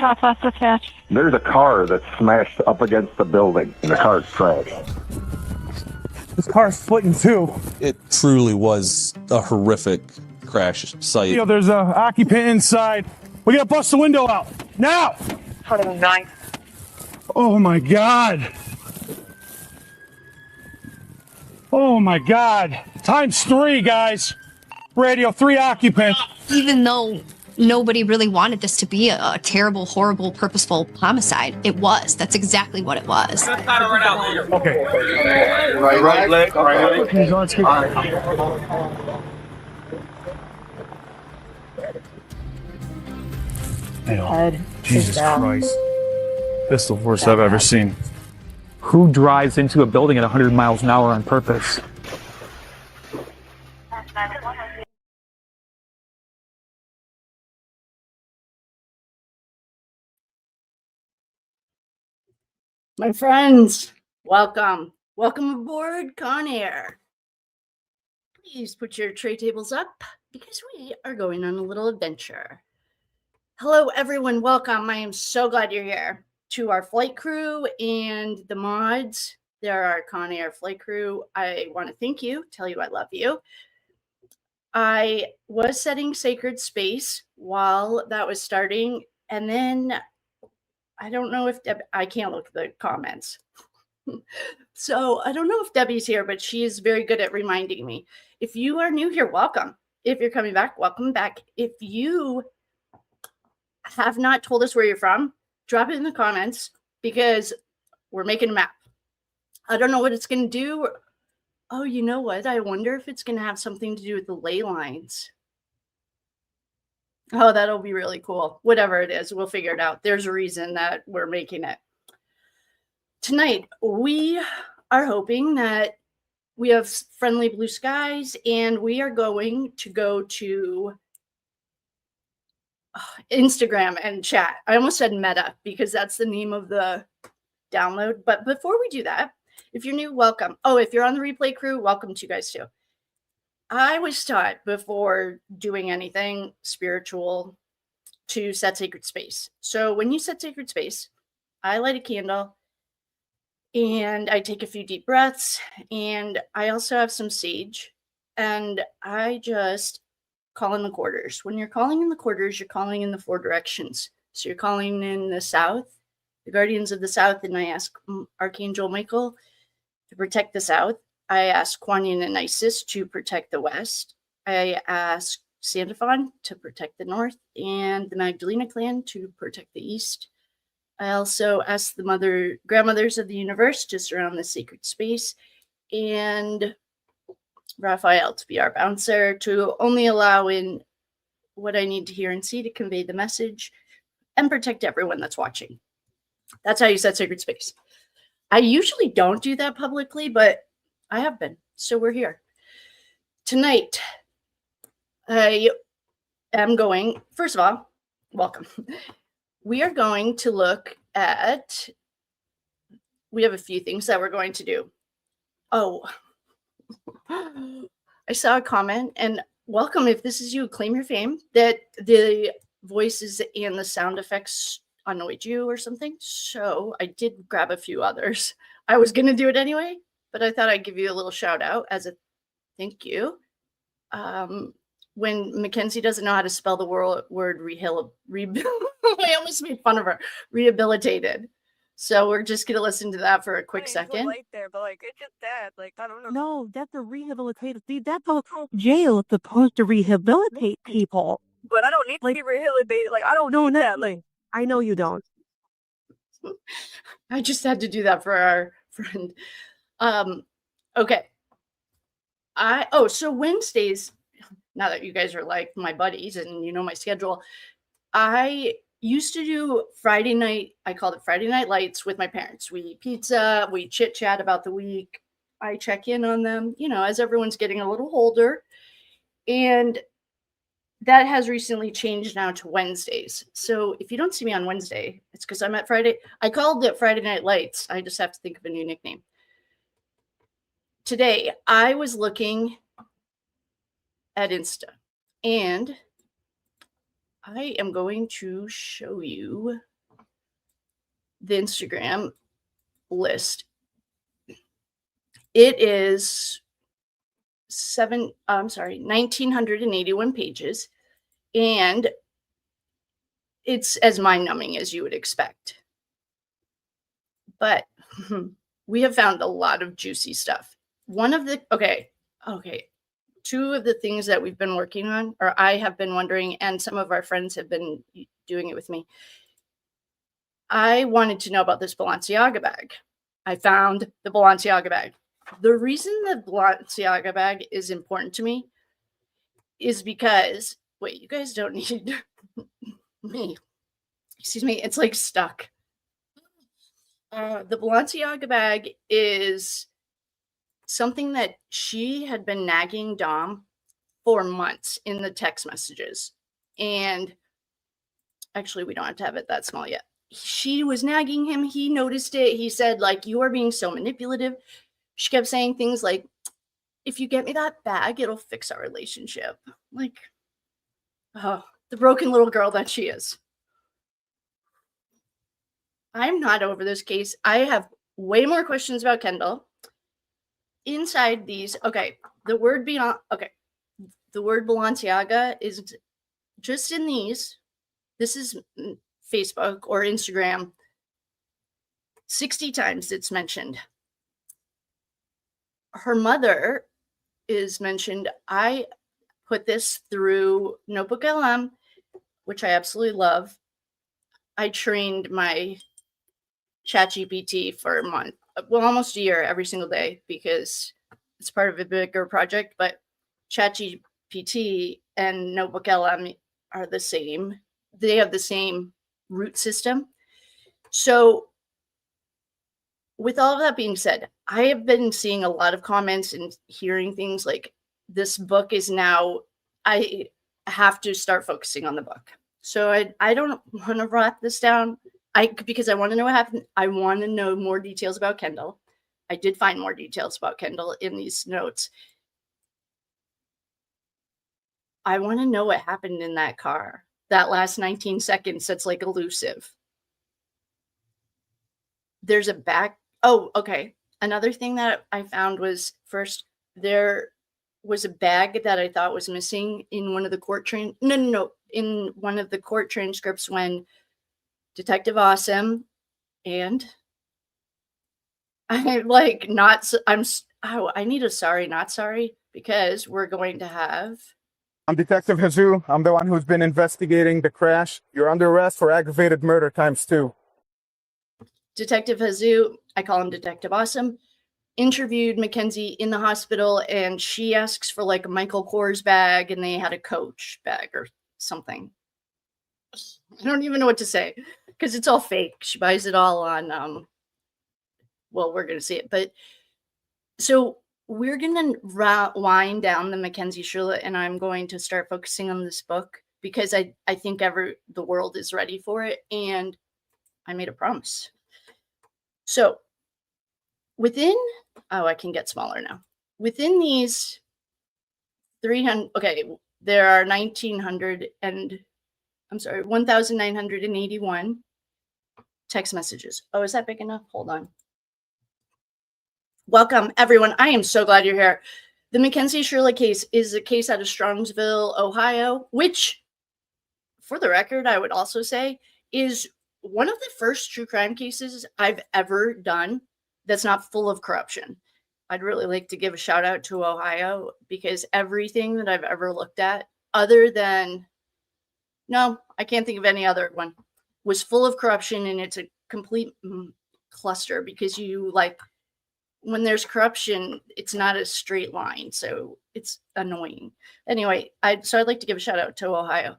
Southwest attached. There's a car that's smashed up against the building, and the car's crashed. This car's splitting too. It truly was a horrific crash site. You know, there's an occupant inside. We gotta bust the window out now. 29. Oh my God. Oh my God. ×3, guys. Radio, 3 occupants. Even though nobody really wanted this to be a terrible, horrible, purposeful homicide, it was. That's exactly what it was. Okay. Right leg. Head. Jesus Christ. This is the worst I've ever seen. Who drives into a building at 100 miles an hour on purpose? My friends, welcome. Welcome aboard Con Air. Please put your tray tables up because we are going on a little adventure. Hello, everyone. Welcome. I am so glad you're here. To our flight crew and the mods, there are Con Air flight crew. I want to thank you, tell you I love you. I was setting sacred space while that was starting, and then I don't know if I can't look at the comments. So I don't know if Debbie's here, but she is very good at reminding me. If you are new here, welcome. If you're coming back, welcome back. If you have not told us where you're from, drop it in the comments because we're making a map. I don't know what it's going to do. Oh, you know what? I wonder if it's going to have something to do with the ley lines. Oh, that'll be really cool. Whatever it is, we'll figure it out. There's a reason that we're making it. Tonight, we are hoping that we have friendly blue skies, and we are going to go to Instagram and chat. I almost said Meta because that's the name of the download. But before we do that, if you're new, welcome. Oh, if you're on the replay crew, welcome to you guys too. I was taught before doing anything spiritual to set sacred space. So when you set sacred space, I light a candle and I take a few deep breaths, and I also have some sage, and I just call in the quarters. When you're calling in the quarters, you're calling in the 4 directions. So you're calling in the south, the guardians of the south, and I ask Archangel Michael to protect the south. I ask Kuan Yin and Isis to protect the west. I ask Sandalphon to protect the north, and the Magdalena clan to protect the east. I also ask the grandmothers of the universe to surround the sacred space, and Raphael to be our bouncer, to only allow in what I need to hear and see to convey the message and protect everyone that's watching. That's how you set sacred space. I usually don't do that publicly, but I have been, so we're here. Tonight, I am going, first of all, welcome. We are going to look at, we have a few things that we're going to do. Oh, I saw a comment, and welcome if this is you, claim your fame, that the voices and the sound effects annoyed you or something. So I did grab a few others. I was going to do it anyway, but I thought I'd give you a little shout out as a thank you. When Mackenzie doesn't know how to spell the word I almost made fun of her, rehabilitated. So we're just going to listen to that for a quick second. Right there, but like it's just that, like I don't know. No, that's a rehabilitative. See, that's how jail is supposed to rehabilitate people. But I don't need to be rehabilitated. Like I don't know that. Like I know you don't. I just had to do that for our friend. Okay. So Wednesdays, now that you guys are like my buddies and you know my schedule, I used to do Friday night. I called it Friday Night Lights with my parents. We eat pizza, we chit chat about the week. I check in on them, as everyone's getting a little older. And that has recently changed now to Wednesdays. So if you don't see me on Wednesday, it's because I'm at Friday. I called it Friday Night Lights. I just have to think of a new nickname. Today, I was looking at Insta, and I am going to show you the Instagram list. It is 1,981 pages, and it's as mind-numbing as you would expect. But we have found a lot of juicy stuff. Two of the things that we've been working on, or I have been wondering, and some of our friends have been doing it with me. I wanted to know about this Balenciaga bag. I found the Balenciaga bag. The reason the Balenciaga bag is important to me is because, wait, you guys don't need me. Excuse me, it's like stuck. The Balenciaga bag is something that she had been nagging Dom for months in the text messages. And actually, we don't have to have it that small yet. She was nagging him. He noticed it. He said, like, you are being so manipulative. She kept saying things like, if you get me that bag, it'll fix our relationship. Like, oh, the broken little girl that she is. I'm not over this case. I have way more questions about Kendall. Inside these, the word Balenciaga is just in these. This is Facebook or Instagram. 60 times it's mentioned. Her mother is mentioned. I put this through Notebook LM, which I absolutely love. I trained my ChatGPT for a month, almost a year, every single day, because it's part of a bigger project. But ChatGPT and Notebook LM are the same. They have the same root system. So with all of that being said, I have been seeing a lot of comments and hearing things like, this book is now, I have to start focusing on the book. So I don't want to write this down. Because I want to know what happened. I want to know more details about Kendall. I did find more details about Kendall in these notes. I want to know what happened in that car. That last 19 seconds, that's like elusive. There's a back. Oh, okay. Another thing that I found was, first, there was a bag that I thought was missing in one of the court in one of the court transcripts when Detective Awesome and I need a sorry, not sorry, because we're going to have. I'm Detective Jesus. I'm the one who's been investigating the crash. You're under arrest for aggravated murder ×2. Detective Jesus, I call him Detective Awesome, interviewed Mackenzie in the hospital, and she asks for like a Michael Kors bag, and they had a Coach bag or something. I don't even know what to say because it's all fake. She buys it all on, we're going to see it. But so we're going to wind down the Mackenzie Shirilla, and I'm going to start focusing on this book because I think the world is ready for it. And I made a promise. So I can get smaller now. Within these 300, there are 1,981 text messages. Oh, is that big enough? Hold on. Welcome, everyone. I am so glad you're here. The Mackenzie Shirilla case is a case out of Strongsville, Ohio, which, for the record, I would also say is one of the first true crime cases I've ever done that's not full of corruption. I'd really like to give a shout out to Ohio because everything that I've ever looked at, other than, no, I can't think of any other one, was full of corruption, and it's a complete cluster because when there's corruption, it's not a straight line, so it's annoying. Anyway, I'd like to give a shout out to Ohio.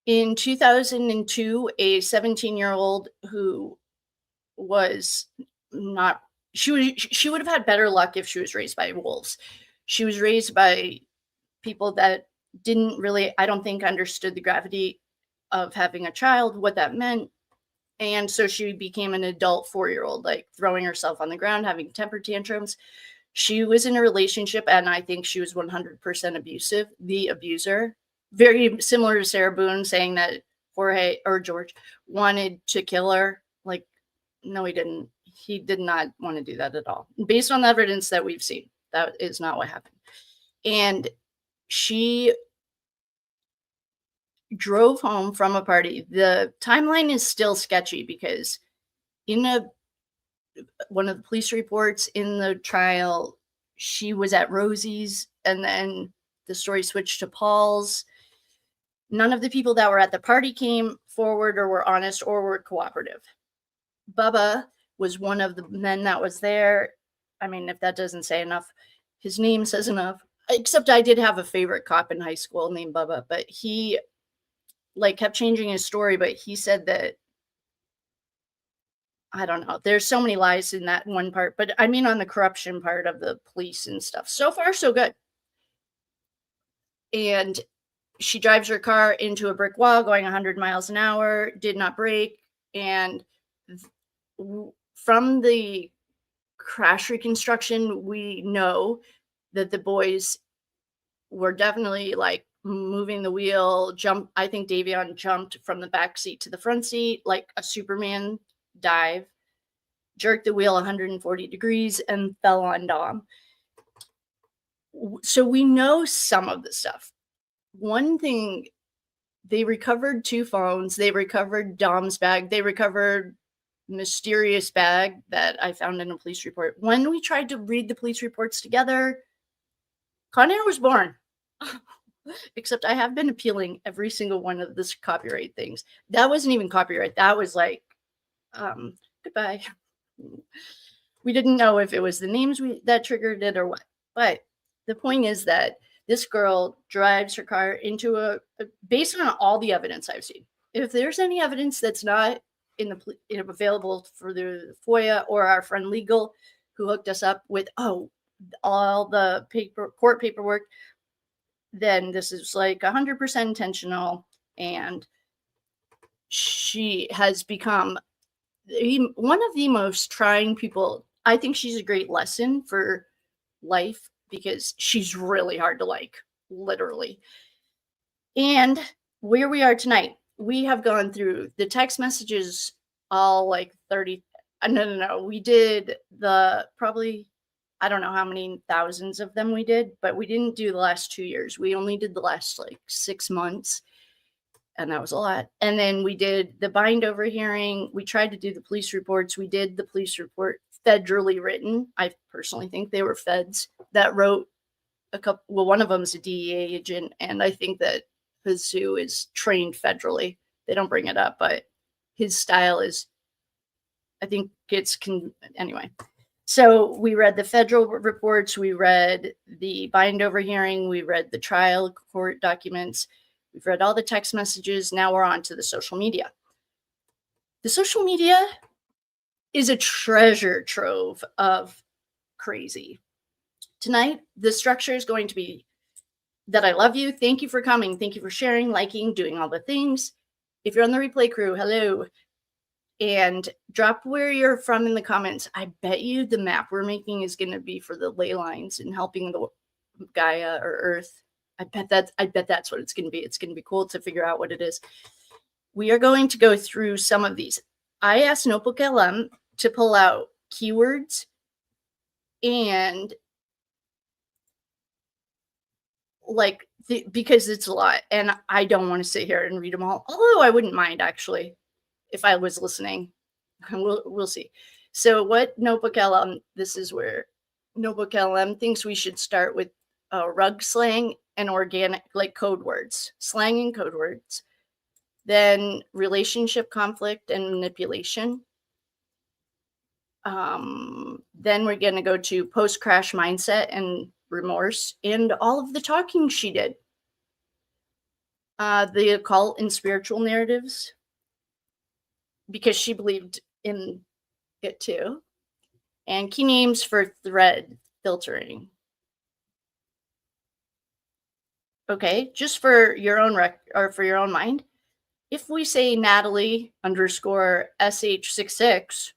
In 2002, a 17-year-old who was not, she would have had better luck if she was raised by wolves. She was raised by people that didn't really, I don't think, understood the gravity of having a child, what that meant. And so she became an adult 4-year-old, like throwing herself on the ground, having temper tantrums. She was in a relationship, and I think she was 100% abusive. The abuser very similar to Sarah Boone saying that Jorge or George wanted to kill her. Like, no, he didn't. He did not want to do that at all. Based on the evidence that we've seen, that is not what happened. And she drove home from a party. The timeline is still sketchy because in one of the police reports in the trial, she was at Rosie's, and then the story switched to Paul's. None of the people that were at the party came forward or were honest or were cooperative. Bubba was one of the men that was there. I mean, if that doesn't say enough, his name says enough. Except I did have a favorite cop in high school named Bubba, but he like kept changing his story, but he said that, I don't know, there's so many lies in that one part, but I mean on the corruption part of the police and stuff. So far, so good. And she drives her car into a brick wall going 100 miles an hour, did not brake. And from the crash reconstruction, we know that the boys were definitely like moving the wheel, I think Davion jumped from the back seat to the front seat, like a Superman dive, jerked the wheel 140 degrees and fell on Dom. So we know some of the stuff. One thing, they recovered 2 phones. They recovered Dom's bag. They recovered mysterious bag that I found in a police report. When we tried to read the police reports together, Con Air was born. Except I have been appealing every single one of this copyright things. That wasn't even copyright. That was like, goodbye. We didn't know if it was the names that triggered it or what. But the point is that this girl drives her car into based on all the evidence I've seen. If there's any evidence that's not available for the FOIA or our friend legal who hooked us up with, all the court paperwork, then this is like 100% intentional. And she has become one of the most trying people. I think she's a great lesson for life because she's really hard to like, literally. And where we are tonight, we have gone through the text messages, all like 30. No. We did probably, I don't know how many thousands of them we did, but we didn't do the last 2 years. We only did the last like 6 months. And that was a lot. And then we did the bind over hearing. We tried to do the police reports. We did the police report federally written. I personally think they were feds that wrote a couple. Well, one of them is a DEA agent. And I think that Huzu is trained federally. They don't bring it up, but his style is, I think anyway. So we read the federal reports. We read the bind over hearing. We read the trial court documents. We've read all the text messages. Now we're on to the social media. The social media is a treasure trove of crazy. Tonight, the structure is going to be that I love you. Thank you for coming. Thank you for sharing, liking, doing all the things. If you're on the replay crew, hello. And drop where you're from in the comments. I bet you the map we're making is going to be for the ley lines and helping the Gaia or Earth. I bet that's what it's going to be. It's going to be cool to figure out what it is. We are going to go through some of these. I asked Notebook LM to pull out keywords and like because it's a lot, and I don't want to sit here and read them all. Although I wouldn't mind actually if I was listening. We'll see. So what Notebook LM? This is where Notebook LM thinks we should start with rug slang and organic, like code words, slang and code words. Then relationship conflict and manipulation. Then we're going to go to post-crash mindset and remorse and all of the talking she did. The occult and spiritual narratives, because she believed in it too. And key names for thread filtering. Okay, just for your own or for your own mind, if we say Natalie _SH66,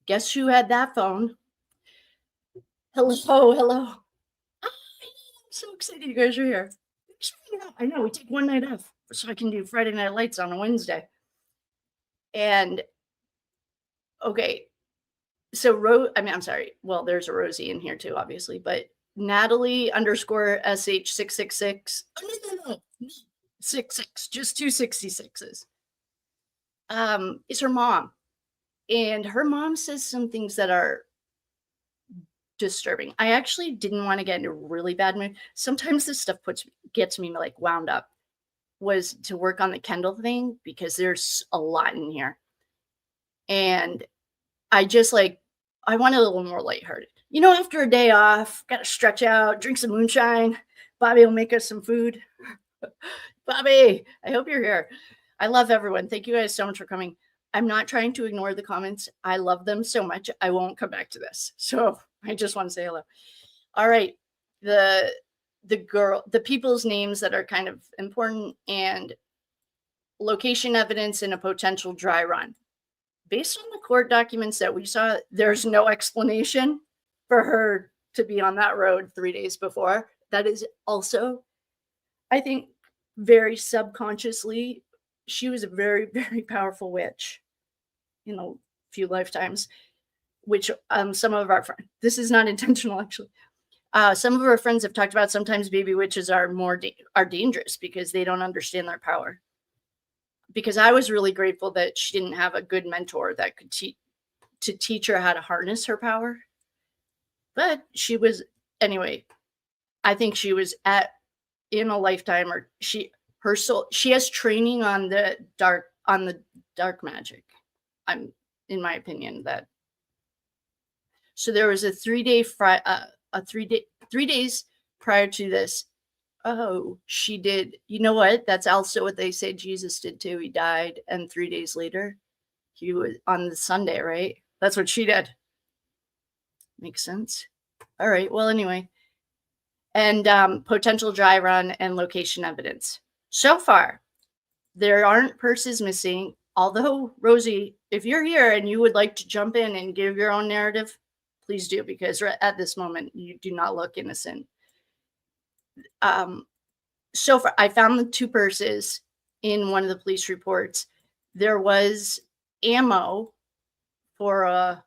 guess who had that phone? Hello. I'm so excited you guys are here. I know, we take one night off so I can do Friday Night Lights on a Wednesday. And okay, so I'm sorry. Well, there's a Rosie in here too, obviously, but Natalie _SH666. No. 66, just 266s. Is her mom. And her mom says some things that are disturbing. I actually didn't want to get in a really bad mood. Sometimes this stuff gets me like wound up. Was to work on the Kendall thing because there's a lot in here. And I just I want a little more lighthearted. You know, after a day off, got to stretch out, drink some moonshine. Bobby will make us some food. Bobby, I hope you're here. I love everyone. Thank you guys so much for coming. I'm not trying to ignore the comments. I love them so much. I won't come back to this. So I just want to say hello. All right. The people's names that are kind of important and location evidence in a potential dry run. Based on the court documents that we saw, there's no explanation for her to be on that road 3 days before. That is also, I think, very subconsciously, she was a very, very powerful witch in a few lifetimes, which some of our friends, this is not intentional actually. Some of our friends have talked about sometimes baby witches are dangerous because they don't understand their power. Because I was really grateful that she didn't have a good mentor that could teach her how to harness her power. But she was, anyway, I think she was in a lifetime, or her soul, she has training on the dark dark magic. In my opinion, that. So there was a 3 days prior to this. Oh, she did. You know what? That's also what they say Jesus did too. He died, and 3 days later, he was on the Sunday, right? That's what she did. Makes sense. All right. Well, anyway, and potential dry run and location evidence. So far, there aren't purses missing. Although, Rosie, if you're here and you would like to jump in and give your own narrative, please do, because at this moment, you do not look innocent. So far, I found the 2 purses in one of the police reports. There was ammo for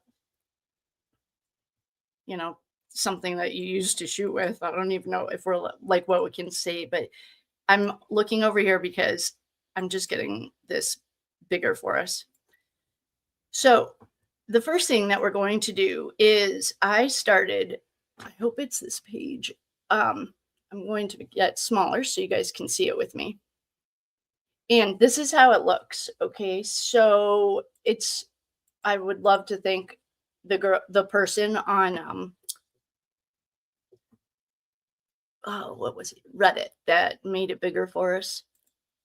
something that you use to shoot with. I don't even know if we're like what we can say, but I'm looking over here because I'm just getting this bigger for us. So the first thing that we're going to do is I hope it's this page. I'm going to get smaller so you guys can see it with me. And this is how it looks. Okay. So I would love to thank the person on, what was it? Reddit that made it bigger for us.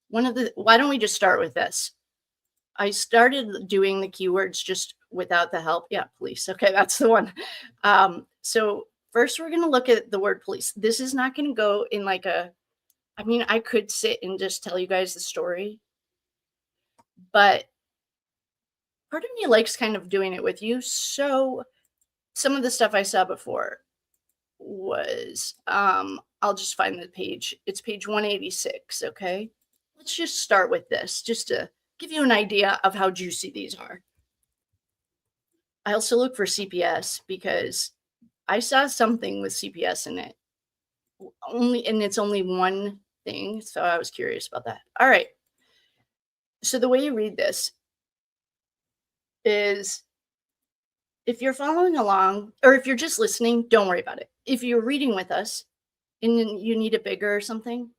Why don't we just start with this? I started doing the keywords just without the help. Yeah, police. Okay, that's the one. So first we're going to look at the word police. This is not going to go in I could sit and just tell you guys the story, but part of me likes kind of doing it with you. So some of the stuff I saw before was, I'll just find the page. It's page 186. Okay. Let's just start with this just to give you an idea of how juicy these are. I also look for CPS because I saw something with CPS in it. And it's only one thing. So I was curious about that. All right. So the way you read this is, if you're following along or if you're just listening, don't worry about it. If you're reading with us and you need it bigger or something,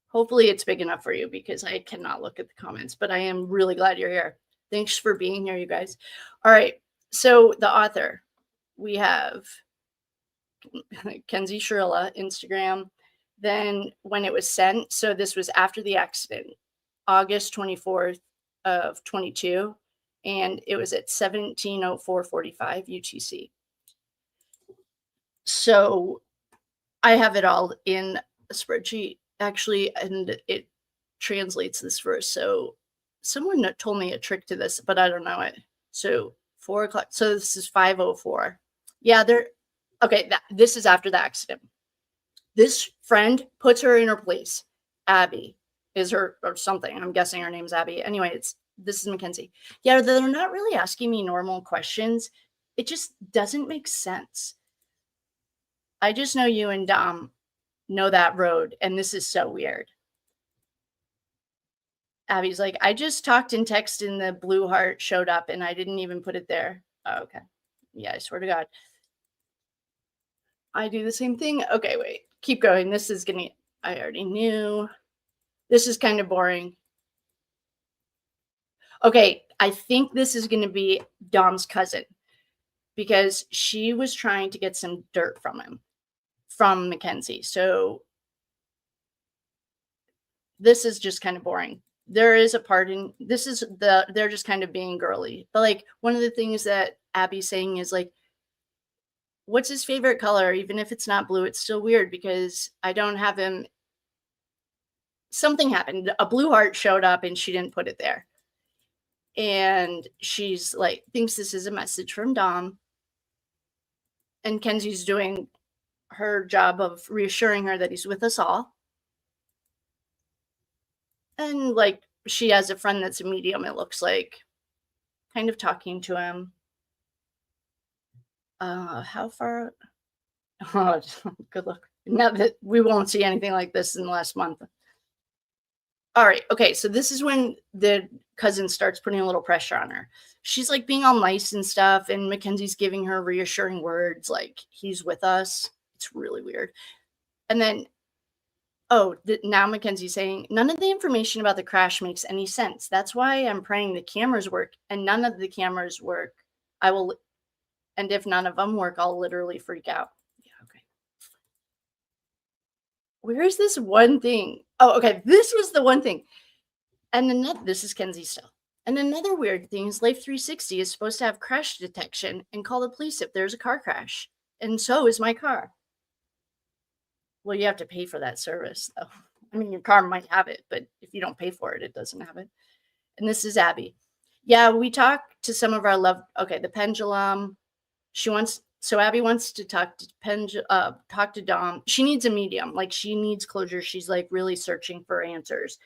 hopefully it's big enough for you because I cannot look at the comments, but I am really glad you're here. Thanks for being here, you guys. All right. So the author, we have Mackenzie Shirilla, Instagram. Then when it was sent, so this was after the accident, August 24th of 22, and it was at 17:04:45 UTC. So I have it all in a spreadsheet actually, and it translates this verse. So someone told me a trick to this, but I don't know it. So 4 o'clock. So this is 5:04. Yeah, okay. This is after the accident. This friend puts her in her place. Abby is her or something. I'm guessing her name's Abby. Anyway, this is Mackenzie. Yeah, they're not really asking me normal questions. It just doesn't make sense. I just know you and Dom know that road, and this is so weird. Abby's like, I just talked and texted and the blue heart showed up and I didn't even put it there. Oh, okay. Yeah, I swear to God. I do the same thing. Okay, wait. Keep going. This is gonna, I already knew. This is kind of boring. Okay, I think this is gonna be Dom's cousin because she was trying to get some dirt from him, from Mackenzie. So this is just kind of boring. There is a part in this is they're just kind of being girly. But like one of the things that Abby's saying is like, what's his favorite color? Even if it's not blue, it's still weird because I don't have him. Something happened. A blue heart showed up and she didn't put it there. And she's like, thinks this is a message from Dom. And Kenzie's doing her job of reassuring her that he's with us all. And like she has a friend that's a medium, it looks like, kind of talking to him. How far? Oh, good luck. Now that we won't see anything like this in the last month. All right. Okay. So this is when the cousin starts putting a little pressure on her. She's like being all nice and stuff. And Mackenzie's giving her reassuring words like he's with us. It's really weird. And then, now Mackenzie's saying none of the information about the crash makes any sense. That's why I'm praying the cameras work, and none of the cameras work. And if none of them work, I'll literally freak out. Yeah, okay. Where is this one thing? Oh, okay. This was the one thing. And this is Kenzie still. And another weird thing is Life 360 is supposed to have crash detection and call the police if there's a car crash. And so is my car. Well, you have to pay for that service, though. I mean, your car might have it, but if you don't pay for it, it doesn't have it. And this is Abby. Yeah, we talked to some of our the pendulum. Abby wants to talk to Dom. She needs a medium. Like she needs closure. She's like really searching for answers.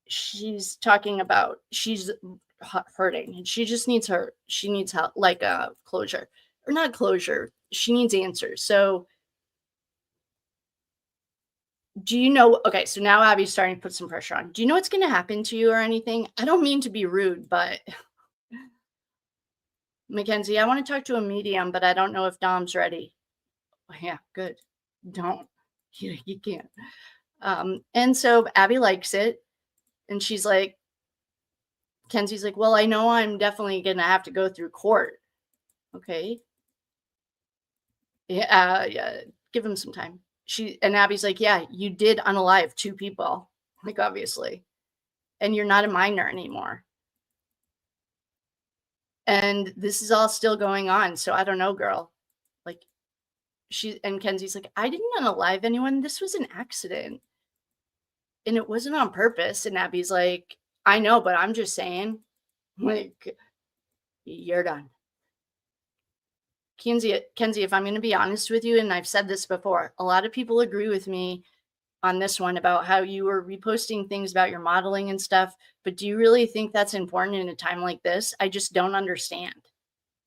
She's talking about she's hurting and she just needs she needs help, like a closure or not closure. She needs answers. So do you know, okay, so now Abby's starting to put some pressure on. Do you know what's going to happen to you or anything? I don't mean to be rude, but Mackenzie, I want to talk to a medium, but I don't know if Dom's ready. Yeah, good. Don't. You can't. And so Abby likes it. And she's like, Kenzie's like, well, I know I'm definitely going to have to go through court. Okay. Yeah, give him some time. And Abby's like, yeah, you did unalive 2 people. Like, obviously. And you're not a minor anymore. And this is all still going on. So I don't know, girl. Like, and Kenzie's like, I didn't unalive anyone. This was an accident. And it wasn't on purpose. And Abby's like, I know, but I'm just saying, like, you're done. Kenzie, if I'm going to be honest with you, and I've said this before, a lot of people agree with me on this one about how you were reposting things about your modeling and stuff. But do you really think that's important in a time like this? I just don't understand.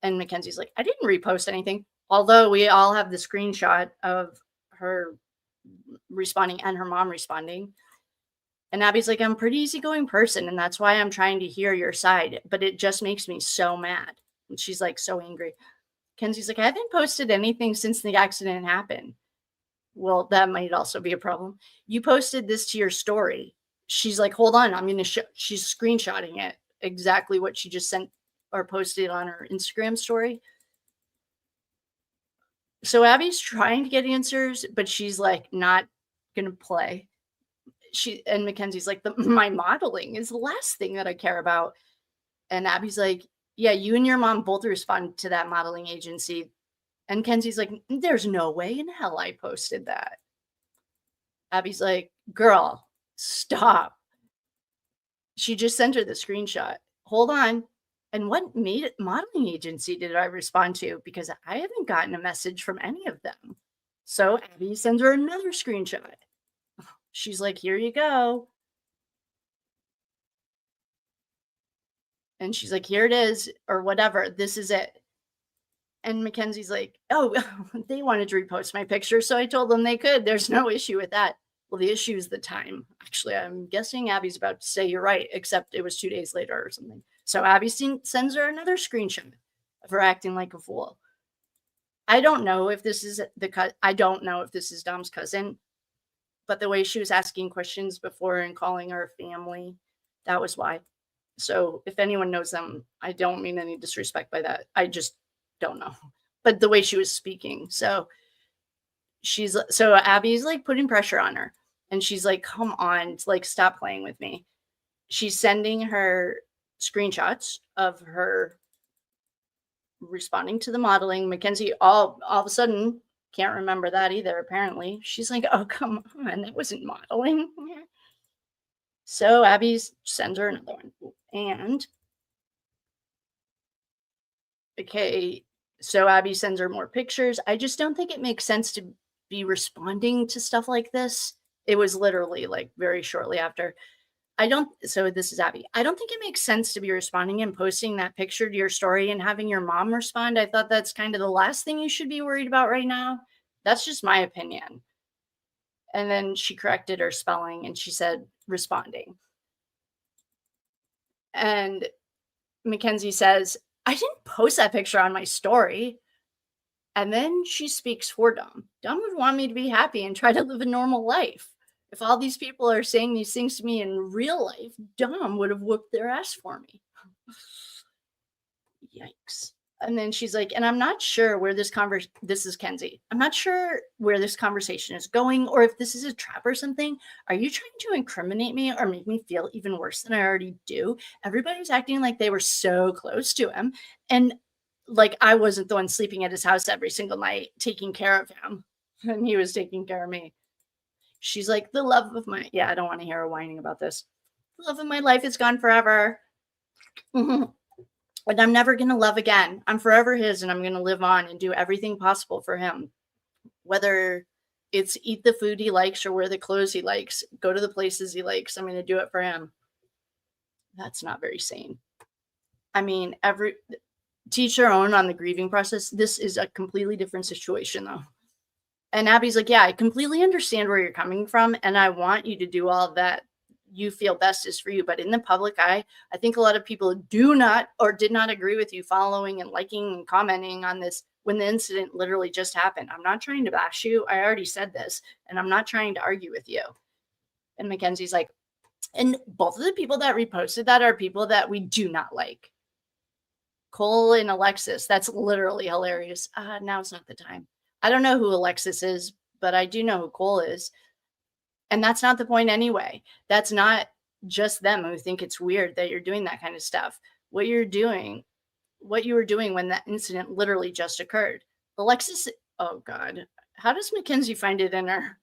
And Mackenzie's like, I didn't repost anything. Although we all have the screenshot of her responding and her mom responding. And Abby's like, I'm a pretty easygoing person. And that's why I'm trying to hear your side. But it just makes me so mad. And she's like so angry. Kenzie's like, I haven't posted anything since the accident happened. Well, that might also be a problem. You posted this to your story. She's like, hold on. I'm going to show. She's screenshotting it. Exactly what she just sent or posted on her Instagram story. So Abby's trying to get answers, but she's like not going to play. And Mackenzie's like, my modeling is the last thing that I care about. And Abby's like, yeah, you and your mom both responded to that modeling agency. And Kenzie's like, there's no way in hell I posted that. Abby's like, girl, stop. She just sent her the screenshot. Hold on. And what modeling agency did I respond to? Because I haven't gotten a message from any of them. So Abby sends her another screenshot. She's like, here you go. And she's like, here it is, or whatever. This is it. And Mackenzie's like, oh, they wanted to repost my picture. So I told them they could. There's no issue with that. Well, the issue is the time. Actually, I'm guessing Abby's about to say you're right, except it was 2 days later or something. So Abby sends her another screenshot of her acting like a fool. I don't know if this is I don't know if this is Dom's cousin, but the way she was asking questions before and calling her family, that was why. So if anyone knows them, I don't mean any disrespect by that. I just don't know. But the way she was speaking. So Abby's like putting pressure on her. And she's like, come on, like, stop playing with me. She's sending her screenshots of her responding to the modeling. Mackenzie all of a sudden can't remember that either, apparently. She's like, oh, come on, that wasn't modeling. So Abby sends her another one. And okay, so Abby sends her more pictures. I just don't think it makes sense to be responding to stuff like this. It was literally like very shortly after. So this is Abby. I don't think it makes sense to be responding and posting that picture to your story and having your mom respond. I thought that's kind of the last thing you should be worried about right now. That's just my opinion. And then she corrected her spelling and she said responding. And Mackenzie says, I didn't post that picture on my story. And then she speaks for Dom. Dom would want me to be happy and try to live a normal life. If all these people are saying these things to me in real life, Dom would have whooped their ass for me. Yikes. And then she's like, and I'm not sure where this is Kenzie. I'm not sure where this conversation is going or if this is a trap or something. Are you trying to incriminate me or make me feel even worse than I already do? Everybody was acting like they were so close to him. And like I wasn't the one sleeping at his house every single night, taking care of him. And he was taking care of me. She's like, the love of my, I don't want to hear her whining about this. The love of my life is gone forever. And I'm never going to love again. I'm forever his and I'm going to live on and do everything possible for him. Whether it's eat the food he likes or wear the clothes he likes, go to the places he likes, I'm going to do it for him. That's not very sane. I mean, teach their own on the grieving process. This is a completely different situation though. And Abby's like, yeah, I completely understand where you're coming from. And I want you to do all that you feel best is for you. But in the public eye, I think a lot of people do not or did not agree with you following and liking and commenting on this when the incident literally just happened. I'm not trying to bash you. I already said this and I'm not trying to argue with you. And Mackenzie's like, and both of the people that reposted that are people that we do not like. Cole and Alexis. That's literally hilarious. Now's not the time. I don't know who Alexis is, but I do know who Cole is. And that's not the point anyway. That's not just them who think it's weird that you're doing that kind of stuff. What you were doing when that incident literally just occurred. Alexis, oh God, how does Mackenzie find it in her?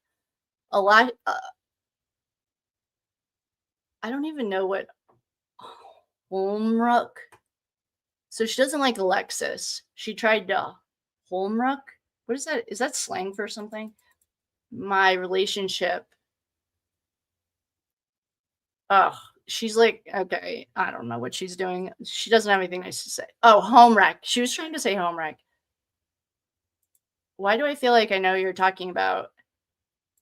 A lot. I don't even know what Holmrook. So she doesn't like Alexis. She tried to Holmrook. What is that? Is that slang for something? My relationship. Oh, she's like, okay, I don't know what she's doing. She doesn't have anything nice to say. Oh, home wreck. She was trying to say home wreck. Why do I feel like I know you're talking about?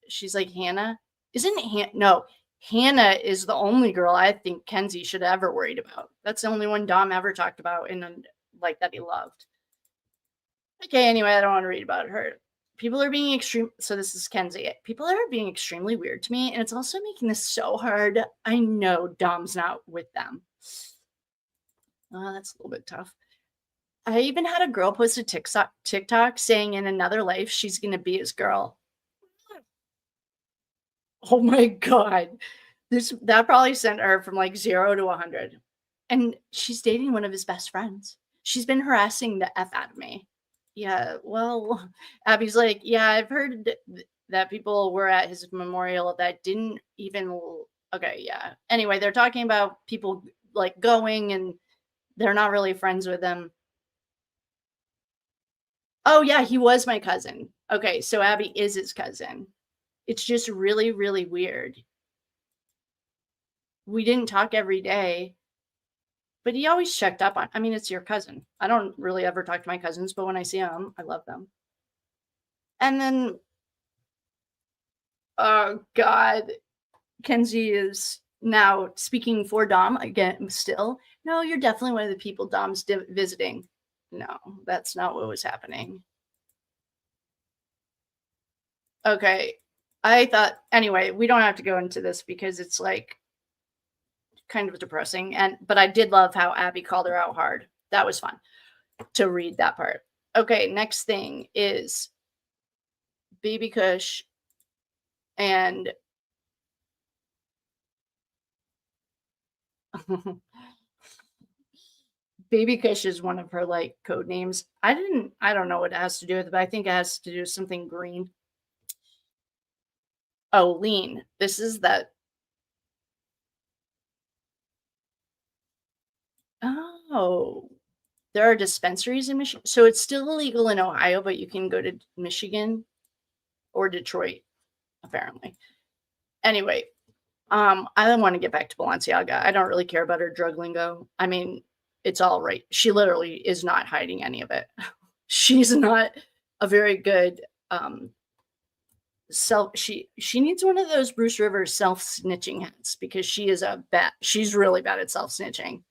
She's like, Hannah? Isn't Hannah? No, Hannah is the only girl I think Kenzie should have ever worried about. That's the only one Dom ever talked about and like that he loved. Okay, anyway, I don't want to read about her. People are being extreme. So this is Kenzie. People are being extremely weird to me. And it's also making this so hard. I know Dom's not with them. That's a little bit tough. I even had a girl post a TikTok saying in another life, she's going to be his girl. Oh my God. That probably sent her from like 0 to 100. And she's dating one of his best friends. She's been harassing the F out of me. Yeah, well, Abby's like, yeah, I've heard that people were at his memorial that didn't even, okay, yeah. Anyway, they're talking about people like going and They're not really friends with him. Oh, yeah, he was my cousin. Okay, so Abby is his cousin. It's just really, really weird. We didn't talk every day, but he always checked up on. I mean, it's your cousin. I don't really ever talk to my cousins, but when I see them, I love them. And then, oh God, Kenzie is now speaking for Dom again. Still, no, you're definitely one of the people Dom's visiting. No, that's not what was happening. Okay, I thought anyway. We don't have to go into this because it's like kind of depressing. But I did love how Abby called her out hard. That was fun to read that part. Okay, next thing is Baby Kush and Baby Kush is one of her like code names. I don't know what it has to do with it, but I think it has to do with something green. Oh, lean. This is that. Oh, there are dispensaries in Michigan. So it's still illegal in Ohio, but you can go to Michigan or Detroit, apparently. Anyway, I don't want to get back to Balenciaga. I don't really care about her drug lingo. I mean, it's all right. She literally is not hiding any of it. She's not a very good she needs one of those Bruce Rivers self-snitching hats because she's really bad at self-snitching.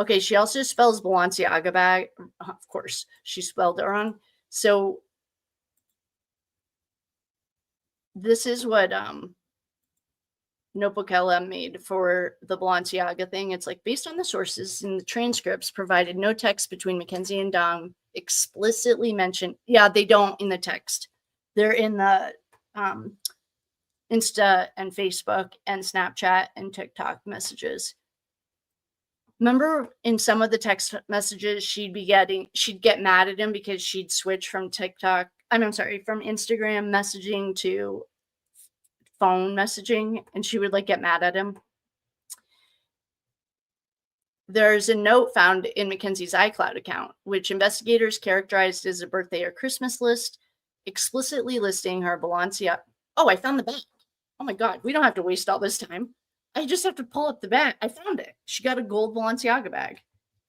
Okay, she also spells Balenciaga bag. Of course, she spelled it wrong. So this is what Notebook LM made for the Balenciaga thing. It's like, based on the sources in the transcripts provided, no text between Mackenzie and Dom explicitly mentioned. Yeah, they don't in the text. They're in the Insta and Facebook and Snapchat and TikTok messages. Remember in some of the text messages, she'd get mad at him because she'd switch from from Instagram messaging to phone messaging, and she would like get mad at him. There's a note found in Mackenzie's iCloud account, which investigators characterized as a birthday or Christmas list, explicitly listing her Balenciaga. Oh, I found the bag. Oh my God, we don't have to waste all this time. I just have to pull up the bag. I found it. She got a gold Balenciaga bag,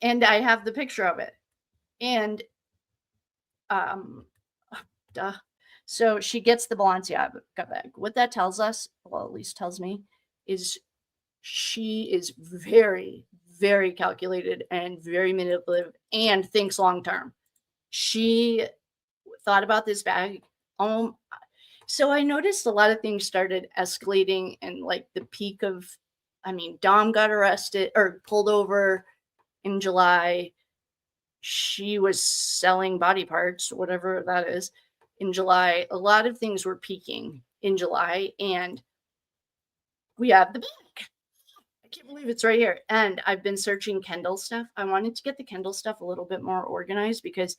and I have the picture of it. And so she gets the Balenciaga bag. What that tells us, well, at least tells me, is she is very, very calculated and very manipulative and thinks long term. She thought about this bag. So I noticed a lot of things started escalating, and like the peak of, Dom got arrested or pulled over in July. She was selling body parts, whatever that is, in July. A lot of things were peaking in July, and we have the bag. I can't believe it's right here. And I've been searching Kendall stuff. I wanted to get the Kendall stuff a little bit more organized because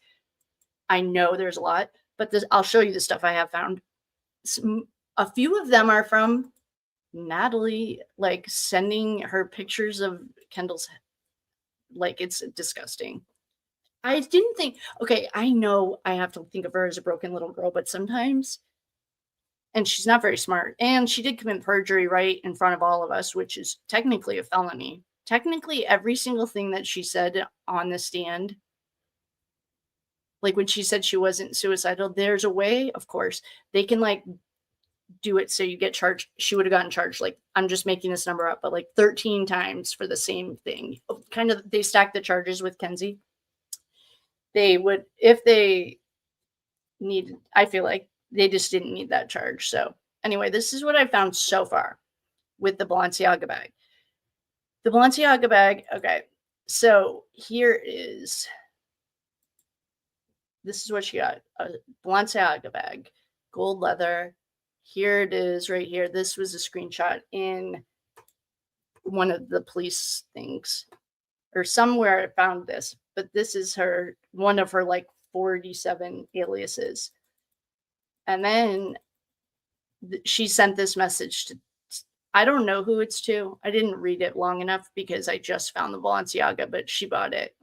I know there's a lot, but I'll show you the stuff I have found. A few of them are from Natalie, like sending her pictures of Kendall's, like, it's disgusting. I didn't think, okay, I know I have to think of her as a broken little girl, but sometimes, and she's not very smart, and she did commit perjury right in front of all of us, which is technically a felony. Technically, every single thing that she said on the stand, like when she said she wasn't suicidal, there's a way, of course, they can like do it so you get charged. She would have gotten charged, like, I'm just making this number up, but like 13 times for the same thing. Kind of, they stack the charges with Kenzie. They would, if they needed, I feel like they just didn't need that charge. So anyway, this is what I found so far with the Balenciaga bag. The Balenciaga bag, okay, so here is, this is what she got, a Balenciaga bag, gold leather. Here it is right here. This was a screenshot in one of the police things or somewhere I found this, but this is one of her like 47 aliases. And then she sent this message I don't know who it's to. I didn't read it long enough because I just found the Balenciaga, but she bought it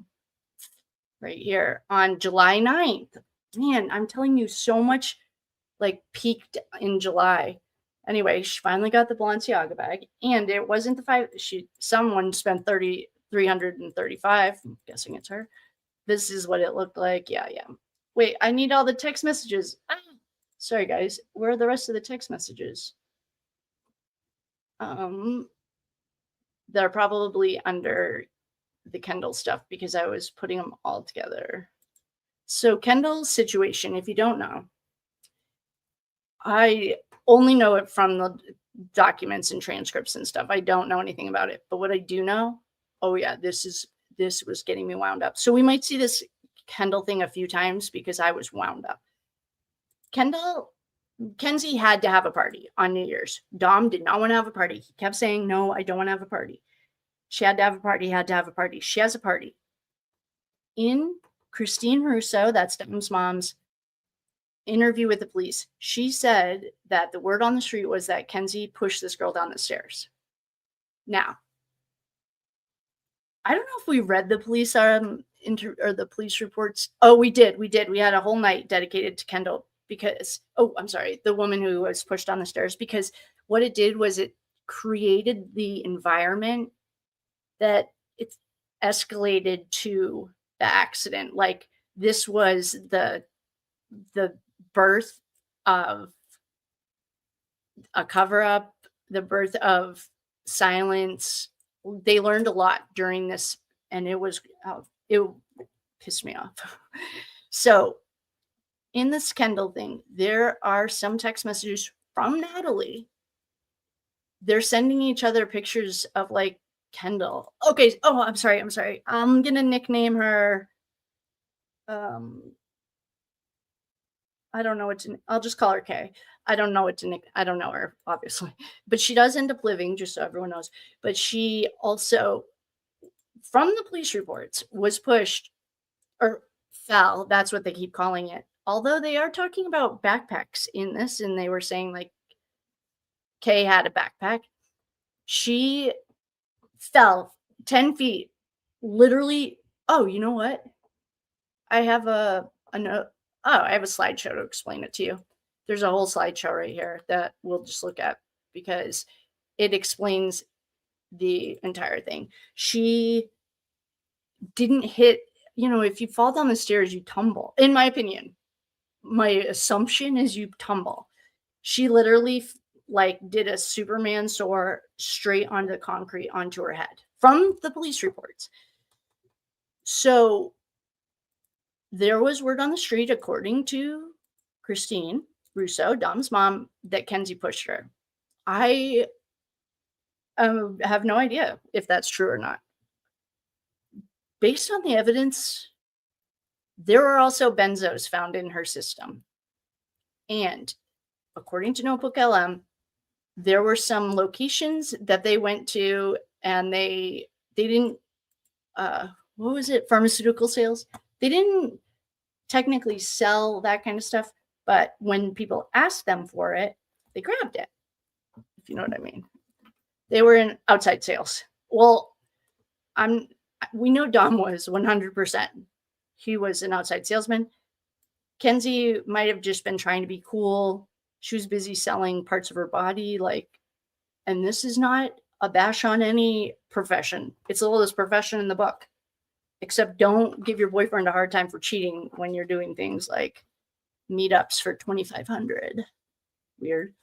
right here on July 9th. Man, I'm telling you, so much like peaked in July. Anyway, she finally got the Balenciaga bag, and it wasn't the someone spent 335. I'm guessing it's her. This is what it looked like. Yeah. Wait, I need all the text messages. Sorry guys. Where are the rest of the text messages? They're probably under the Kendall stuff because I was putting them all together. So Kendall's situation, if you don't know, I only know it from the documents and transcripts and stuff. I don't know anything about it. But what I do know, oh yeah, this was getting me wound up. So we might see this Kendall thing a few times because I was wound up. Kenzie had to have a party on New Year's. Dom did not want to have a party. He kept saying, no, I don't want to have a party. She had to have a party, had to have a party. She has a party. In Christine Russo, that's Dom's mom's interview with the police, she said that the word on the street was that Kenzie pushed this girl down the stairs. Now, I don't know if we read the police or the police reports. Oh, we did. We had a whole night dedicated to Kendall because, the woman who was pushed down the stairs, because what it did was it created the environment that it escalated to the accident. Like this was the birth of a cover-up, the birth of silence. They learned a lot during this, and it pissed me off. So in this Kendall thing, there are some text messages from Natalie. They're sending each other pictures of like Kendall. Okay. Oh, I'm sorry. I'm going to nickname her. I don't know what to, I'll just call her Kay. I don't know what to I don't know her, obviously, but she does end up living, just so everyone knows. But she also, from the police reports, was pushed or fell. That's what they keep calling it. Although they are talking about backpacks in this, and they were saying like Kay had a backpack. She fell 10 feet, literally. Oh, you know what? I have a slideshow to explain it to you. There's a whole slideshow right here that we'll just look at because it explains the entire thing. She didn't hit, if you fall down the stairs, you tumble. In my opinion, my assumption is you tumble. She literally did a Superman soar straight onto the concrete onto her head from the police reports. So there was word on the street, according to Christine Russo, Dom's mom, that Kenzie pushed her. I have no idea if that's true or not. Based on the evidence, there were also benzos found in her system. And according to Notebook LM, there were some locations that they went to and they didn't, what was it? Pharmaceutical sales. They didn't technically sell that kind of stuff, but when people asked them for it, they grabbed it, if you know what I mean. They were in outside sales. Well, we know Dom was 100%. He was an outside salesman. Kenzie might have just been trying to be cool. She was busy selling parts of her body, and this is not a bash on any profession. It's the oldest profession in the book. Except don't give your boyfriend a hard time for cheating when you're doing things like meetups for $2,500. Weird.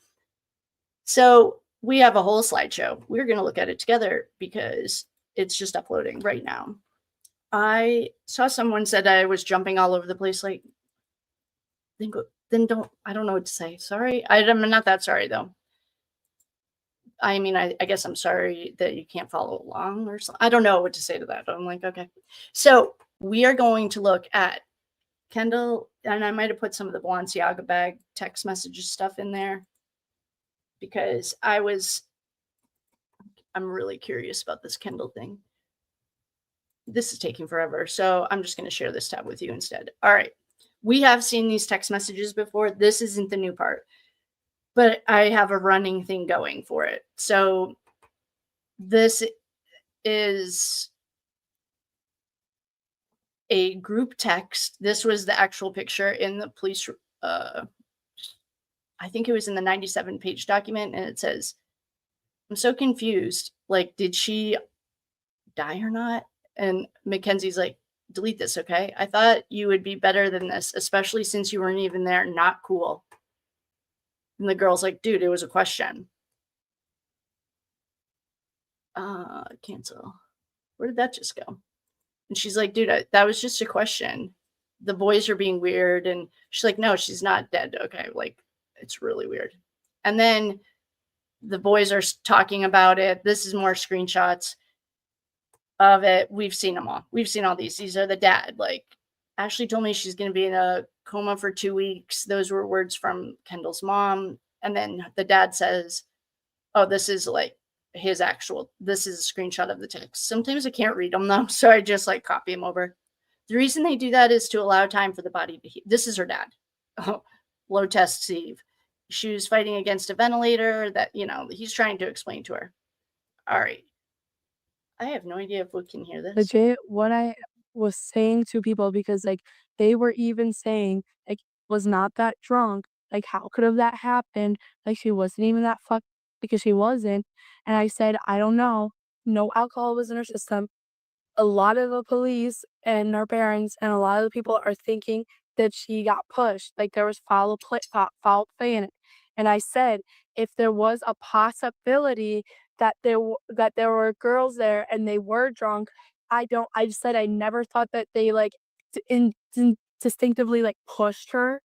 So we have a whole slideshow. We're going to look at it together because it's just uploading right now. I saw someone said I was jumping all over the place. I don't know what to say. Sorry. I'm not that sorry though. I mean, I guess I'm sorry that you can't follow along or something. I don't know what to say to that. I'm like, okay. So we are going to look at Kendall, and I might have put some of the Balenciaga bag text messages stuff in there because I'm really curious about this Kendall thing. This is taking forever, so I'm just going to share this tab with you instead. All right. We have seen these text messages before. This isn't the new part. but I have a running thing going for it. So this is a group text. This was the actual picture in the police, I think it was in the 97-page document, and it says, I'm so confused. Like, did she die or not? And Mackenzie's like, delete this, okay? I thought you would be better than this, especially since you weren't even there. Not cool. And the girl's like, dude, it was a question. Cancel. Where did that just go? And she's like, dude, that was just a question. The boys are being weird. And she's like, no, she's not dead. Okay. Like, it's really weird. And then the boys are talking about it. This is more screenshots of it. We've seen them all. We've seen all these. These are the dad. Like, Ashley told me she's going to be in a coma for 2 weeks. Those were words from Kendall's mom. And then the dad says, oh, this is like his actual, this is a screenshot of the text. Sometimes I can't read them though, so I just like copy them over. The reason they do that is to allow time for the body to heal. This is her dad. Low test Steve. She was fighting against a ventilator that, you know, he's trying to explain to her. All right. I have no idea if we can hear this. Legit, what I was saying to people, because like they were even saying like was not that drunk. Like, how could have that happened? Like, she wasn't even that fucked, because she wasn't. And I said, I don't know. No alcohol was in her system. A lot of the police and our parents and a lot of the people are thinking that she got pushed. Like, there was foul play in it. And I said, if there was a possibility that there were girls there and they were drunk, I just said I never thought that they like distinctively like pushed her.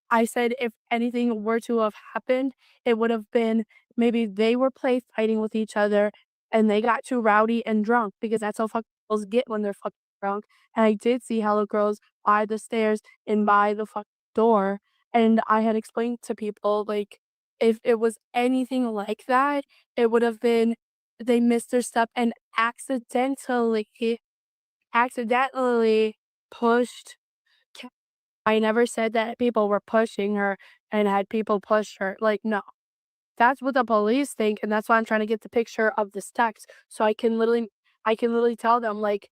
I said if anything were to have happened, it would have been maybe they were fighting with each other and they got too rowdy and drunk, because that's how fucking girls get when they're fucking drunk. And I did see hella girls by the stairs and by the fucking door. And I had explained to people, like, if it was anything like that, it would have been they missed their step and accidentally pushed. I never said that people were pushing her and had people push her. Like, no. That's what the police think, and that's why I'm trying to get the picture of this text so I can literally tell them, like,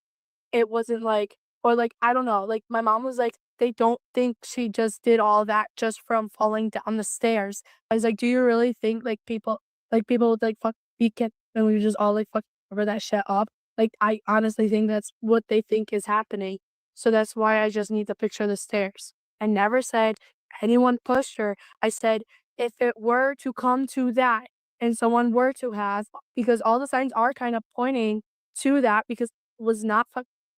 it wasn't like, or like, I don't know, like my mom was like, they don't think she just did all that just from falling down the stairs. I was like, do you really think like people would like fuck weekend and we just all like fuck cover that shit up? Like, I honestly think that's what they think is happening. So that's why I just need the picture of the stairs. I never said anyone pushed her. I said if it were to come to that and someone were to have, because all the signs are kind of pointing to that, because it was not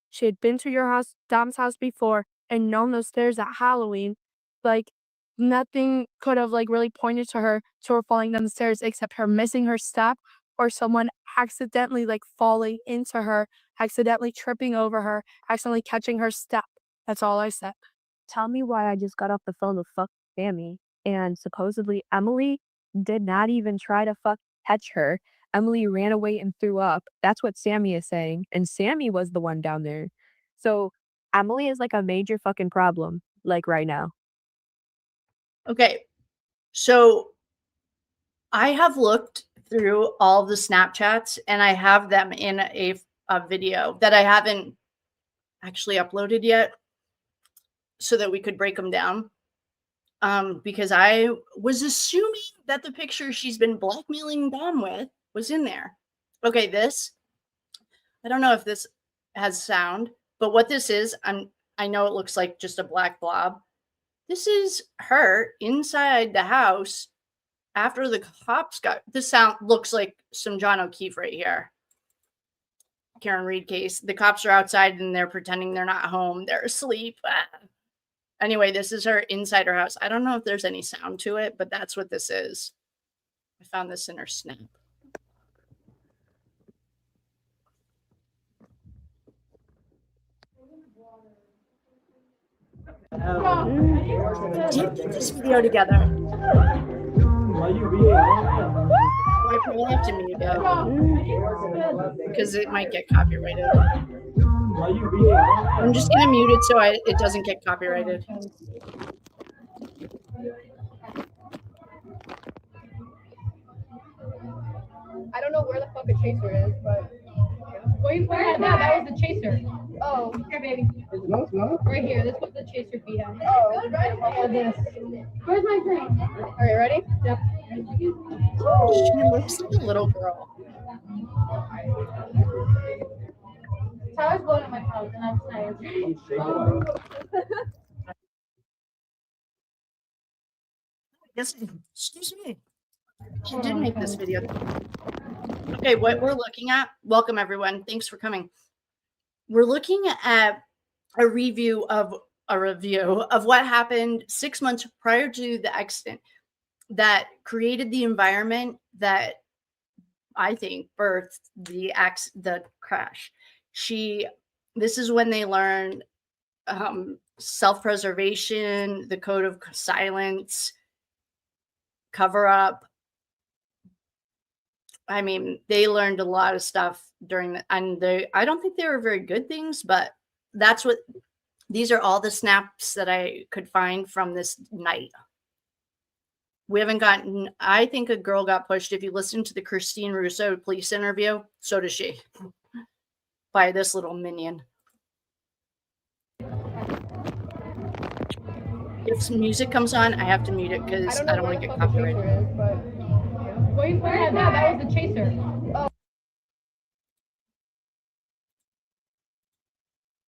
she had been to your house, Dom's house before, and known those stairs at Halloween. Like, nothing could have like really pointed to her falling down the stairs except her missing her step, or someone accidentally like falling into her, accidentally tripping over her, accidentally catching her step. That's all I said. Tell me why I just got off the phone with Sammy, and supposedly Emily did not even try to catch her. Emily ran away and threw up. That's what Sammy is saying, and Sammy was the one down there. So Emily is like a major fucking problem, like right now. Okay, so I have looked through all the Snapchats and I have them in a video that I haven't actually uploaded yet so that we could break them down. Because I was assuming that the picture she's been blackmailing Dom with was in there. Okay, this, I don't know if this has sound, but what this is, I know it looks like just a black blob. This is her inside the house after the cops got, this sound looks like some John O'Keefe right here. Karen Reed case. The cops are outside and they're pretending they're not home. They're asleep. Anyway, this is her inside her house. I don't know if there's any sound to it, but that's what this is. I found this in her snap. Did get this video together. I probably have to mute it because it might get copyrighted. I'm just gonna mute it so it doesn't get copyrighted. I don't know where the fuck a chaser is, but wait, where that was the chaser. Oh, here, baby. Right here. This was the chaser we had. Oh, this. Where's my drink? All right, ready? Yep. She looks like a little girl. Tyler's blowing up my house, and I'm saying. Yes. Excuse me. She did make this video. Okay, what we're looking at, welcome everyone. Thanks for coming. We're looking at a review of what happened 6 months prior to the accident that created the environment that I think birthed the crash. This is when they learned self-preservation, the code of silence, cover up. I mean, they learned a lot of stuff I don't think they were very good things, but these are all the snaps that I could find from this night. We haven't gotten, I think a girl got pushed. If you listen to the Christine Russo police interview, so does she, by this little minion. If some music comes on, I have to mute it because I don't want to get copyrighted. Wait, where that was the chaser.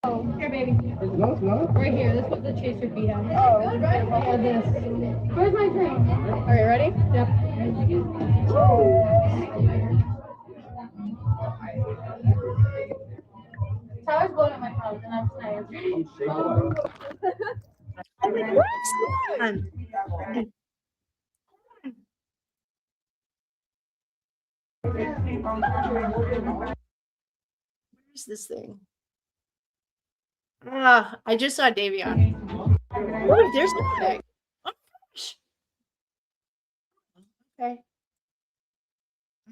Oh, here, baby. Right here. This was the chaser we had. Oh, this. Where's my drink? All right, ready? Yep. Tyler's blowing up my house, and I'm saying. Where's this thing? I just saw Davion. Oh, there's Dominic. Oh, gosh. Okay. I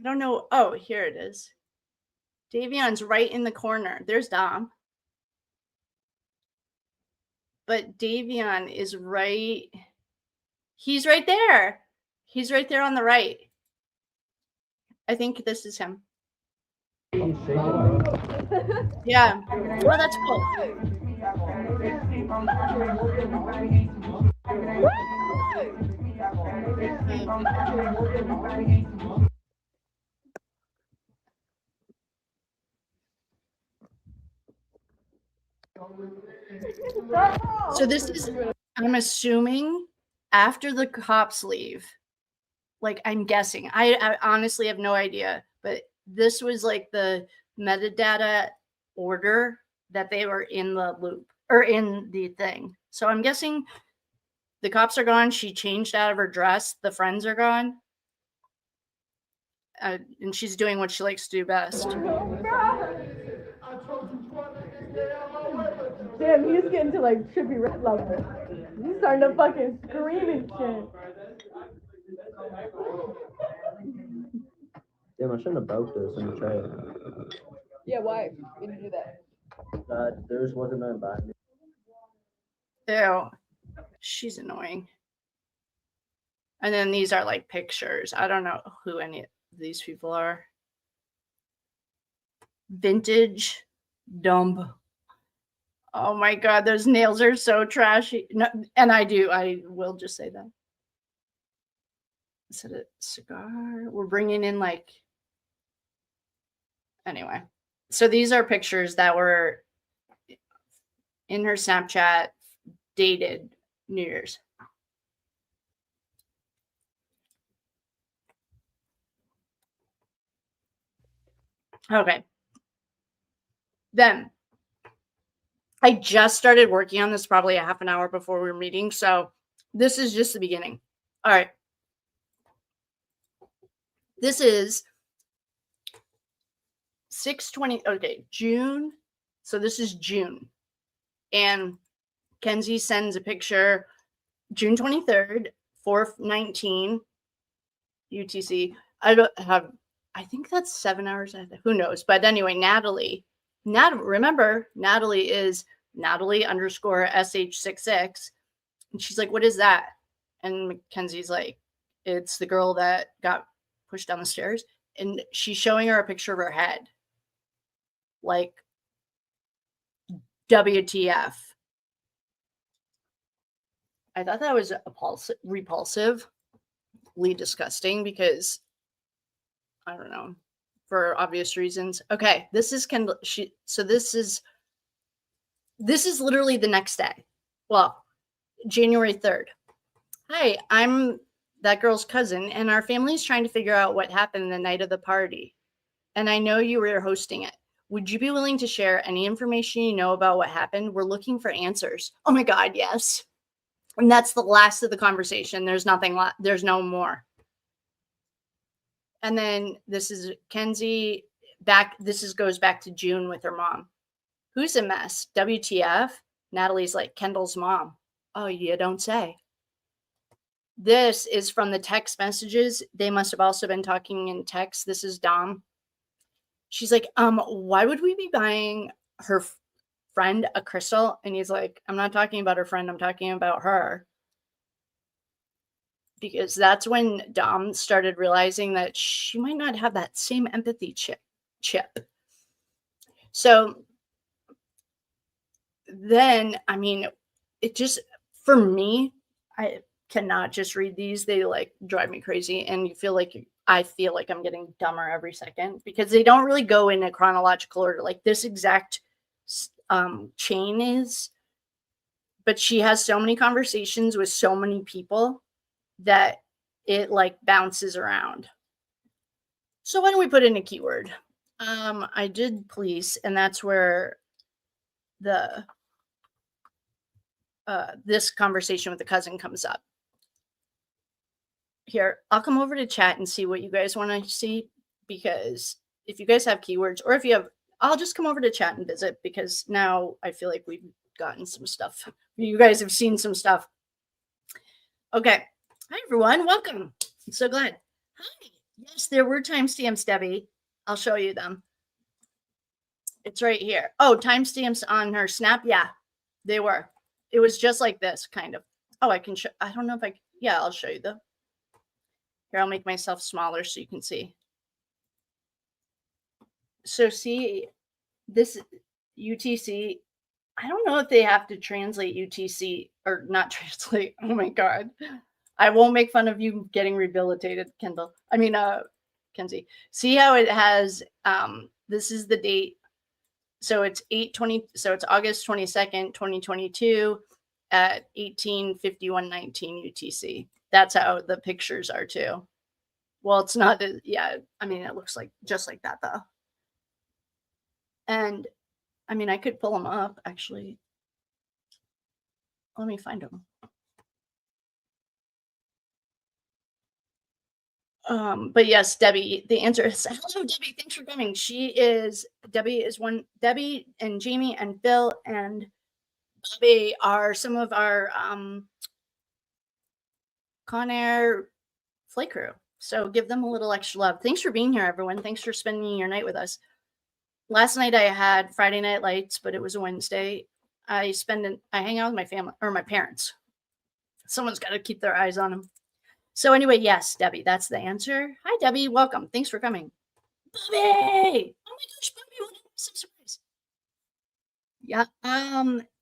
don't know. Oh, here it is. Davion's right in the corner. There's Dom. But Davion is right. He's right there. He's right there on the right. I think this is him. Yeah. Well, that's cool. So this is, I'm assuming, after the cops leave. Like, I'm guessing. I honestly have no idea. But this was like the metadata order that they were in the loop or in the thing. So I'm guessing the cops are gone. She changed out of her dress. The friends are gone. And she's doing what she likes to do best. Damn, he's getting to like trippy red level. He's starting to fucking scream and shit. Damn, I shouldn't have broke this in the tray. Yeah, why? We didn't do that. Theirs wasn't nothing bad. Ew. She's annoying. And then these are like pictures. I don't know who any of these people are. Vintage dumb. Oh my god, those nails are so trashy. No, and I will just say that. Is it a cigar? We're bringing in like, anyway. So these are pictures that were in her Snapchat, dated New Year's. Okay. Then I just started working on this probably a half an hour before we were meeting. So this is just the beginning. All right. This is 6/20. Okay, June. So this is June. And Kenzie sends a picture June 23rd, 4:19 UTC. I think that's 7 hours ahead. Who knows? But anyway, Natalie, remember, Natalie is Natalie_SH66. And she's like, what is that? And Mackenzie's like, it's the girl that got pushed down the stairs. and she's showing her a picture of her head. Like, WTF. I thought that was repulsively disgusting because, I don't know, for obvious reasons. Okay, this is Kendall. This is literally the next day. Well, January 3rd. Hi, I'm that girl's cousin, and our family's trying to figure out what happened the night of the party. And I know you were hosting it. Would you be willing to share any information you know about what happened? We're looking for answers. Oh my God, yes. And that's the last of the conversation. There's nothing there's no more. And then this is Kenzie back. Goes back to June with her mom. Who's a mess? WTF? Natalie's like, Kendall's mom. Oh, you don't say. This is from the text messages. They must have also been talking in text. This is Dom. She's like, why would we be buying her friend a crystal? And he's like, I'm not talking about her friend. I'm talking about her. Because that's when Dom started realizing that she might not have that same empathy chip. So then, I mean, it just, for me, I cannot just read these. They like drive me crazy. And I feel like I'm getting dumber every second because they don't really go in a chronological order. Like this exact chain is, but she has so many conversations with so many people that it like bounces around. So why don't we put in a keyword? I did police, and that's where the this conversation with the cousin comes up. Here, I'll come over to chat and see what you guys want to see, because if you guys have keywords, or if you have, I'll just come over to chat and visit, because now I feel like we've gotten some stuff. You guys have seen some stuff. Okay. Hi, everyone. Welcome. I'm so glad. Hi. Yes, there were timestamps, Debbie. I'll show you them. It's right here. Oh, timestamps on her Snap. Yeah, they were. It was just like this, kind of. Oh, I can show. I don't know if yeah, I'll show you though. Here, I'll make myself smaller so you can see. So see, this UTC, I don't know if they have to translate UTC or not translate. Oh my God. I won't make fun of you getting rehabilitated, Kendall. I mean, Kenzie. See how it has, this is the date. So it's 8/20, so it's August 22nd, 2022 at 18:51:19 UTC. That's how the pictures are too. Well, it's not, yeah, I mean, it looks like just like that though. And I mean, I could pull them up actually. Let me find them. But yes, Debbie, the answer is hello, Debbie. Thanks for coming. Debbie and Jamie and Bill and Bobby are some of our Conair flight crew. So give them a little extra love. Thanks for being here, everyone. Thanks for spending your night with us. Last night I had Friday Night Lights, but it was a Wednesday. I hang out with my family or my parents. Someone's got to keep their eyes on them. So anyway, yes, Debbie, that's the answer. Hi, Debbie. Welcome. Thanks for coming. Bobby! Oh my gosh, Bobby, what a surprise. Yeah.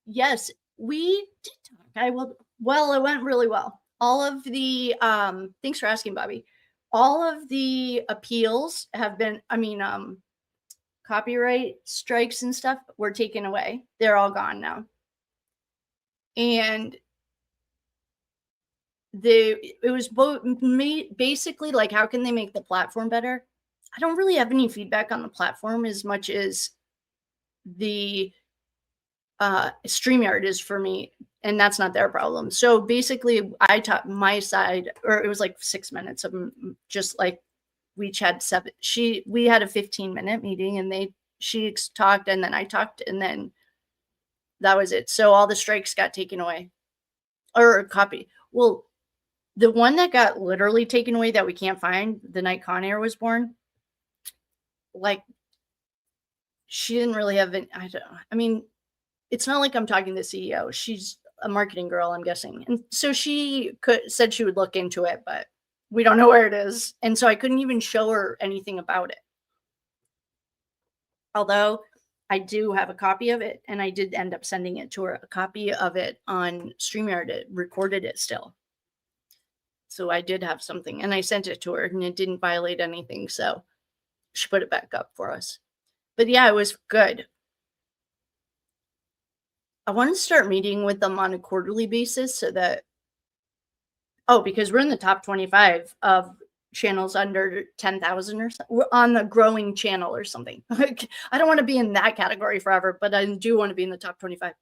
Yes, we did talk. Well, it went really well. All of the thanks for asking, Bobby. All of the appeals have been, copyright strikes and stuff were taken away. They're all gone now. And it was both basically like, how can they make the platform better? I don't really have any feedback on the platform as much as the StreamYard is for me, and that's not their problem. So basically I taught my side, or it was like 6 minutes of just like we had we had a 15-minute meeting, and she talked, and then I talked, and then that was it. So all the strikes got taken away, or copy. Well, the one that got literally taken away that we can't find, the night Conair was born, like, she didn't really have it. It's not like I'm talking to the CEO. She's a marketing girl, I'm guessing. And so she said she would look into it, but We don't know where it is. And so I couldn't even show her anything about it. Although I do have a copy of it, and I did end up sending it to her, a copy of it on StreamYard. It recorded it still. So I did have something, and I sent it to her, and it didn't violate anything. So she put it back up for us. But yeah, it was good. I want to start meeting with them on a quarterly basis so that, because we're in the top 25 of channels under 10,000 or so. We're on the growing channel or something. I don't want to be in that category forever, but I do want to be in the top 25.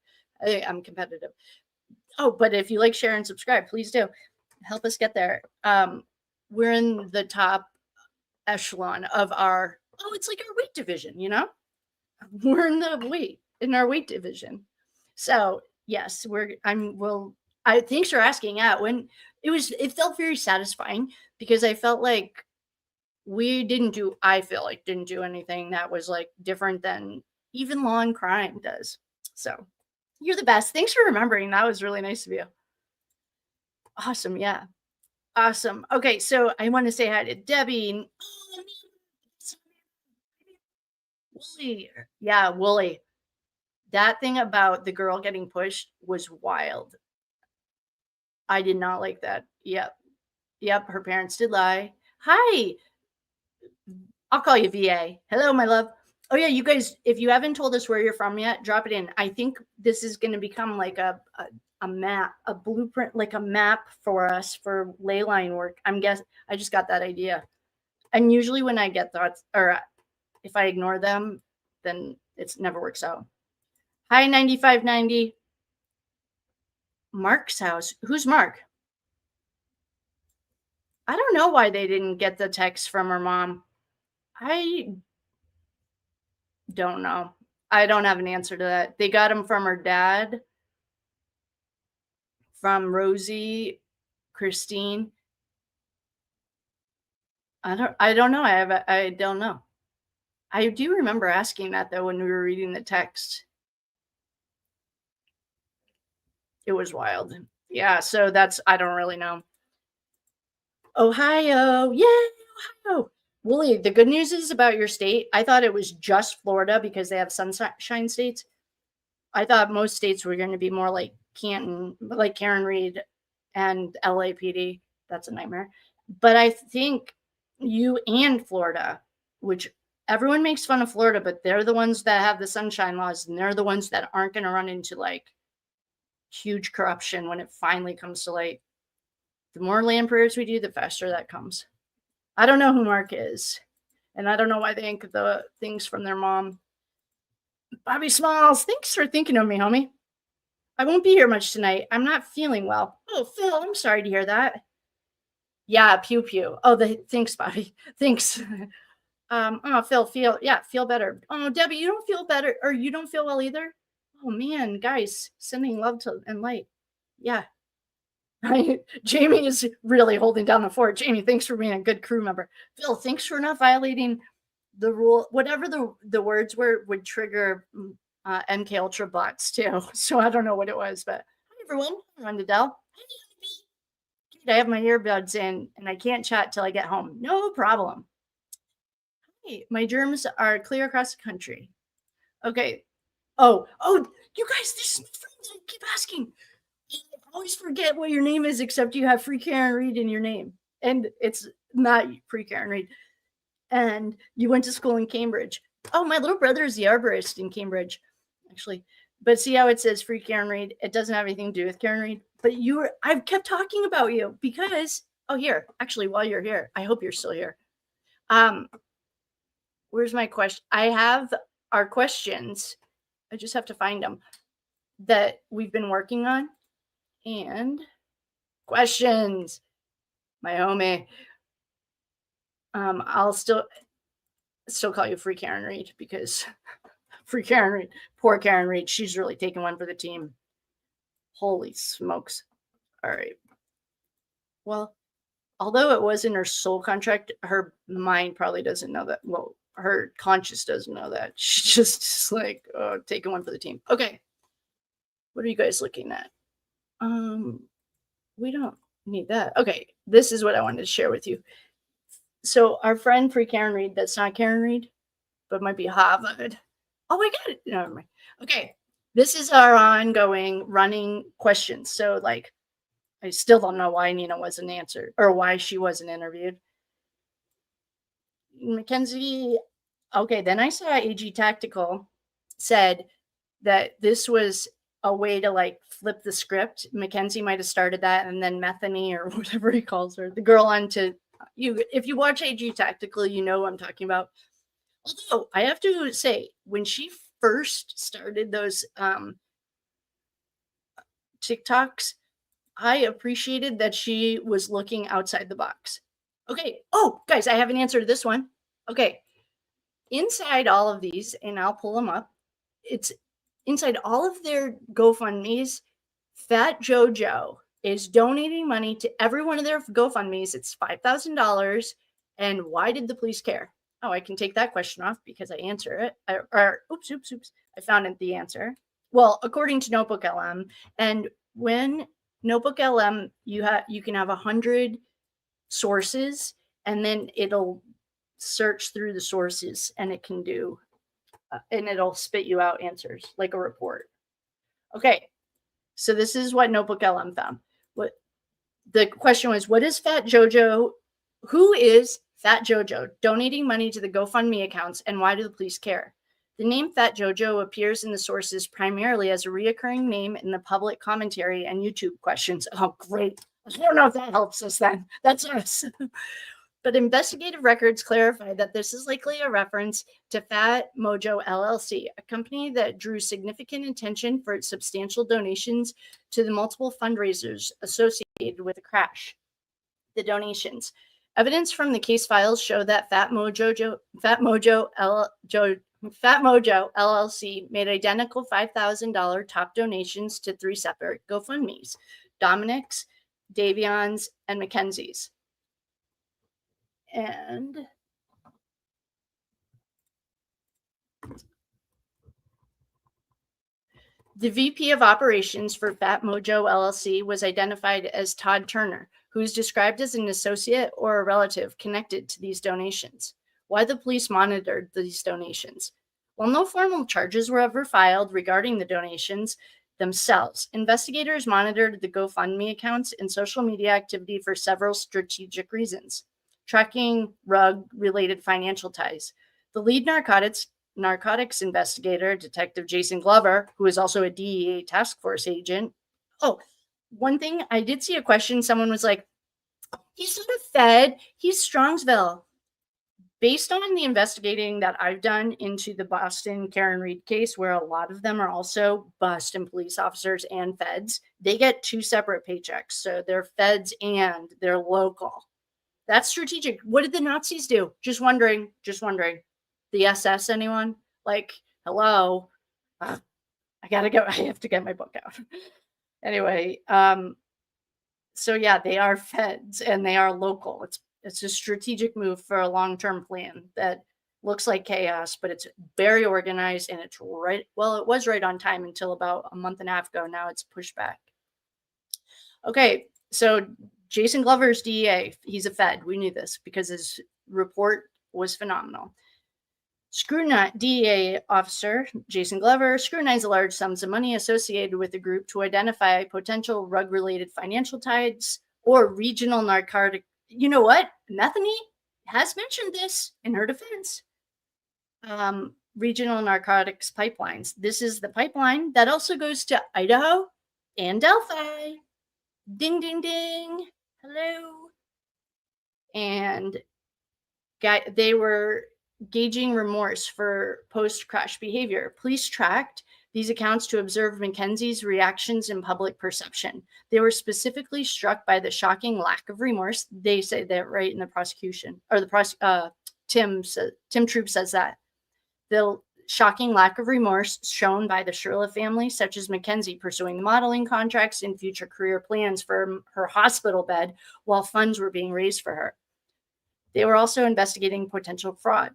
I'm competitive. Oh, but if you like, share, and subscribe, please do. Help us get there. We're in the top echelon of our, it's like our weight division, you know? We're in our weight division. So yes, thanks for asking. Yeah, when it felt very satisfying because I felt like didn't do anything that was like different than even law and crime does. So you're the best. Thanks for remembering. That was really nice of you. Awesome. Yeah. Awesome. Okay. So I want to say hi to Debbie. Wooly. Yeah. Wooly. That thing about the girl getting pushed was wild. I did not like that. Yep. Her parents did lie. Hi. I'll call you VA. Hello, my love. Oh yeah, you guys, if you haven't told us where you're from yet, drop it in. I think this is going to become like a map, a blueprint, like a map for us for ley line work. I just got that idea. And usually when I get thoughts, or if I ignore them, then it never works out. Hi, 9590. Mark's house. Who's Mark? I don't know why they didn't get the text from her mom. I don't know. I don't have an answer to that. They got him from her dad, from Rosie, Christine. I don't know. I don't know. I do remember asking that though when we were reading the text. It was wild. Yeah, so I don't really know. Ohio. Yay, Ohio. Wooly, the good news is about your state. I thought it was just Florida because they have sunshine states. I thought most states were going to be more like Canton, like Karen Reed and LAPD. That's a nightmare. But I think you and Florida, which everyone makes fun of Florida, but they're the ones that have the sunshine laws, and they're the ones that aren't going to run into like huge corruption when it finally comes to light. The more land prayers we do, the faster that comes. I don't know who Mark is, and I don't know why they ink the things from their mom. Bobby Smalls, thanks for thinking of me, homie. I won't be here much tonight. I'm not feeling well. Oh, Phil, I'm sorry to hear that. Yeah, pew pew. Oh, thanks, Bobby. Thanks. Phil, feel better. Oh, Debbie, you don't feel better, or you don't feel well either? Oh man, guys, sending love and light. Yeah. Jamie is really holding down the fort. Jamie, thanks for being a good crew member. Phil, thanks for not violating the rule. Whatever the words were would trigger MK Ultra bots too. So I don't know what it was, but hi everyone. I'm Adele. I have my earbuds in and I can't chat till I get home. No problem. Hey, my germs are clear across the country. Okay. Oh, you guys, this is my friend that I keep asking. I always forget what your name is, except you have Free Karen Reed in your name. And it's not Free Karen Reed. And you went to school in Cambridge. Oh, my little brother is the arborist in Cambridge, actually. But see how it says Free Karen Reed? It doesn't have anything to do with Karen Reed. But I've kept talking about you because, here, actually, while you're here, I hope you're still here. Where's my question? I have our questions. I just have to find them that we've been working on. And questions, my homie. I'll still call you Free Karen Reed because Free Karen Reed, poor Karen Reed, she's really taking one for the team. Holy smokes. All right. Well, although it was in her soul contract, her mind probably doesn't know that. Well, her conscience doesn't know that. She's just like, taking one for the team. Okay. What are you guys looking at? We don't need that. Okay. this is what I wanted to share with you. So our friend free Karen Reed, that's not Karen Reed, but might be Harvard. Oh my God. No, never mind. Okay. This is our ongoing running questions. So like, I still don't know why Nina wasn't answered or why she wasn't interviewed. Mackenzie. Okay. Then I saw AG Tactical said that this was a way to like flip the script. Mackenzie might have started that, and then Methany or whatever he calls her, the girl onto you. If you watch AG Tactical, you know what I'm talking about. Although I have to say, when she first started those TikToks, I appreciated that she was looking outside the box. Okay. Oh, guys, I have an answer to this one. Okay. Inside all of these, and I'll pull them up. It's inside all of their GoFundMes. Fat JoJo is donating money to every one of their GoFundMes. It's $5,000. And why did the police care? Oh, I can take that question off because I answer it. Oops. I found the answer. Well, according to Notebook LM, and when Notebook LM, you can have 100 sources, and then it'll search through the sources, and it can do, and it'll spit you out answers like a report. Okay, so this is what Notebook LM found. What the question was: what is Fat JoJo? Who is Fat JoJo donating money to the GoFundMe accounts, and why do the police care? The name Fat JoJo appears in the sources primarily as a reoccurring name in the public commentary and YouTube questions. Oh, great. I don't know if that helps us then. That's us. But investigative records clarify that this is likely a reference to Fat Mojo LLC, a company that drew significant attention for its substantial donations to the multiple fundraisers associated with the crash. The donations. Evidence from the case files show that Fat Mojo LLC made identical $5,000 top donations to 3 separate GoFundMes: Dominic's, Davion's, and Mackenzie's. And the VP of operations for Fat Mojo LLC was identified as Todd Turner, who is described as an associate or a relative connected to these donations. Why the police monitored these donations? While no formal charges were ever filed regarding the donations themselves, investigators monitored the GoFundMe accounts and social media activity for several strategic reasons. Tracking rug-related financial ties. The lead narcotics investigator, Detective Jason Glover, who is also a DEA task force agent. Oh, one thing, I did see a question. Someone was like, he's not a Fed, he's Strongsville. Based on the investigating that I've done into the Boston Karen Reed case, where a lot of them are also Boston police officers and Feds, they get 2 separate paychecks. So they're Feds and they're local. That's strategic. What did the Nazis do? Just wondering. The SS, anyone? Like, hello. I gotta go. I have to get my book out. Anyway, so yeah, they are Feds and they are local. It's a strategic move for a long-term plan that looks like chaos, but it's very organized and it's right. Well, it was right on time until about a month and a half ago. Now it's pushed back. Okay, so Jason Glover's DEA. He's a Fed. We knew this because his report was phenomenal. DEA officer Jason Glover scrutinized large sums of money associated with the group to identify potential rug-related financial ties or regional narcotic. You know what? Methany has mentioned this in her defense. Regional narcotics pipelines. This is the pipeline that also goes to Idaho and Delphi. Ding, ding, ding. Hello. And they were gauging remorse for post-crash behavior. Police tracked these accounts to observe Mackenzie's reactions and public perception. They were specifically struck by the shocking lack of remorse. They say that right in the prosecution, or Tim Troop says that. The shocking lack of remorse shown by the Shirilla family, such as Mackenzie pursuing the modeling contracts and future career plans for her hospital bed while funds were being raised for her. They were also investigating potential fraud.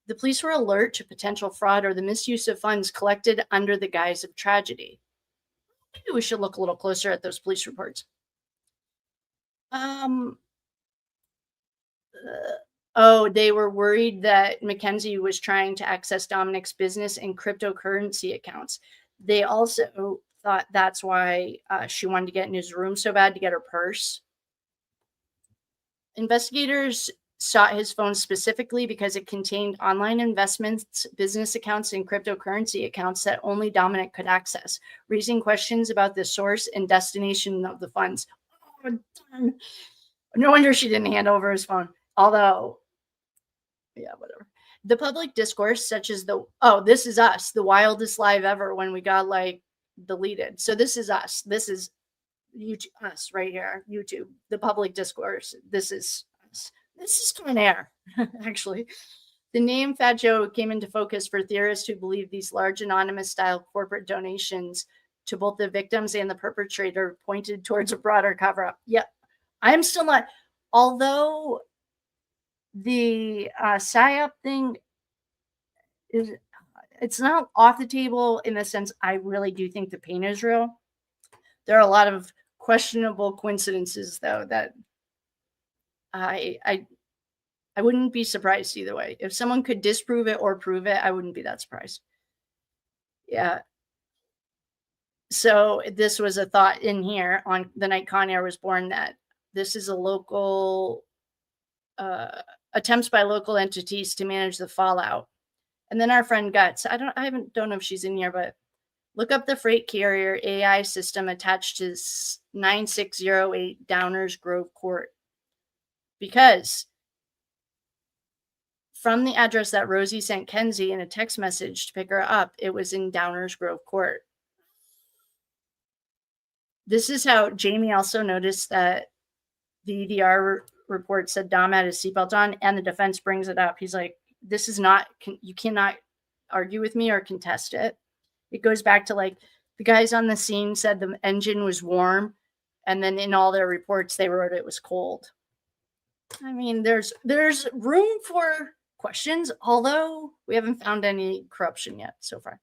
The police were alert to potential fraud or the misuse of funds collected under the guise of tragedy. Maybe we should look a little closer at those police reports. They were worried that Mackenzie was trying to access Dominic's business and cryptocurrency accounts. They also thought that's why she wanted to get in his room so bad to get her purse. Investigators sought his phone specifically because it contained online investments, business accounts, and cryptocurrency accounts that only Dominic could access, raising questions about the source and destination of the funds. Oh, darn. No wonder she didn't hand over his phone. Although, yeah, whatever. The public discourse, such as this is us, the wildest live ever when we got like deleted. So this is us. This is YouTube, us right here, YouTube, the public discourse. This is us. This is Con Air, actually. The name Fat Joe came into focus for theorists who believe these large anonymous style corporate donations to both the victims and the perpetrator pointed towards a broader cover up. Yep. I'm still not, although the PSYOP thing it's not off the table in the sense I really do think the pain is real. There are a lot of questionable coincidences, though, that I wouldn't be surprised either way. If someone could disprove it or prove it, I wouldn't be that surprised. Yeah. So this was a thought in here on the night Con Air was born, that this is a local attempts by local entities to manage the fallout. And then our friend Guts, I don't know if she's in here, but look up the freight carrier AI system attached to 9608 Downers Grove Court. Because from the address that Rosie sent Kenzie in a text message to pick her up, it was in Downers Grove Court. This is how Jamie also noticed that the EDR report said Dom had his seatbelt on, and the defense brings it up. He's like, this is not, you cannot argue with me or contest it. It goes back to like the guys on the scene said the engine was warm, and then in all their reports they wrote it was cold. I mean, there's room for questions, although we haven't found any corruption yet so far.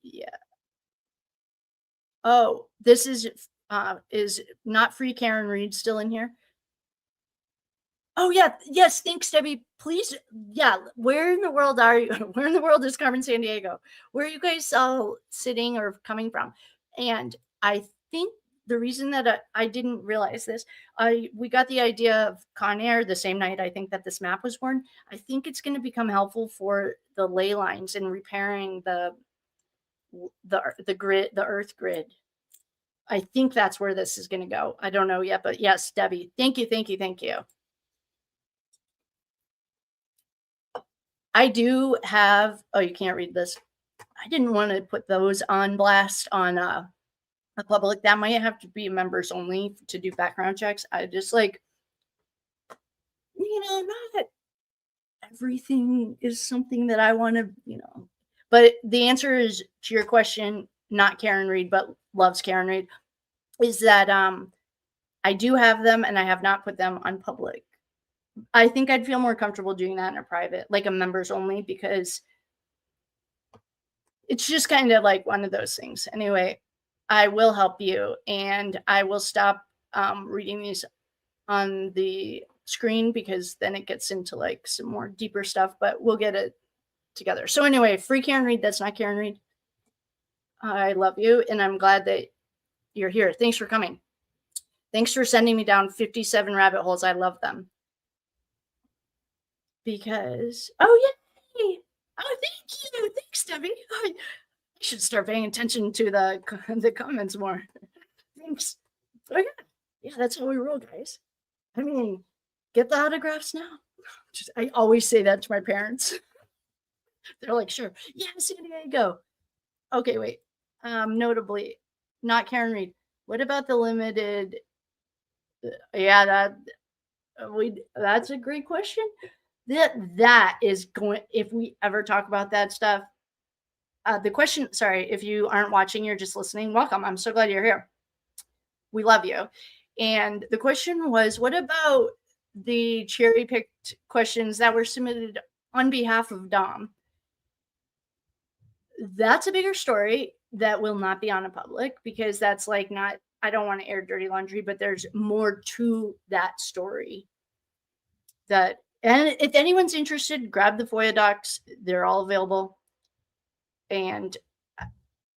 Yeah. Oh, this is not free Karen Reed still in here? Oh, yeah. Yes. Thanks, Debbie. Please. Yeah. Where in the world are you? Where in the world is Carmen Sandiego? Where are you guys all sitting or coming from? And I think the reason that I didn't realize this, we got the idea of Con Air the same night I think that this map was born. I think it's going to become helpful for the ley lines and repairing the grid, the earth grid. I think that's where this is going to go. I don't know yet, but yes, Debbie, thank you. I do have, oh, you can't read this. I didn't want to put those on blast on a public. That might have to be members only to do background checks. I just like, not everything is something that I want to, but the answer is to your question, not Karen Reed, but loves Karen Reed, is that I do have them and I have not put them on public. I think I'd feel more comfortable doing that in a private, like a members only, because it's just kind of like one of those things. Anyway, I will help you, and I will stop reading these on the screen because then it gets into like some more deeper stuff, but we'll get it together. So anyway, free Karen Reed. That's not Karen Reed. I love you, and I'm glad that you're here. Thanks for coming. Thanks for sending me down 57 rabbit holes. I love them. Because, oh, yay. Oh, thank you. Thanks, Debbie. I should start paying attention to the comments more. Thanks. Oh, yeah. Yeah, that's how we roll, guys. I mean, get the autographs now. I always say that to my parents. They're like, sure. Yeah, San Diego. Okay, wait. Notably, not Karen Reed. What about the limited? Yeah, that's a great question. That is going, if we ever talk about that stuff, the question, sorry, if you aren't watching, you're just listening, welcome. I'm so glad you're here. We love you. And the question was, what about the cherry picked questions that were submitted on behalf of Dom? That's a bigger story that will not be on a public, because that's like not, I don't want to air dirty laundry, but there's more to that story. And if anyone's interested, grab the FOIA docs. They're all available. And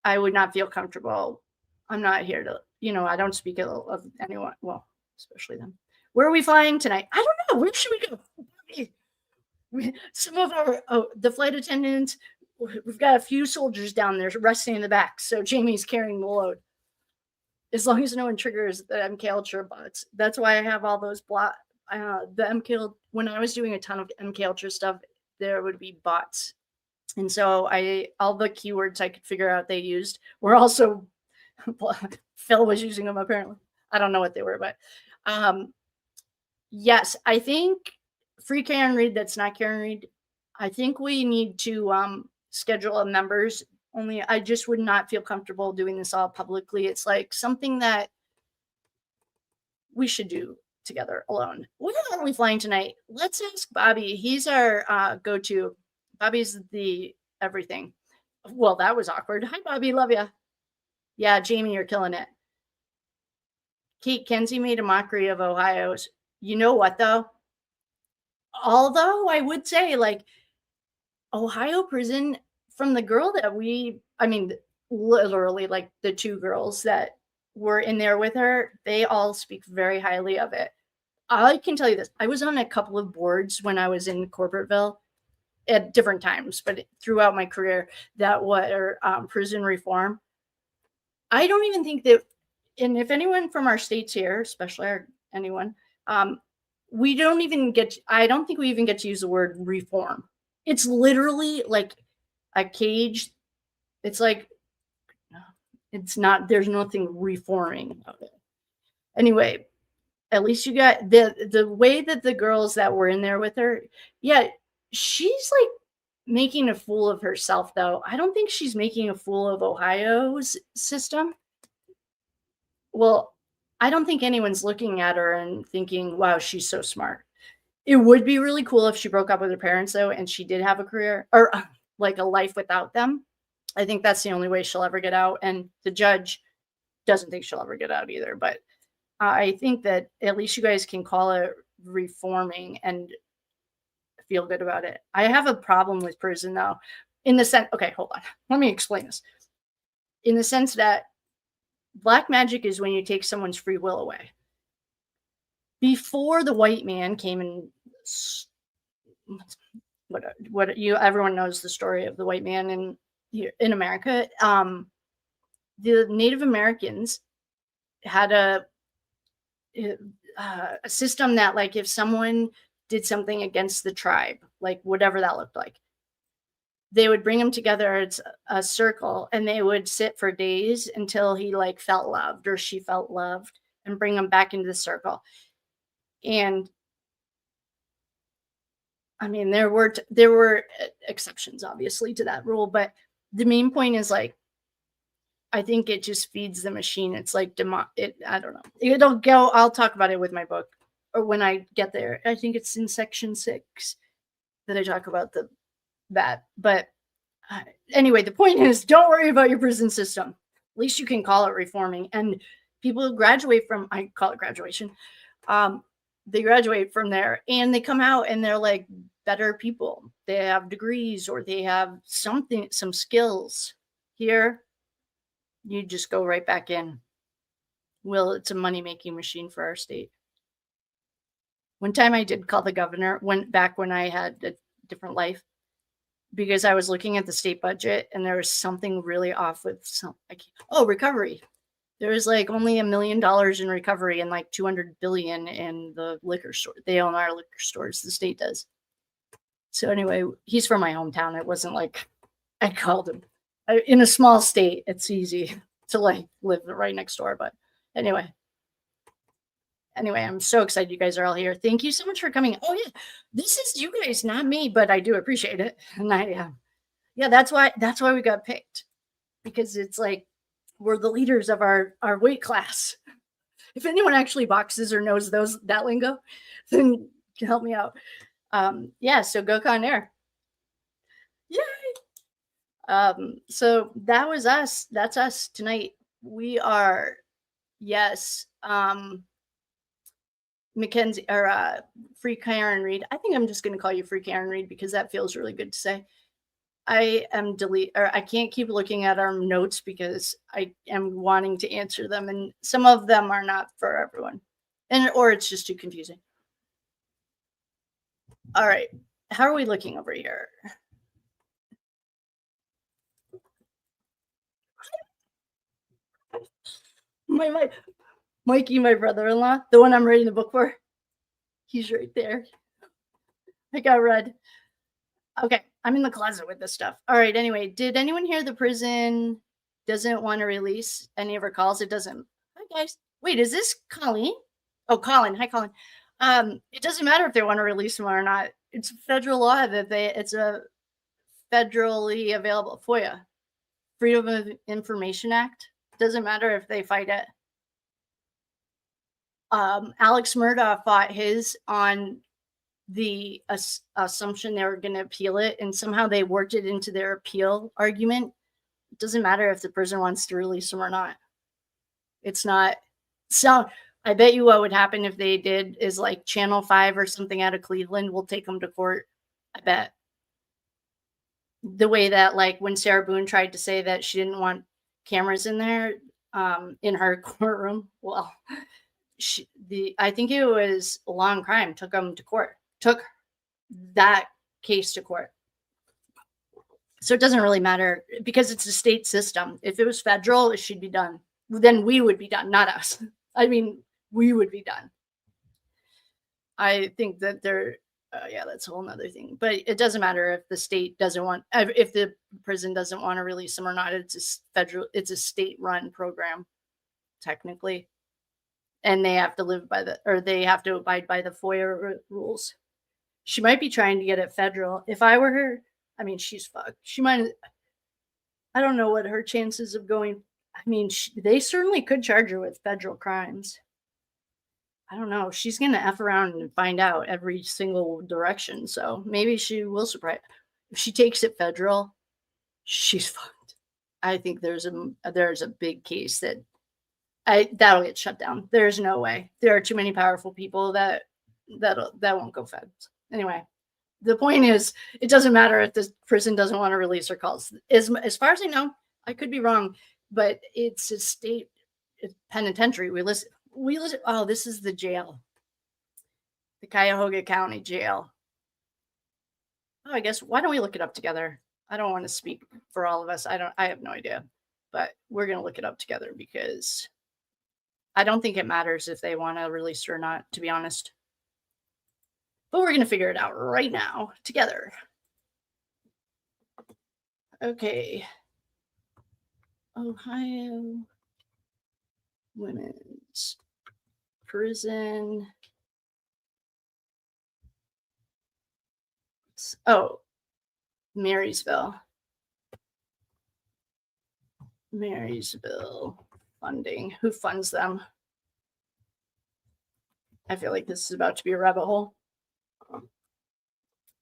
I would not feel comfortable. I'm not here to, I don't speak of anyone. Well, especially them. Where are we flying tonight? I don't know. Where should we go? Some of the flight attendants, we've got a few soldiers down there resting in the back. So Jamie's carrying the load. As long as no one triggers the MK Ultra bots. That's why I have all those the MK. When I was doing a ton of MK Ultra stuff, there would be bots. And so all the keywords I could figure out they used were also, Phil was using them apparently. I don't know what they were, but yes, I think free Karen Reed, that's not Karen Reed. I think we need to schedule a members only. I just would not feel comfortable doing this all publicly. It's like something that we should do together alone. Where are we flying tonight? Let's ask Bobby. He's our go-to. Bobby's the everything. Well, that was awkward. Hi, Bobby. Love ya. Yeah, Jamie, you're killing it. Kate, Kenzie made a mockery of Ohio's. You know what, though? Although I would say, like, Ohio prison, from the girl that literally, like, the two girls that were in there with her, they all speak very highly of it. I can tell you this. I was on a couple of boards when I was in Corporateville at different times, but throughout my career, that were prison reform. I don't even think that, and if anyone from our states here, especially anyone, we don't even I don't think we even get to use the word reform. It's literally like a cage. It's like, it's not, there's nothing reforming about it. Anyway, at least you got the way that the girls that were in there with her, yeah, she's like making a fool of herself, though. I don't think she's making a fool of Ohio's system. Well, I don't think anyone's looking at her and thinking, wow, she's so smart. It would be really cool if she broke up with her parents, though, and she did have a career or like a life without them. I think that's the only way she'll ever get out. And the judge doesn't think she'll ever get out either. But I think that at least you guys can call it reforming and feel good about it. I have a problem with prison, though, in the sense, okay, hold on. Let me explain this. In the sense that black magic is when you take someone's free will away. Before the white man came and everyone knows the story of the white man in America. The Native Americans had a system that, like, if someone did something against the tribe, like whatever that looked like, they would bring them together as a circle and they would sit for days until he like felt loved or she felt loved, and bring them back into the circle. And I mean, there were exceptions obviously to that rule, but the main point is, like, I think it just feeds the machine. It's like I don't know. It'll go. I'll talk about it with my book, or when I get there. I think it's in section 6 that I talk about that. But anyway, the point is, don't worry about your prison system. At least you can call it reforming. And people graduate from, I call it graduation. They graduate from there and they come out and they're like better people. They have degrees or they have some skills. Here, you just go right back in. Well, it's a money-making machine for our state. One time I did call the governor, when I had a different life, because I was looking at the state budget and there was something really off with recovery. There was like only $1 million in recovery and like $200 billion in the liquor store. They own our liquor stores. The state does. So anyway, he's from my hometown. It wasn't like I called him. In a small state, it's easy to like live right next door. But anyway, I'm so excited you guys are all here. Thank you so much for coming. Oh yeah, this is you guys, not me, but I do appreciate it. And that's why we got picked, because it's like we're the leaders of our weight class. If anyone actually boxes or knows that lingo, then help me out. So go Con Air. Yay! So that was us. That's us tonight. We are Yes. Mackenzie or Free Karen Reed. I think I'm just going to call you Free Karen Reed because that feels really good to say. I can't keep looking at our notes because I am wanting to answer them, and some of them are not for everyone, or it's just too confusing. All right, how are we looking over here? Mikey, my brother-in-law, the one I'm writing the book for, he's right there. I got red. Okay, I'm in the closet with this stuff. All right, anyway, did anyone hear the prison doesn't want to release any of her calls? It doesn't. Hi, guys. Wait, is this Colleen? Oh, Colin. Hi, Colin. It doesn't matter if they want to release them or not. It's federal law that it's a federally available FOIA, Freedom of Information Act. Doesn't matter if they fight it. Alex Murdaugh fought his on the assumption they were going to appeal it, and somehow they worked it into their appeal argument. It doesn't matter if the prison wants to release them or not. It's not. So I bet you what would happen if they did is like Channel 5 or something out of Cleveland will take them to court. I bet. The way that, like, when Sarah Boone tried to say that she didn't want cameras in there in her courtroom, well, I think it was a long crime took them to court. Took that case to court. So it doesn't really matter because it's a state system. If it was federal, it should be done. Then we would be done, not us. I mean, we would be done. I think that that's a whole nother thing. But it doesn't matter if the state doesn't want, if the prison doesn't want to release them or not. It's a state-run program, technically. And they have to they have to abide by the FOIA rules. She might be trying to get it federal. If I were her, I mean, she's fucked. She might, I don't know what her chances of going, I mean, they certainly could charge her with federal crimes. I don't know. She's going to F around and find out every single direction. So maybe she will surprise. If she takes it federal, she's fucked. I think there's a big case that'll get shut down. There's no way. There are too many powerful people that won't go feds. Anyway, the point is, it doesn't matter if the prison doesn't want to release her calls. As far as I know, I could be wrong, but it's a state penitentiary. We listen. Oh, this is the jail, the Cuyahoga County Jail. Oh, I guess why don't we look it up together? I don't want to speak for all of us. I have no idea, but we're gonna look it up together because I don't think it matters if they want to release her or not, to be honest. But we're going to figure it out right now together. Okay. Ohio Women's Prison. Oh, Marysville. Marysville funding. Who funds them? I feel like this is about to be a rabbit hole.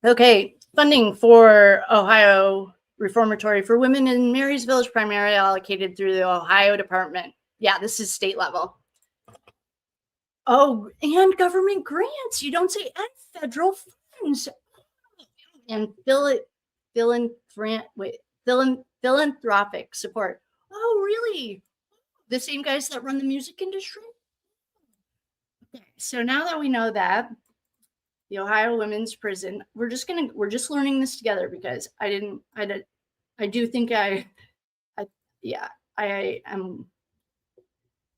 Okay, funding for Ohio Reformatory for Women in Marysville is primarily allocated through the Ohio Department. Yeah, this is state level. Oh, and government grants. You don't say and federal funds. And philanthropic support. Oh, really? The same guys that run the music industry? Okay, so now that we know that, the Ohio Women's Prison, we're just learning this together because I do think I am.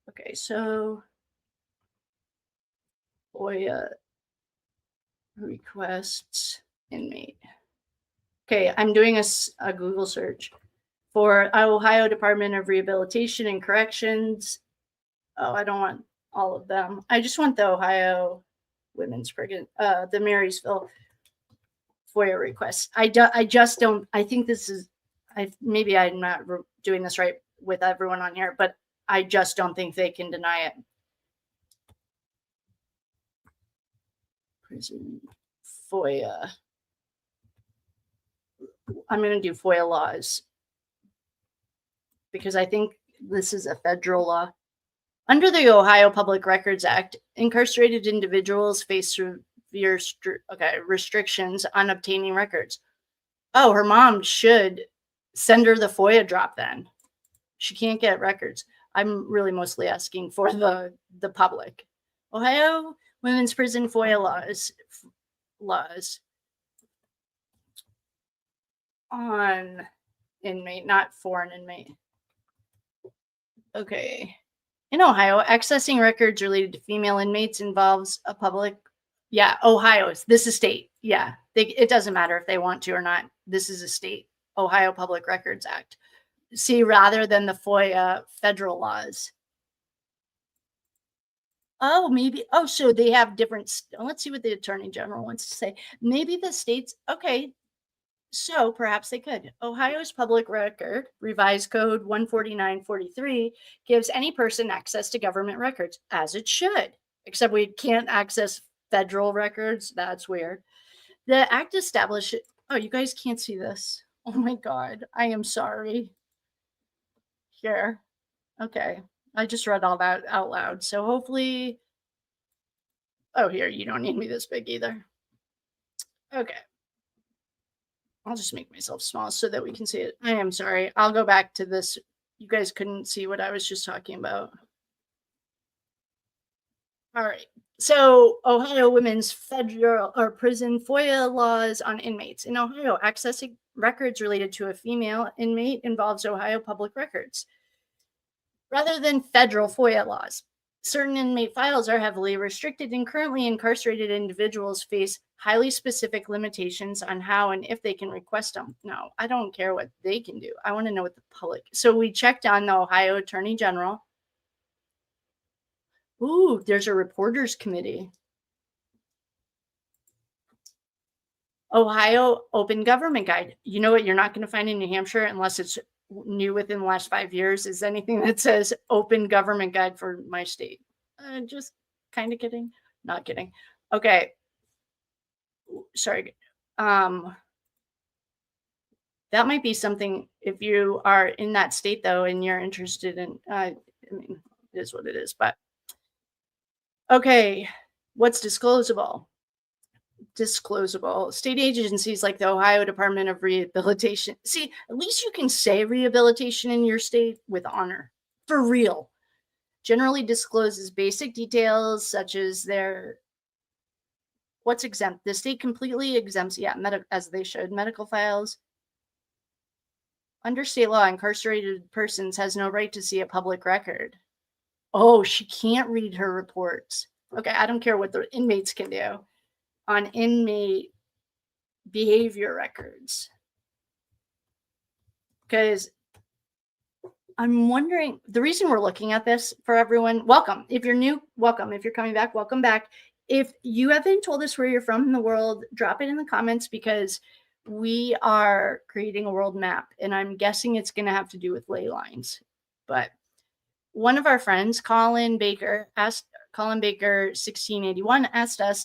Okay, so FOIA requests inmate. Okay, I'm doing a Google search for Ohio Department of Rehabilitation and Corrections. Oh, I don't want all of them. I just want the Ohio Women's Prison, the Marysville FOIA request. I just don't. I think this is. Maybe I'm not doing this right with everyone on here, but I just don't think they can deny it. Prison FOIA. I'm going to do FOIA laws because I think this is a federal law. Under the Ohio Public Records Act, incarcerated individuals face severe restrictions on obtaining records. Oh, her mom should send her the FOIA drop then. She can't get records. I'm really mostly asking for the public. Ohio women's prison FOIA laws on inmate, not for an inmate. Okay. In Ohio, accessing records related to female inmates involves a public. Yeah, Ohio's. This is state. Yeah, it doesn't matter if they want to or not. This is a state. Ohio Public Records Act. See, rather than the FOIA federal laws. Oh, maybe. Oh, so they have different. Let's see what the Attorney General wants to say. Maybe the states. Okay. So perhaps they could. Ohio's public record, revised code 14943, gives any person access to government records, as it should, except we can't access federal records. That's weird. The act establishes. Oh, you guys can't see this. Oh my God. I am sorry. Here. Okay. I just read all that out loud. So hopefully. Oh, here. You don't need me this big either. Okay. I'll just make myself small so that we can see it. I am sorry. I'll go back to this. You guys couldn't see what I was just talking about. All right. So Ohio women's federal or prison FOIA laws on inmates. In Ohio, accessing records related to a female inmate involves Ohio public records rather than federal FOIA laws. Certain inmate files are heavily restricted, and currently incarcerated individuals face highly specific limitations on how and if they can request them. No, I don't care what they can do. I want to know what the public. So we checked on the Ohio Attorney General. Ooh, there's a reporters committee. Ohio Open Government Guide. You know what you're not going to find in New Hampshire unless it's new within the last 5 years is anything that says Open Government Guide for my state. Just kind of kidding. Not kidding. Okay. Sorry. That might be something if you are in that state though, and you're interested in, I mean, it is what it is, but okay. What's disclosable? Disclosable. State agencies like the Ohio Department of Rehabilitation. See, at least you can say rehabilitation in your state with honor. For real. Generally discloses basic details such as their what's exempt. The state completely exempts, as they should, medical files. Under state law, incarcerated persons has no right to see a public record. Oh, she can't read her reports. Okay, I don't care what the inmates can do. On inmate behavior records. Because I'm wondering, the reason we're looking at this for everyone, welcome. If you're new, welcome. If you're coming back, welcome back. If you haven't told us where you're from in the world, drop it in the comments because we are creating a world map and I'm guessing it's going to have to do with ley lines. But one of our friends, Colin Baker 1681 asked us,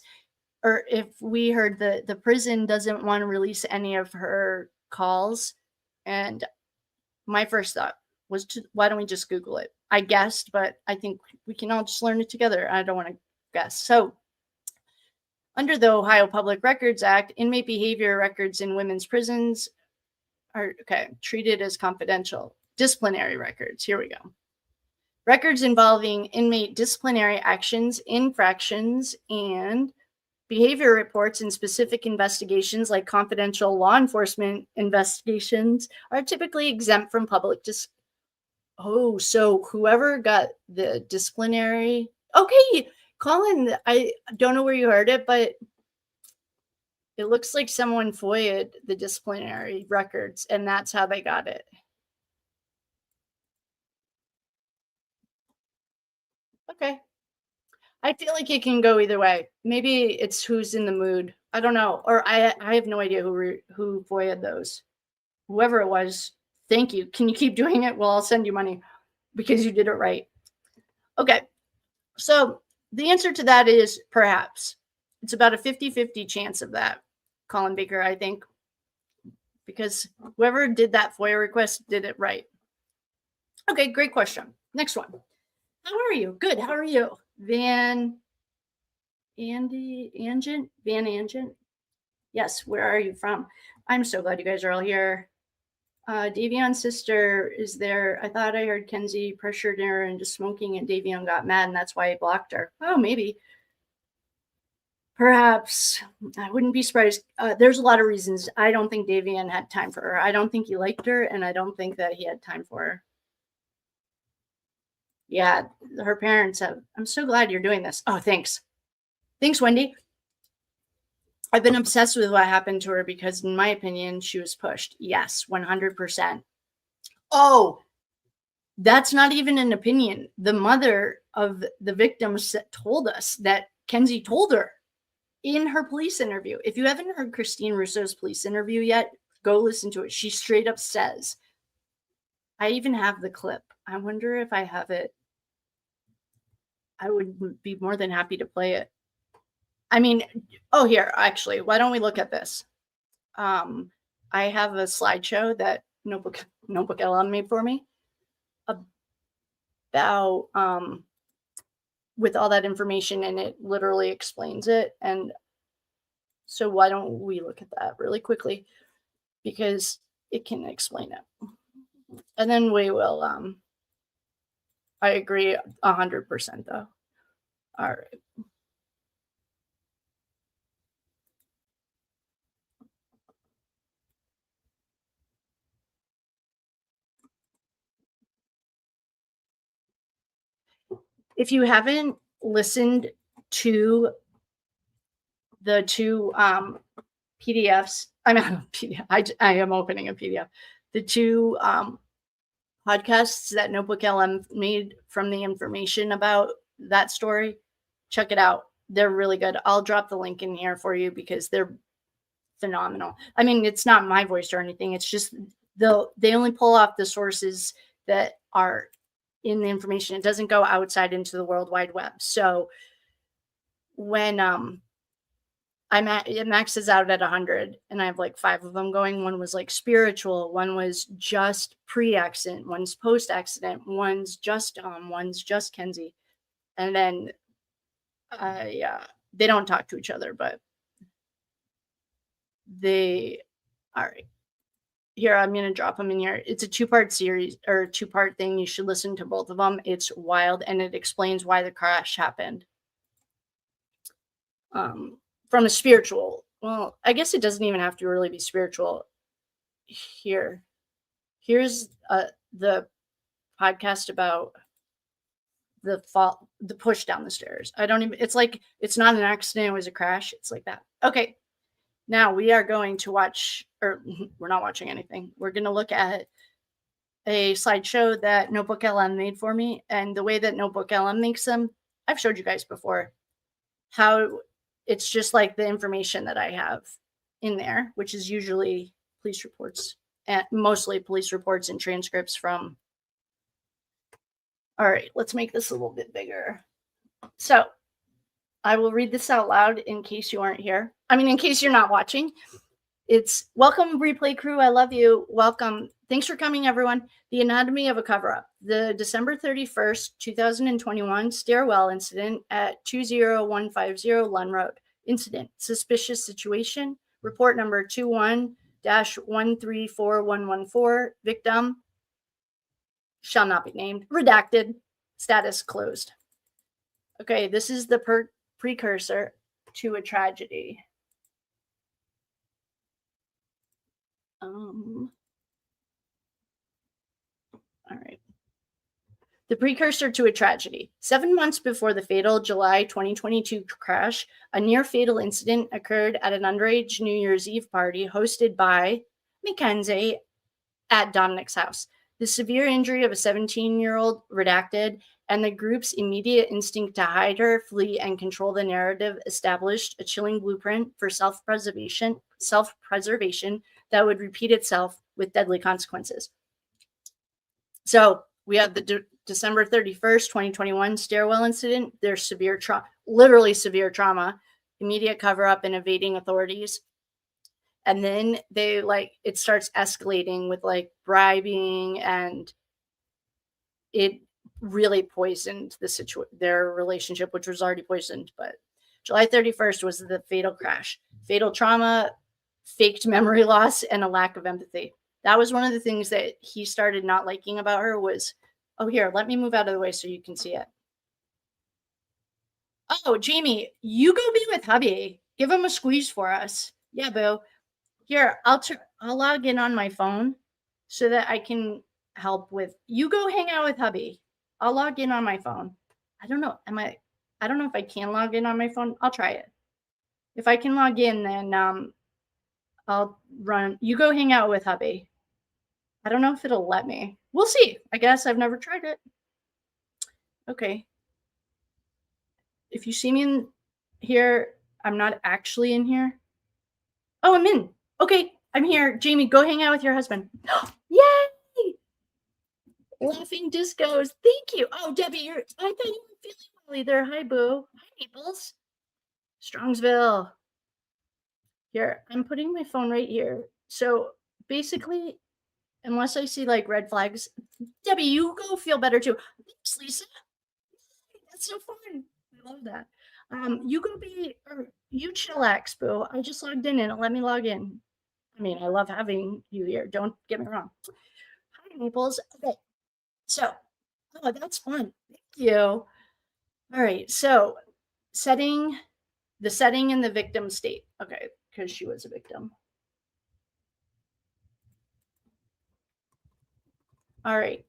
or if we heard the prison doesn't want to release any of her calls. And my first thought was, why don't we just Google it? I guessed, but I think we can all just learn it together. I don't want to guess. So under the Ohio Public Records Act, inmate behavior records in women's prisons are treated as confidential. Disciplinary records. Here we go. Records involving inmate disciplinary actions, infractions, and behavior reports in specific investigations like confidential law enforcement investigations are typically exempt from public Oh, so whoever got the disciplinary. Okay, Colin, I don't know where you heard it, but it looks like someone FOIA'd the disciplinary records and that's how they got it. Okay. I feel like it can go either way. Maybe it's who's in the mood. I don't know. Or I have no idea who FOIA'd those. Whoever it was, thank you. Can you keep doing it? Well, I'll send you money because you did it right. Okay. So the answer to that is perhaps. It's about a 50-50 chance of that, Colin Baker, I think. Because whoever did that FOIA request did it right. Okay, great question. Next one. How are you? Good. How are you? Van Angent? Yes, where are you from? I'm so glad you guys are all here. Davion's sister is there. I thought I heard Kenzie pressured her into smoking and Davion got mad and that's why he blocked her. Oh, maybe. Perhaps. I wouldn't be surprised. There's a lot of reasons. I don't think Davion had time for her. I don't think he liked her and I don't think that he had time for her. Yeah, her parents have. I'm so glad you're doing this. Oh, thanks. Thanks, Wendy. I've been obsessed with what happened to her because, in my opinion, she was pushed. Yes, 100%. Oh, that's not even an opinion. The mother of the victim told us that Kenzie told her in her police interview. If you haven't heard Christine Russo's police interview yet, go listen to it. She straight up says, I even have the clip. I wonder if I have it. I would be more than happy to play it. I mean, oh, here, actually, why don't we look at this? I have a slideshow that Notebook LM made for me about with all that information, and it literally explains it. And so why don't we look at that really quickly, because it can explain it. And then we will, I agree 100% though. All right. If you haven't listened to the two PDFs, I mean, PDF, I am opening a PDF. The two podcasts that Notebook LM made from the information about that story, check it out. They're really good. I'll drop the link in here for you because they're phenomenal. I mean, it's not my voice or anything. It's just they only pull off the sources that are in the information. It doesn't go outside into the World Wide Web. So when it maxes out at 100 and I have like 5 of them going. One was like spiritual, one was just pre-accident, one's post-accident, one's just Kenzie. And then yeah, they don't talk to each other, but all right. Here, I'm going to drop them in here. It's a 2-part series or 2-part thing. You should listen to both of them. It's wild and it explains why the crash happened. From a spiritual, well, I guess it doesn't even have to really be spiritual. Here's the podcast about the fall, the push down the stairs. It's like, it's not an accident, it was a crash. It's like that. Okay. Now we are going to watch, or we're not watching anything. We're going to look at a slideshow that Notebook LM made for me. And the way that Notebook LM makes them, I've showed you guys before how it's just like the information that I have in there, which is usually police reports and mostly police reports and transcripts from. All right, let's make this a little bit bigger. So I will read this out loud in case you aren't here. I mean, in case you're not watching. It's welcome, replay crew. I love you. Welcome. Thanks for coming, everyone. The anatomy of a cover-up. The December 31st, 2021 stairwell incident at 20150 Lund Road. Incident. Suspicious situation. Report number 21-134114. Victim shall not be named. Redacted. Status closed. Okay, this is the precursor to a tragedy. All right. The precursor to a tragedy. 7 months before the fatal July 2022 crash, a near-fatal incident occurred at an underage New Year's Eve party hosted by Mackenzie at Dominic's house. The severe injury of a 17-year-old redacted and the group's immediate instinct to hide her, flee, and control the narrative established a chilling blueprint for self-preservation that would repeat itself with deadly consequences. So we have the December 31st, 2021 stairwell incident. There's severe trauma, literally severe trauma, immediate cover-up and evading authorities. And then it starts escalating with like bribing, and it really poisoned their relationship, which was already poisoned. But July 31st was the fatal crash. Fatal trauma, faked memory loss, and a lack of empathy. That was one of the things that he started not liking about her was, oh, here, let me move out of the way so you can see it. Oh, Jamie, you go be with hubby. Give him a squeeze for us. Yeah, boo. Here, I'll log in on my phone so that I can help with. You go hang out with hubby. I'll log in on my phone. I don't know. I don't know if I can log in on my phone. I'll try it. If I can log in, then I'll run. You go hang out with hubby. I don't know if it'll let me. We'll see. I guess I've never tried it. Okay. If you see me in here, I'm not actually in here. Oh, I'm in. Okay, I'm here. Jamie, go hang out with your husband. Yay! Laughing discos. Thank you. Oh, Debbie, I thought you were feeling well either. Hi, boo. Hi, Naples. Strongsville. Here, I'm putting my phone right here. So basically, unless I see like red flags, Debbie, you go feel better too. Thanks, Lisa. That's so fun. I love that. You chillax, boo. I just logged in and it let me log in. I mean, I love having you here. Don't get me wrong. Hi, Naples. Okay. So, oh, that's fun. Thank you. All right. So, the setting and the victim state. Okay, because she was a victim. All right.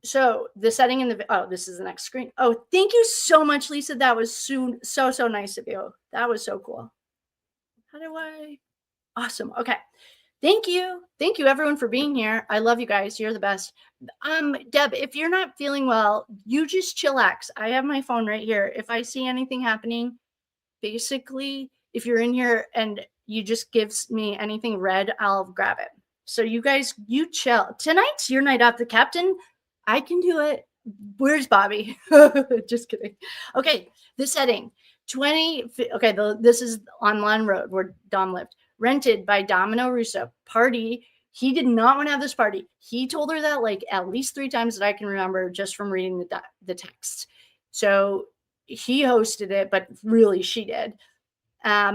So the setting in this is the next screen. Oh, thank you so much, Lisa. That was so nice of you. That was so cool. Awesome. Okay. Thank you. Thank you everyone for being here. I love you guys. You're the best. Deb, if you're not feeling well, you just chillax. I have my phone right here. If I see anything happening, basically, if you're in here and you just gives me anything red, I'll grab it. So you guys, you chill. Tonight's your night off. The captain, I can do it. Where's Bobby? Just kidding. Okay, the setting. This is on Lawn Road where Dom lived. Rented by Russo. Party. He did not want to have this party. He told her that like at least 3 times that I can remember just from reading the text. So he hosted it, but really she did.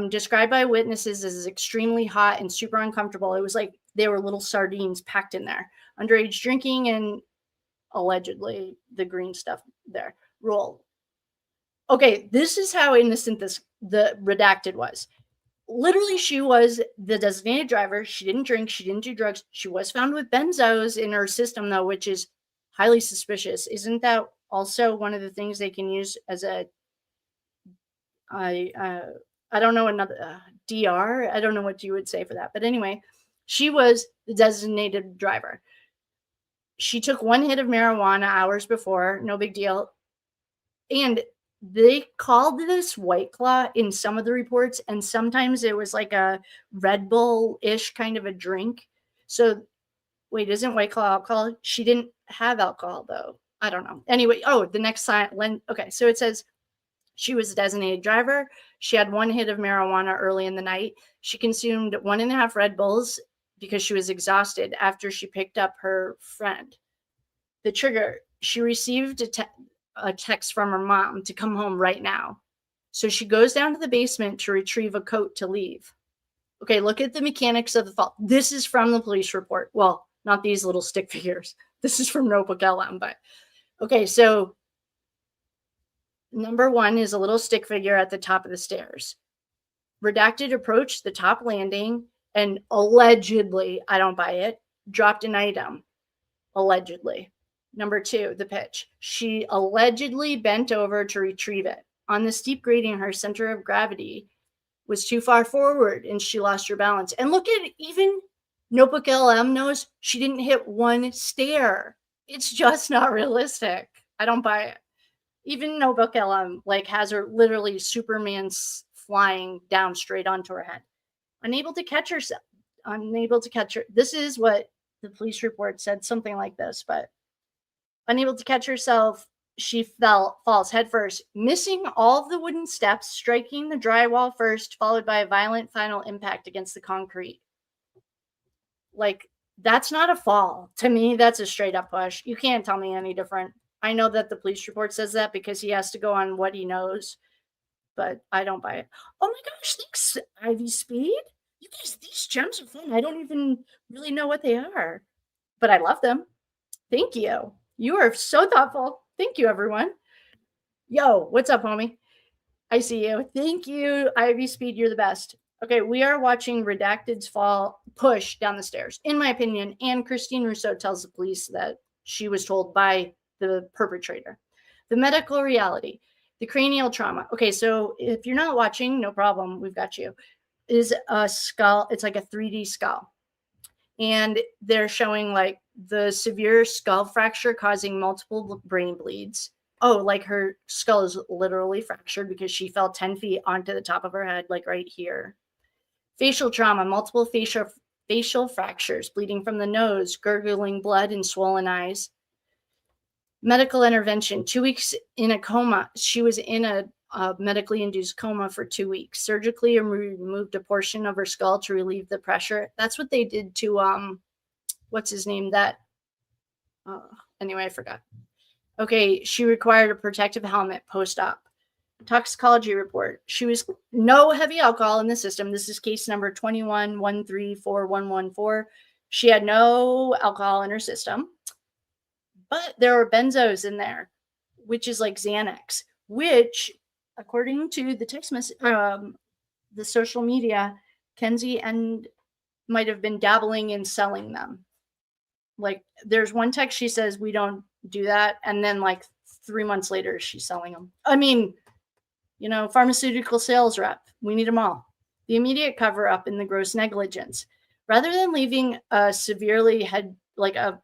Described by witnesses as extremely hot and super uncomfortable. It was like they were little sardines packed in there. Underage drinking and allegedly the green stuff there. Roll. Okay, this is how innocent the redacted was. Literally, she was the designated driver. She didn't drink. She didn't do drugs. She was found with benzos in her system, though, which is highly suspicious. Isn't that also one of the things they can use as a I don't know, another DR? I don't know what you would say for that. But anyway, she was the designated driver. She took 1 hit of marijuana hours before. No big deal. And they called this White Claw in some of the reports, and sometimes it was like a Red Bull-ish kind of a drink. So, wait, isn't White Claw alcohol? She didn't have alcohol, though. I don't know. Anyway, the next sign. Okay, so it says she was a designated driver. She had 1 hit of marijuana early in the night. She consumed 1.5 Red Bulls because she was exhausted after she picked up her friend. The trigger, she received a text from her mom to come home right now. So she goes down to the basement to retrieve a coat to leave. Okay, look at the mechanics of the fault. This is from the police report. Well, not these little stick figures. This is from Notebook LM, but okay, so number 1 is a little stick figure at the top of the stairs. Redacted approached the top landing and allegedly, I don't buy it, dropped an item. Allegedly. Number 2, the pitch. She allegedly bent over to retrieve it. On the steep grading, her center of gravity was too far forward and she lost her balance. And look at even Notebook LM knows she didn't hit 1 stair. It's just not realistic. I don't buy it. Even Notebook LM has her literally Superman flying down straight onto her head. Unable to catch herself. Unable to catch her. This is what the police report said, something like this, but unable to catch herself, she falls headfirst, missing all of the wooden steps, striking the drywall first, followed by a violent final impact against the concrete. That's not a fall. To me, that's a straight up push. You can't tell me any different. I know that the police report says that because he has to go on what he knows, but I don't buy it. Oh my gosh, thanks, Ivy Speed. You guys, these gems are fun. I don't even really know what they are, but I love them. Thank you. You are so thoughtful. Thank you, everyone. Yo, what's up, homie? I see you. Thank you, Ivy Speed. You're the best. Okay, we are watching Redacted's fall push down the stairs, in my opinion. And Christine Russo tells the police that she was told by the perpetrator. The medical reality, the cranial trauma. Okay, so if you're not watching, no problem. We've got you. Is a skull. It's like a 3D skull. And they're showing like the severe skull fracture causing multiple brain bleeds. Oh, like her skull is literally fractured because she fell 10 feet onto the top of her head, like right here. Facial trauma, multiple facial fractures, bleeding from the nose, gurgling blood, and swollen eyes. Medical intervention, 2 weeks in a coma. She was in a medically induced coma for 2 weeks. Surgically removed a portion of her skull to relieve the pressure. That's what they did to, what's his name? Anyway, I forgot. Okay, she required a protective helmet post-op. Toxicology report. She was no heavy alcohol in the system. This is case number 21134114. She had no alcohol in her system, but there were benzos in there, which is like Xanax, which, according to the text message, the social media, Kenzie and might have been dabbling in selling them. Like, there's one text she says we don't do that, and then like 3 months later she's selling them. I mean, you know, pharmaceutical sales rep, we need them all. The immediate cover up in the gross negligence, rather than leaving a a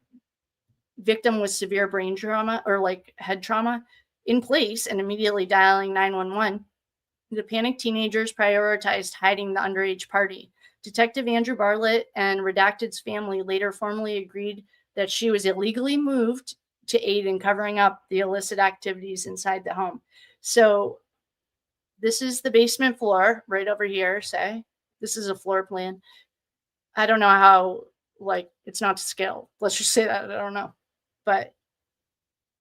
victim with severe brain trauma or like head trauma in place and immediately dialing 911, the panicked teenagers prioritized hiding the underage party. Detective Andrew Bartlett and Redacted's family later formally agreed that she was illegally moved to aid in covering up the illicit activities inside the home. So this is the basement floor right over here, say. This is a floor plan. I don't know how, like, it's not to scale. Let's just say that. I don't know. But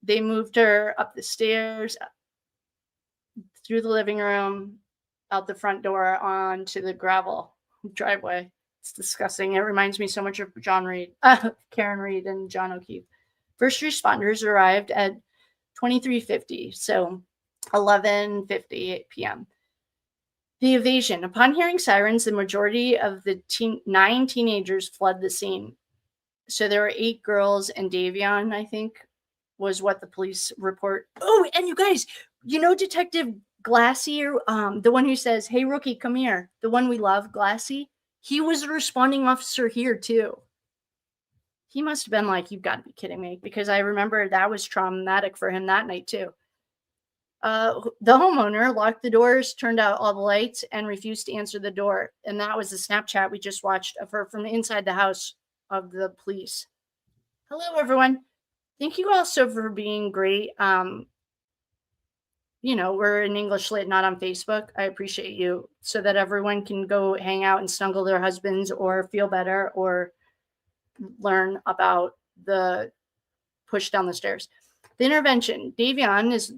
they moved her up the stairs, through the living room, out the front door, onto the gravel driveway. It's disgusting. It reminds me so much of Karen Reed and John O'Keefe. First responders arrived at 2350, so 11:58 p.m. The evasion. Upon hearing sirens, the majority of the 9 teenagers fled the scene. So there were 8 girls, and Davion, I think, was what the police report. Oh, and you guys, you know Detective Glassy, the one who says, "Hey, rookie, come here." The one we love, Glassy. He was a responding officer here too. He must have been like, "You've got to be kidding me," because I remember that was traumatic for him that night too. The homeowner locked the doors, turned out all the lights, and refused to answer the door. And that was the Snapchat we just watched of her from inside the house of the police. Hello, everyone. Thank you all so for being great. You know, we're in English Lit, not on Facebook. I appreciate you, so that everyone can go hang out and snuggle their husbands or feel better or learn about the push down the stairs. The intervention. Davion is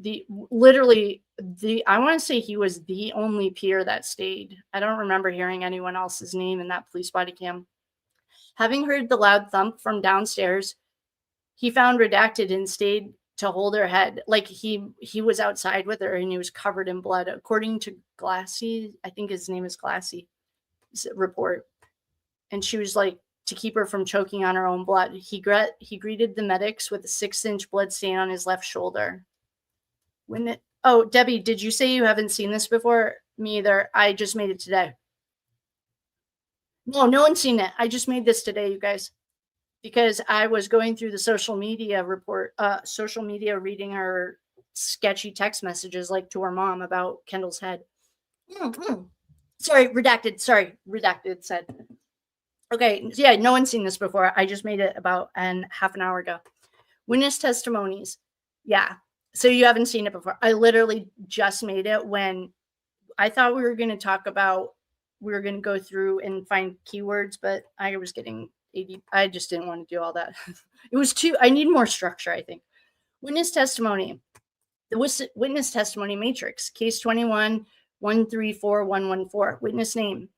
I want to say he was the only peer that stayed. I don't remember hearing anyone else's name in that police body cam. Having heard the loud thump from downstairs, he found Redacted and stayed to hold her head. Like he was outside with her and he was covered in blood. According to Glassy, I think his name is Glassy, report. And she was like, to keep her from choking on her own blood. He greeted the medics with a 6-inch blood stain on his left shoulder. Oh, Debbie, did you say you haven't seen this before? Me either. I just made it today. No one's seen it. I just made this today, you guys, because I was going through the social media reading her sketchy text messages, like to her mom about Kendall's head. Sorry, Redacted said. Okay, yeah, no one's seen this before. I just made it about half an hour ago. Witness testimonies. Yeah, so you haven't seen it before. I literally just made it when I thought we were going to go through and find keywords, but I was getting 80. I just didn't want to do all that. I need more structure, I think. Witness testimony. The witness testimony matrix. Case 21-134114. Witness name.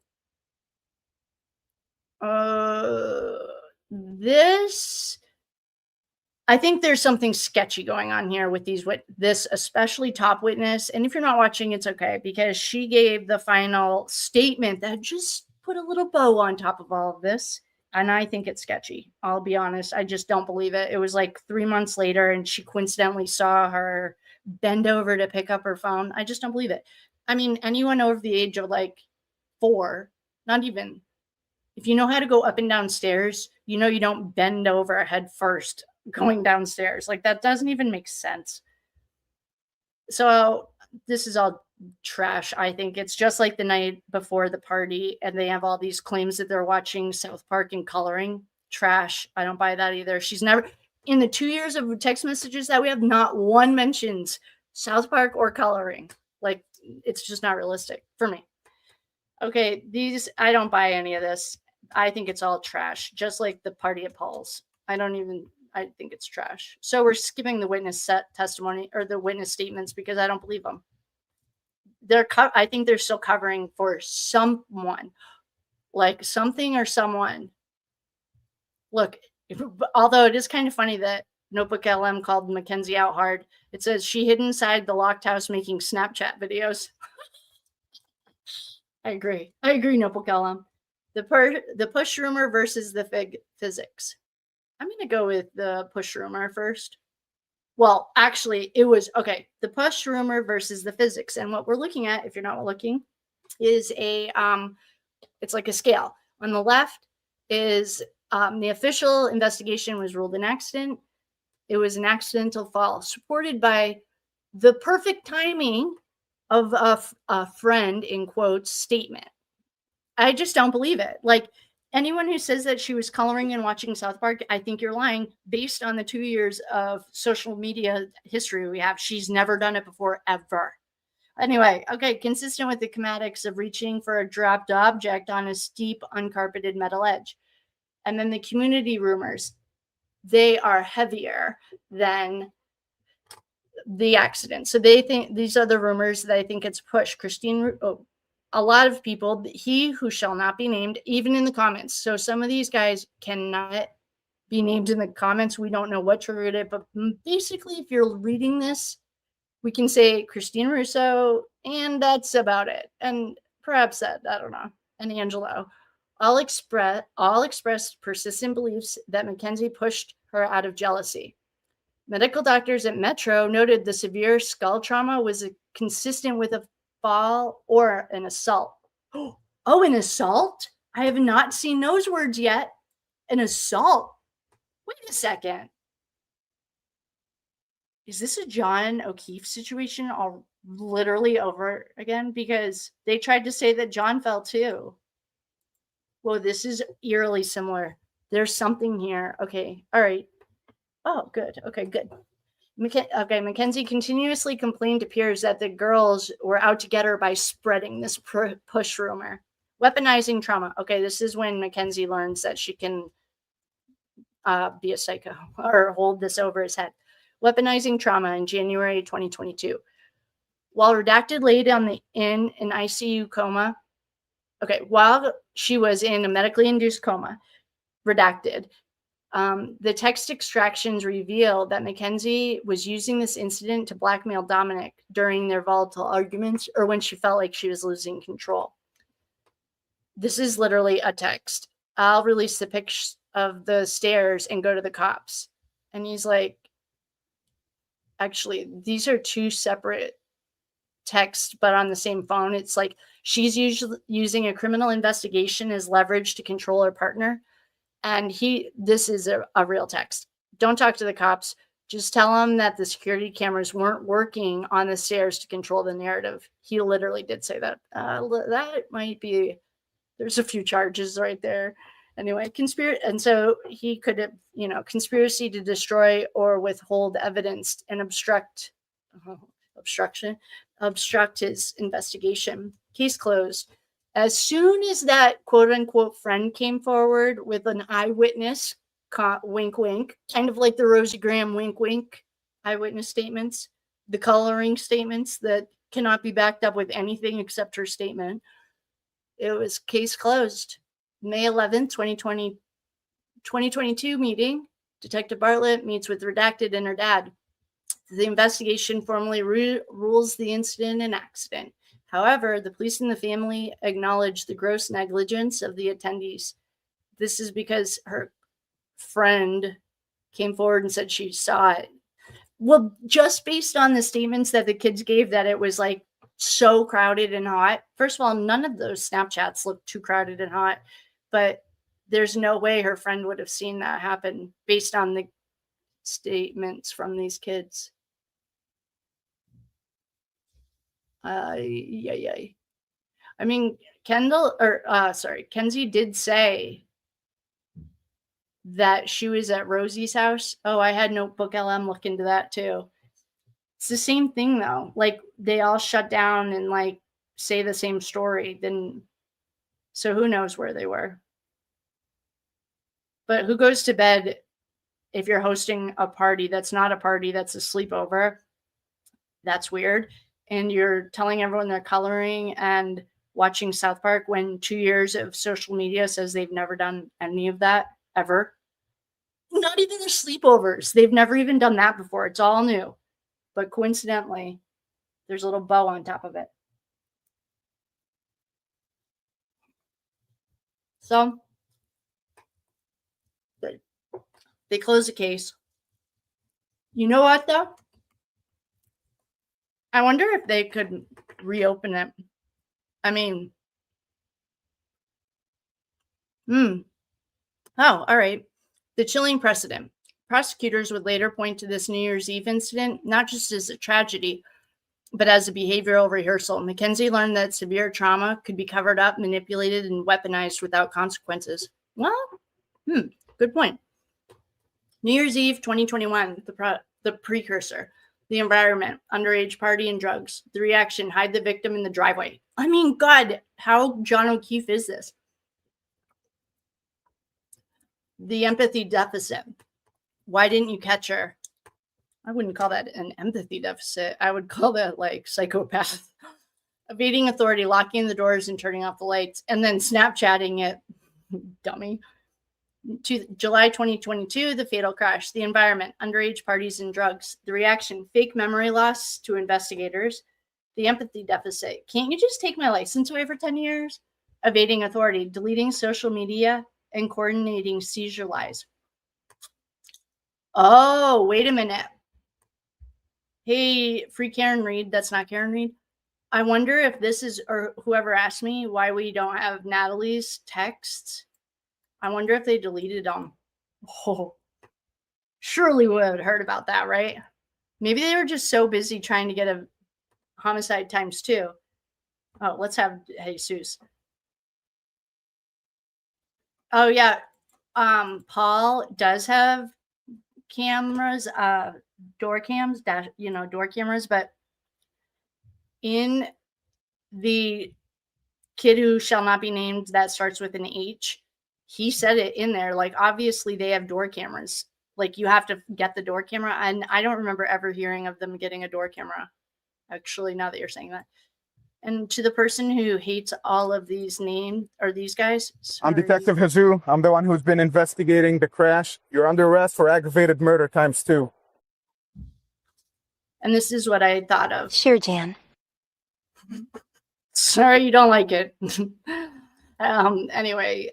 This, I think there's something sketchy going on here with this especially top witness. And if you're not watching, it's okay, because she gave the final statement that just put a little bow on top of all of this. And I think it's sketchy. I'll be honest. I just don't believe it. It was like 3 months later and she coincidentally saw her bend over to pick up her phone. I just don't believe it. I mean, anyone over the age of like 4, not even, if you know how to go up and down stairs, you know you don't bend over head first going downstairs. Like, that doesn't even make sense. So this is all trash. I think it's just like the night before the party and they have all these claims that they're watching South Park and coloring. Trash. I don't buy that either. She's never, in the 2 years of text messages that we have, not one mentions South Park or coloring. Like, it's just not realistic for me. Okay, I don't buy any of this. I think it's all trash, just like the party at Paul's. I think it's trash. So we're skipping the witness testimony or the witness statements because I don't believe them. I think they're still covering for someone, like something or someone. Look, although it is kind of funny that Notebook LM called Mackenzie out hard. It says she hid inside the locked house making Snapchat videos. I agree, Notebook LM. The push rumor versus the physics. I'm going to go with the push rumor first. Well, actually, it was, okay, the push rumor versus the physics. And what we're looking at, if you're not looking, is it's like a scale. On the left is the official investigation was ruled an accident. It was an accidental fall, supported by the perfect timing of a friend, in quotes, statement. I just don't believe it. Like, anyone who says that she was coloring and watching South Park, I think you're lying based on the 2 years of social media history we have. She's never done it before, ever. Anyway, okay, consistent with the schematics of reaching for a dropped object on a steep, uncarpeted metal edge. And then the community rumors, they are heavier than the accident. So they think these are the rumors that I think it's pushed. A lot of people, he who shall not be named, even in the comments. So some of these guys cannot be named in the comments. We don't know what triggered it, but basically, if you're reading this, we can say Christine Russo, and that's about it. And perhaps that, I don't know, and Angelo. All expressed persistent beliefs that Mackenzie pushed her out of jealousy. Medical doctors at Metro noted the severe skull trauma was consistent with a fall or an assault. Oh, an assault? I have not seen those words yet. An assault? Wait a second. Is this a John O'Keefe situation all literally over again? Because they tried to say that John fell too. Well, this is eerily similar. There's something here. Okay. All right. Oh, good. Okay, good. Mackenzie continuously complained to peers that the girls were out to get her by spreading this push rumor. Weaponizing trauma. Okay, this is when Mackenzie learns that she can be a psycho or hold this over his head. Weaponizing trauma in January 2022. While redacted laid in an ICU coma, while she was in a medically induced coma, redacted, the text extractions reveal that Mackenzie was using this incident to blackmail Dominic during their volatile arguments or when she felt like she was losing control. This is literally a text. I'll release the pictures of the stairs and go to the cops. And he's like, actually, these are two separate texts, but on the same phone. It's like she's usually using a criminal investigation as leverage to control her partner. And this is a real text. Don't talk to the cops. Just tell them that the security cameras weren't working on the stairs to control the narrative. He literally did say that. That might be, there's a few charges right there. Anyway, and so he could have, conspiracy to destroy or withhold evidence and obstruct his investigation. Case closed. As soon as that quote unquote friend came forward with an eyewitness, wink, wink, kind of like the Rosie Graham wink, wink. eyewitness statements, the coloring statements that cannot be backed up with anything except her statement. It was case closed. May 11th, 2022 meeting. Detective Bartlett meets with Redacted and her dad. The investigation formally rules the incident an accident. However, the police and the family acknowledge the gross negligence of the attendees. This is because her friend came forward and said she saw it. Well, just based on the statements that the kids gave, that it was like so crowded and hot. First of all, none of those Snapchats looked too crowded and hot, but there's no way her friend would have seen that happen based on the statements from these kids. I mean, Kenzie did say that she was at Rosie's house. Oh, I had Notebook LM look into that too. It's the same thing though. Like they all shut down and like say the same story. Then, so who knows where they were? But who goes to bed if you're hosting a party that's not a party, that's a sleepover? That's weird. And you're telling everyone they're coloring and watching South Park when 2 years of social media says they've never done any of that ever. Not even their sleepovers. They've never even done that before. It's all new. But coincidentally, there's a little bow on top of it. So they close the case. You know what, though? I wonder if they could reopen it. I mean, oh, all right. The chilling precedent. Prosecutors would later point to this New Year's Eve incident not just as a tragedy, but as a behavioral rehearsal. Mackenzie learned that severe trauma could be covered up, manipulated, and weaponized without consequences. Well, good point. New Year's Eve 2021, the precursor. The environment, underage party and drugs. The reaction, hide the victim in the driveway. I mean, God, how John O'Keefe is this? The empathy deficit. Why didn't you catch her? I wouldn't call that an empathy deficit. I would call that like psychopath. Evading authority, locking the doors and turning off the lights, and then Snapchatting it. Dummy. July 2022, the fatal crash. The environment, underage parties and drugs. The reaction, fake memory loss to investigators. The empathy deficit. Can't you just take my license away for 10 years? Evading authority, deleting social media, and coordinating seizure lies. Oh, wait a minute. Hey, free Karen Reed. That's not Karen Reed. I wonder if this is, or whoever asked me why we don't have Natalie's texts. I wonder if they deleted them. Oh, surely we would have heard about that, right? Maybe they were just so busy trying to get a homicide ×2. Oh, let's have Jesus. Oh, yeah. Paul does have cameras, door cams, door cameras, but in the kid who shall not be named that starts with an H, he said it in there. Like, obviously they have door cameras. Like, you have to get the door camera. And I don't remember ever hearing of them getting a door camera. Actually, now that you're saying that. And to the person who hates all of these names, or these guys. Sorry. I'm Detective Jesus. I'm the one who's been investigating the crash. You're under arrest for aggravated murder ×2. And this is what I thought of. Sure, Jan. Sorry you don't like it. Anyway,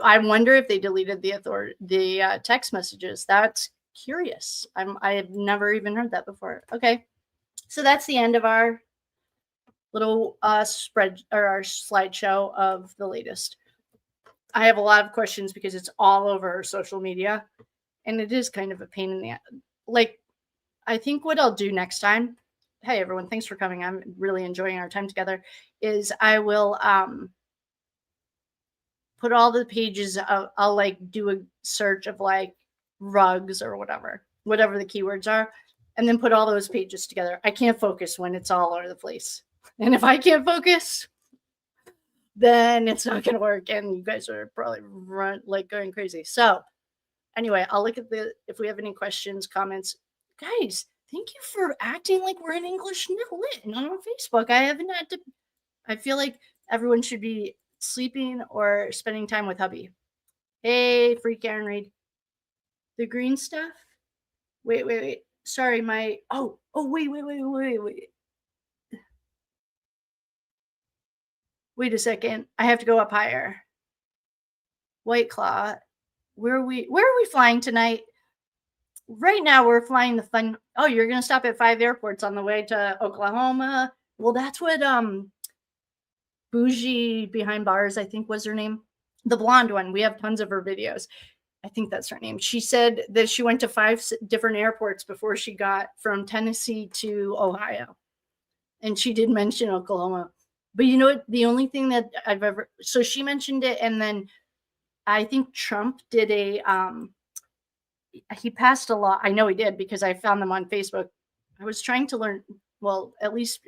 I wonder if they deleted the text messages. That's curious. I have never even heard that before. Okay, so that's the end of our little spread or our slideshow of the latest. I have a lot of questions because it's all over social media, and it is kind of a pain in the like. I think what I'll do next time. Hey everyone, thanks for coming. I'm really enjoying our time together. Is I will put all the pages of, I'll like do a search of like rugs or whatever the keywords are, and then put all those pages together. I can't focus when it's all over the place. And if I can't focus, then it's not going to work. And you guys are probably going crazy. So Anyway, I'll look at if we have any questions, comments. Guys, thank you for acting like we're in English lit and on Facebook. I feel like everyone should be sleeping or spending time with hubby. Hey, free Karen Reed. The green stuff? Wait. Sorry, wait. Wait a second. I have to go up higher. White Claw. Where are we flying tonight? Right now we're flying the fun. Oh, you're gonna stop at 5 airports on the way to Oklahoma. Well, that's what Bougie behind bars, I think was her name. The blonde one. We have tons of her videos. I think that's her name. She said that she went to 5 different airports before she got from Tennessee to Ohio. And she did mention Oklahoma. But you know what? The only thing that so she mentioned it, and then I think Trump did he passed a law. I know he did because I found them on Facebook. I was trying to learn, well, at least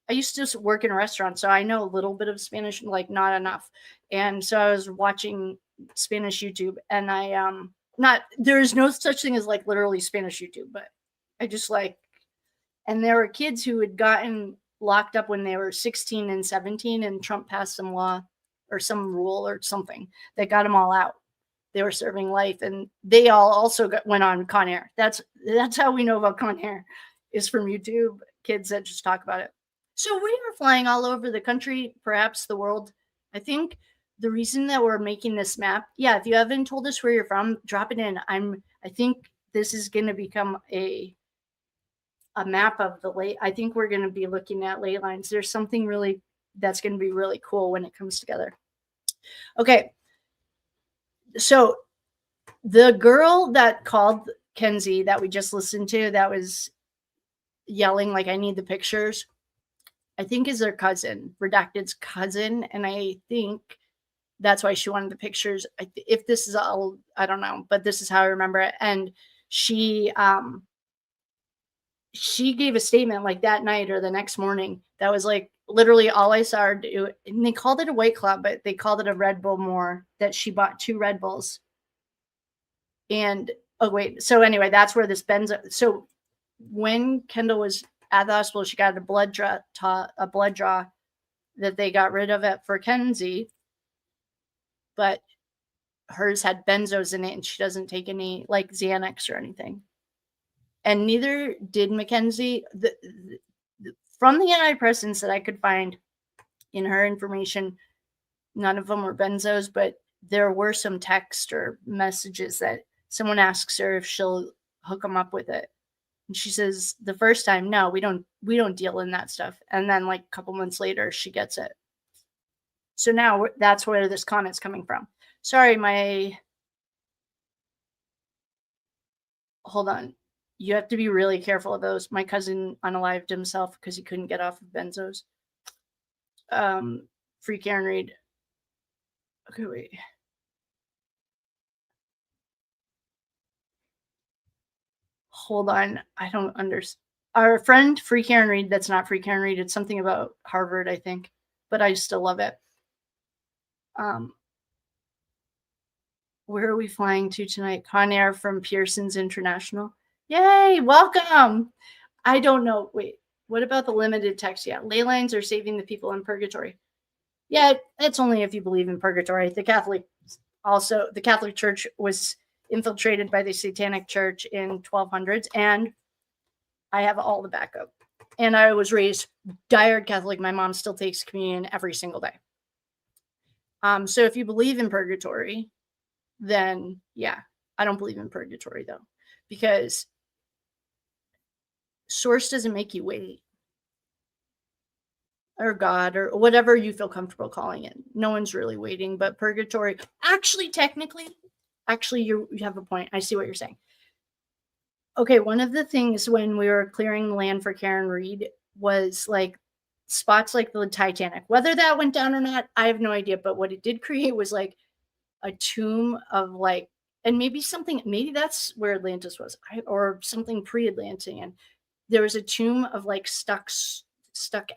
I used to work in a restaurant, so I know a little bit of Spanish, like not enough. And so I was watching Spanish YouTube, and there is no such thing as like literally Spanish YouTube, but I just and there were kids who had gotten locked up when they were 16 and 17, and Trump passed some law or some rule or something that got them all out. They were serving life, and they all also went on Con Air. That's how we know about Con Air, is from YouTube, kids that just talk about it. So we are flying all over the country, perhaps the world. I think the reason that we're making this map, if you haven't told us where you're from, drop it in. I think this is going to become a map of the ley. I think we're going to be looking at ley lines. There's something really that's going to be really cool when it comes together. Okay. So the girl that called Kenzie that we just listened to, that was yelling like, I need the pictures, I think is their cousin, Redacted's cousin. And I think that's why she wanted the pictures. If this is all, I don't know, but this is how I remember it. And she gave a statement like that night or the next morning that was like literally all I saw her do. And they called it a White Claw, but they called it a Red Bull more, that she bought 2 Red Bulls. And so anyway, that's where this benzo. So when Kendall was at the hospital, she got a blood draw that they got rid of it for Kenzie, but hers had benzos in it, and she doesn't take any like Xanax or anything. And neither did Mackenzie. From the antidepressants that I could find in her information, none of them were benzos, but there were some text or messages that someone asks her if she'll hook them up with it. And she says the first time, no, we don't deal in that stuff. And then like a couple months later, she gets it. So now that's where this comment's coming from. Sorry, hold on. You have to be really careful of those. My cousin unalived himself because he couldn't get off of benzos. Free Karen Reed. Okay, wait. Hold on. I don't understand. Our friend Free Karen Reed, that's not Free Karen Reed. It's something about Harvard, I think. But I still love it. Where are we flying to tonight? Con Air from Pearson's International. Yay, welcome. I don't know. Wait, what about the limited text? Yeah, ley lines are saving the people in purgatory. Yeah, it's only if you believe in purgatory. The Catholic Church was infiltrated by the Satanic Church in 1200s, and I have all the backup. And I was raised diehard Catholic. My mom still takes communion every single day. So if you believe in purgatory, then yeah, I don't believe in purgatory though, because source doesn't make you wait, or God, or whatever you feel comfortable calling it. No one's really waiting, but purgatory, actually, technically, you have a point. I see what you're saying. Okay, one of the things when we were clearing the land for Karen Reed was like spots like the Titanic. Whether that went down or not, I have no idea. But what it did create was like a tomb of like, and maybe that's where Atlantis was, or something pre-Atlantean. There was a tomb of like stuck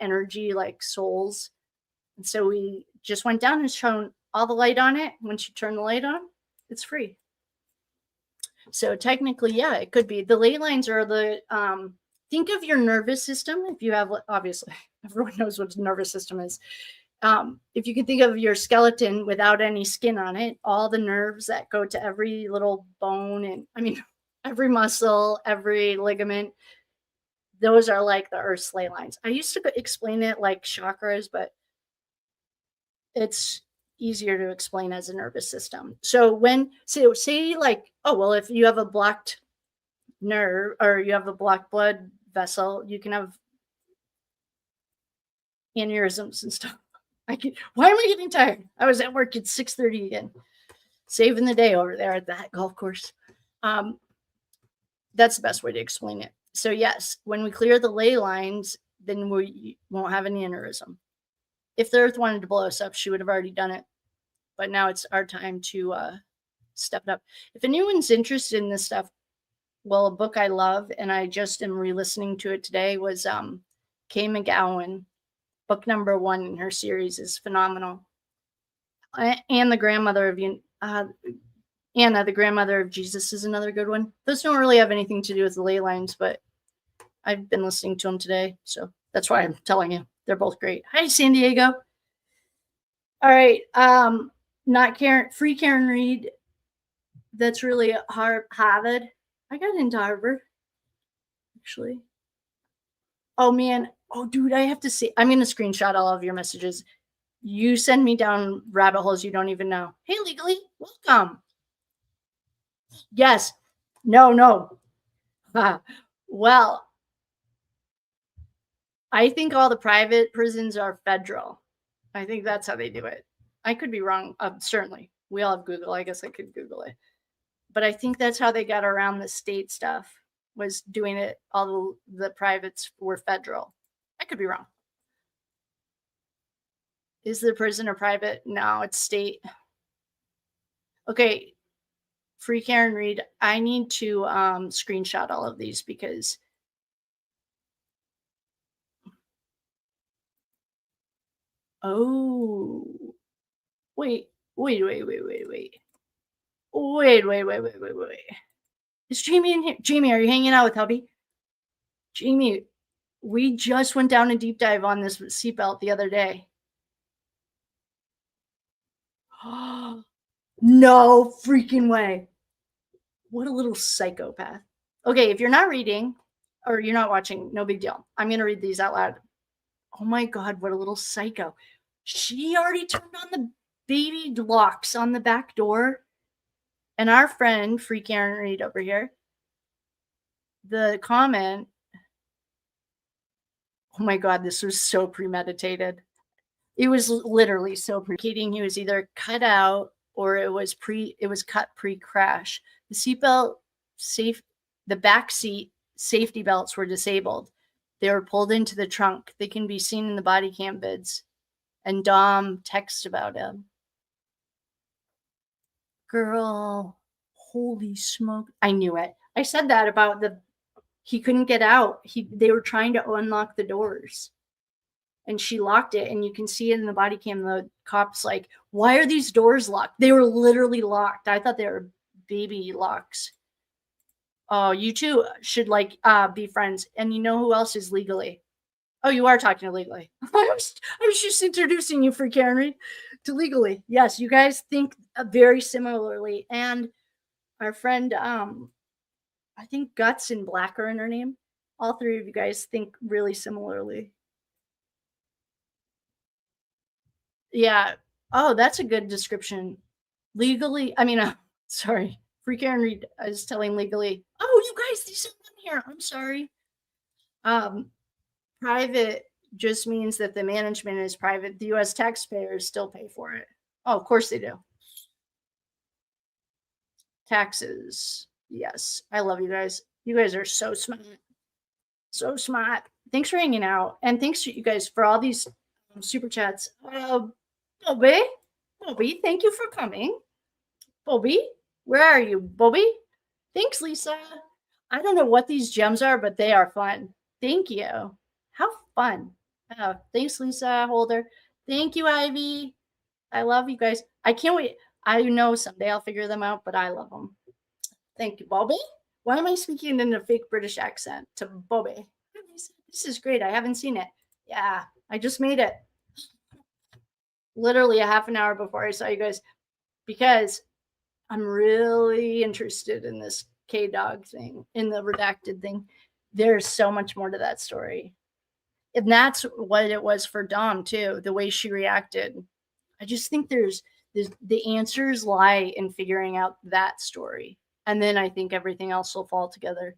energy, like souls. And so we just went down and shone all the light on it. Once you turn the light on, it's free. So technically, yeah, it could be. The ley lines are the think of your nervous system. If you have, obviously, everyone knows what a nervous system is. If you can think of your skeleton without any skin on it, all the nerves that go to every little bone and every muscle, every ligament, those are like the Earth's ley lines. I used to explain it like chakras, but it's easier to explain as a nervous system. So when say like, oh, well, if you have a blocked nerve or you have a blocked blood vessel, you can have aneurysms and stuff. Why am I getting tired? I was at work at 6:30 again, saving the day over there at that golf course. That's the best way to explain it. So yes, when we clear the ley lines, then we won't have an aneurysm. If the Earth wanted to blow us up, she would have already done it. But now it's our time to step it up. If anyone's interested in this stuff, well, a book I love, and I just am re-listening to it today, was Kay McGowan. Book number 1 in her series is phenomenal. And the grandmother of Anna, the grandmother of Jesus, is another good one. Those don't really have anything to do with the ley lines, but I've been listening to them today, so that's why I'm telling you. They're both great. Hi, San Diego. All right. Not Karen, free Karen Reed. That's really Harvard. I got into Harvard, actually. Oh, man. Oh, dude, I have to see. I'm going to screenshot all of your messages. You send me down rabbit holes you don't even know. Hey, Legally, welcome. Yes. No. Well, I think all the private prisons are federal. I think that's how they do it. I could be wrong. Certainly. We all have Google. I guess I could Google it. But I think that's how they got around the state stuff, was doing it. All the privates were federal. I could be wrong. Is the prison a private? No, it's state. Okay. Free Karen Reed. I need to screenshot all of these because wait. Is Jamie in here? Jamie, are you hanging out with hubby? Jamie, we just went down a deep dive on this seatbelt the other day. No freaking way. What a little psychopath. Okay, if you're not reading or you're not watching, no big deal. I'm going to read these out loud. Oh my God, what a little psycho. She already turned on the baby locks on the back door. And our friend, Free Karen Reed over here, the comment, oh my God, this was so premeditated. It was literally so premeditating. He was either cut out or it was cut pre-crash. The seatbelt the back seat safety belts were disabled. They were pulled into the trunk. They can be seen in the body cam vids. And Dom texts about him. Girl, holy smoke. I knew it. I said that about he couldn't get out. They were trying to unlock the doors. And she locked it. And you can see it in the body cam. The cop's like, why are these doors locked? They were literally locked. I thought they were baby locks. Oh, you two should be friends. And you know who else is Legally? Oh, you are talking to Legally. I was just introducing you, for Karen Reed, to Legally. Yes, you guys think very similarly. And our friend, I think Guts and Black are in her name. All three of you guys think really similarly. Yeah. Oh, that's a good description. Legally, sorry. Free Karen Reed is telling Legally. Oh, you guys, these are on here. I'm sorry. Private just means that the management is private. The U.S. taxpayers still pay for it. Oh, of course they do. Taxes. Yes. I love you guys. You guys are so smart. So smart. Thanks for hanging out. And thanks to you guys for all these super chats. Bobby, thank you for coming. Bobby, where are you, Bobby? Thanks, Lisa. I don't know what these gems are, but they are fun. Thank you. How fun. Thanks, Lisa Holder. Thank you, Ivy. I love you guys. I can't wait. I know someday I'll figure them out, but I love them. Thank you, Bobby. Why am I speaking in a fake British accent to Bobby? This is great. I haven't seen it. Yeah, I just made it. Literally a half an hour before I saw you guys, because I'm really interested in this K-Dog thing, in the redacted thing. There's so much more to that story. And that's what it was for Dom, too, the way she reacted. I just think there's the answers lie in figuring out that story. And then I think everything else will fall together.